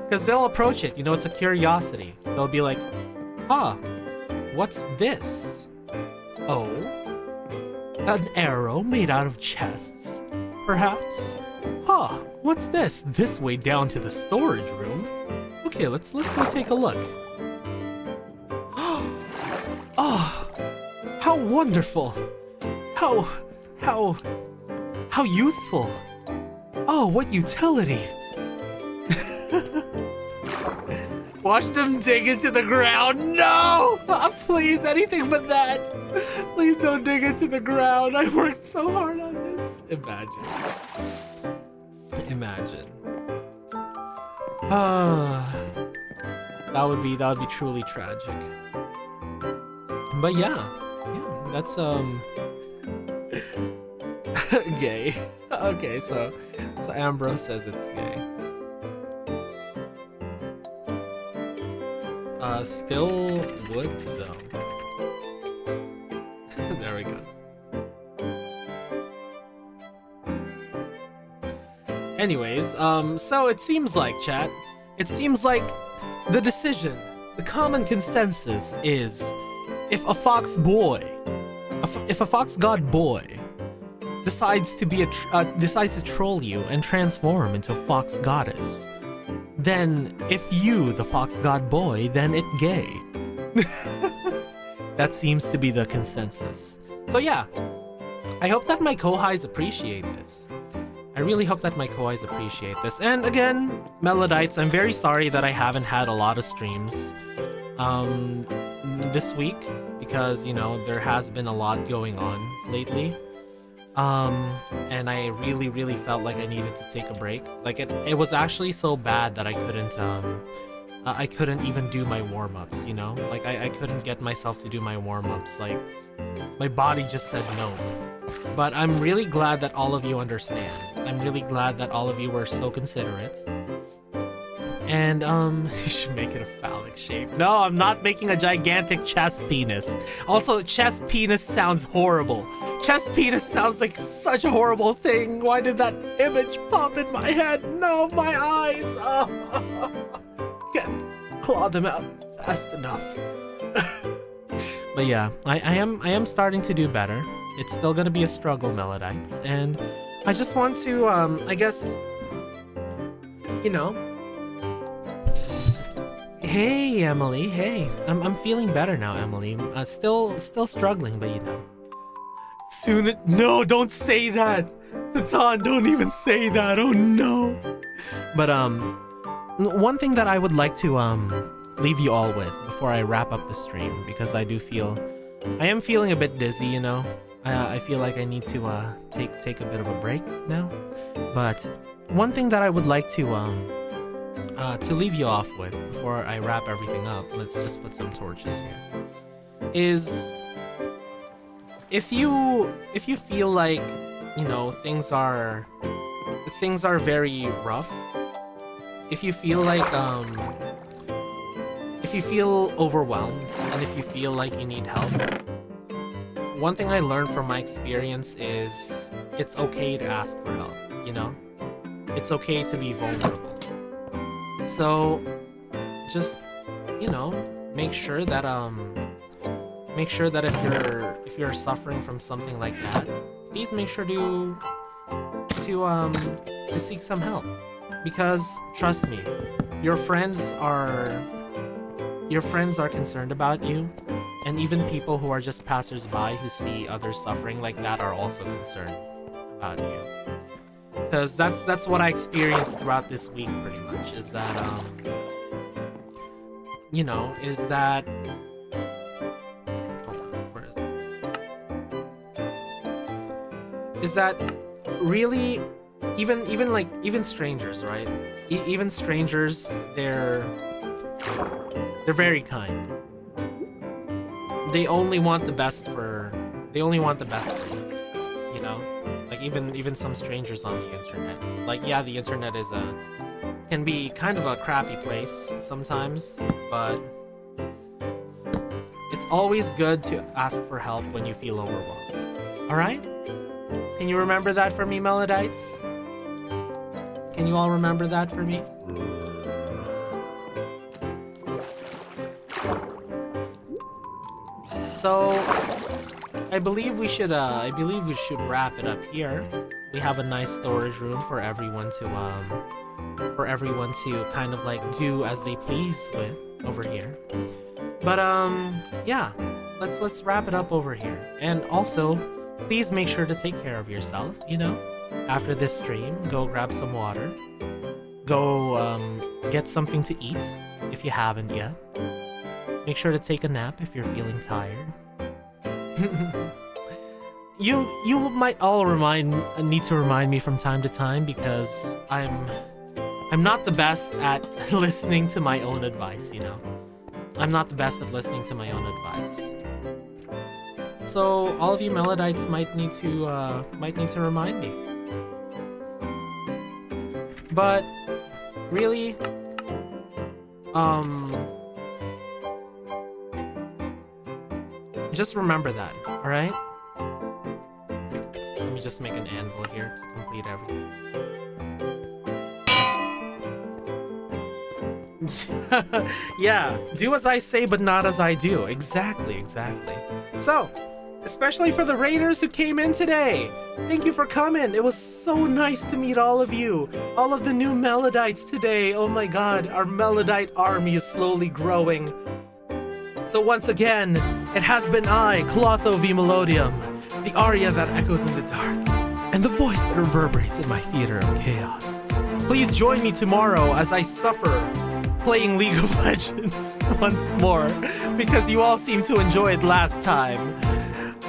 because they'll approach it. You know, it's a curiosity. They'll be like, huh, what's this? Oh, an arrow made out of chests, perhaps? Huh, what's this? This way down to the storage room? Okay, let's go take a look. Oh, how wonderful! How useful! Oh, what utility! Watch them dig into the ground. No! Please, anything but that. Please don't dig into the ground. I worked so hard on this. Imagine. That would be truly tragic. But yeah, that's gay. Okay, so Ambrose says it's gay. Still wood though. There we go. Anyways, so it seems like, chat, the decision, the common consensus is, if a fox god boy decides to troll you and transform into a fox goddess, then if you, the fox god boy, then it gay. That seems to be the consensus. So yeah, I hope that my kohais appreciate this. I really hope that my kohais appreciate this. And again, Melodites, I'm very sorry that I haven't had a lot of streams this week, because, you know, there has been a lot going on lately. And I really felt like I needed to take a break. Like it was actually so bad that I couldn't even do my warm-ups, you know? Like I couldn't get myself to do my warm-ups. Like my body just said no. But I'm really glad that all of you understand. I'm really glad that all of you were so considerate. And you should make it a phallic shape. No, I'm not making a gigantic chest penis. Also, chest penis sounds horrible. Chest penis sounds like such a horrible thing. Why did that image pop in my head? No, my eyes. Oh. Can't claw them out fast enough. But yeah, I am starting to do better. It's still gonna be a struggle, Melodites, and I just want to I guess, you know, Hey, Emily. Hey, I'm feeling better now, Emily. Still struggling, but you know. Soon. No, don't say that. Tatan, don't even say that. Oh no. But one thing that I would like to leave you all with before I wrap up the stream, because I am feeling a bit dizzy, you know. I feel like I need to take a bit of a break now. But one thing that I would like to leave you off with before I wrap everything up, let's just put some torches here, is if you feel like, you know, things are very rough, if you feel like if you feel overwhelmed, and if you feel like you need help, one thing I learned from my experience is it's okay to ask for help, you know? It's okay to be vulnerable. So just, you know, make sure that if you're suffering from something like that, please make sure to seek some help, because trust me, your friends are concerned about you, and even people who are just passersby who see others suffering like that are also concerned about you. Because that's what I experienced throughout this week, pretty much, is that you know, is that hold on, where is that really, even strangers, right? Even strangers, they're very kind. They only want the best for you, you know? Like even some strangers on the internet. Like, yeah, the internet can be kind of a crappy place sometimes, but it's always good to ask for help when you feel overwhelmed. Alright? Can you remember that for me, Melodites? Can you all remember that for me? So I believe we should wrap it up here. We have a nice storage room for everyone to kind of like do as they please with over here. But yeah, let's wrap it up over here. And also, please make sure to take care of yourself, you know? After this stream, go grab some water. Go get something to eat if you haven't yet. Make sure to take a nap if you're feeling tired. You might all need to remind me from time to time, because I'm not the best at listening to my own advice, you know. I'm not the best at listening to my own advice. So all of you Melodites might need to remind me. But really, just remember that, alright? Let me just make an anvil here to complete everything. Yeah, do as I say but not as I do. Exactly. So, especially for the raiders who came in today, thank you for coming. It was so nice to meet all of you. All of the new Melodites today. Oh my god, our Melodite army is slowly growing. So once again, it has been I, Clotho V Melodium, the aria that echoes in the dark, and the voice that reverberates in my theater of chaos. Please join me tomorrow as I suffer playing League of Legends once more, because you all seemed to enjoy it last time.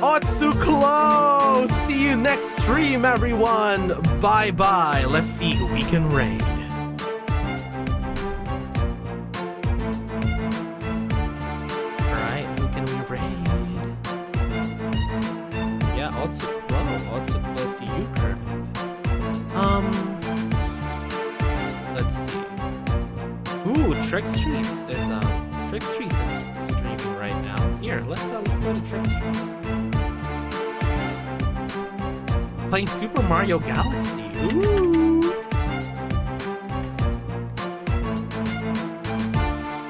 Otsuclo! See you next stream, everyone! Bye-bye. Let's see who we can raid. Alright, who can we raid? Yeah, Otsuclo to you, Kermit. Let's see. Ooh, Trick Streets is streaming right now. Here, let's go to Trick Streets. Playing Super Mario Galaxy. Ooh.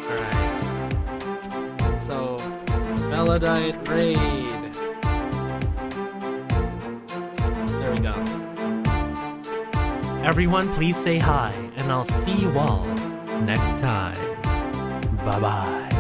Alright. So, Melodite raid. There we go. Everyone, please say hi, and I'll see you all next time. Bye bye.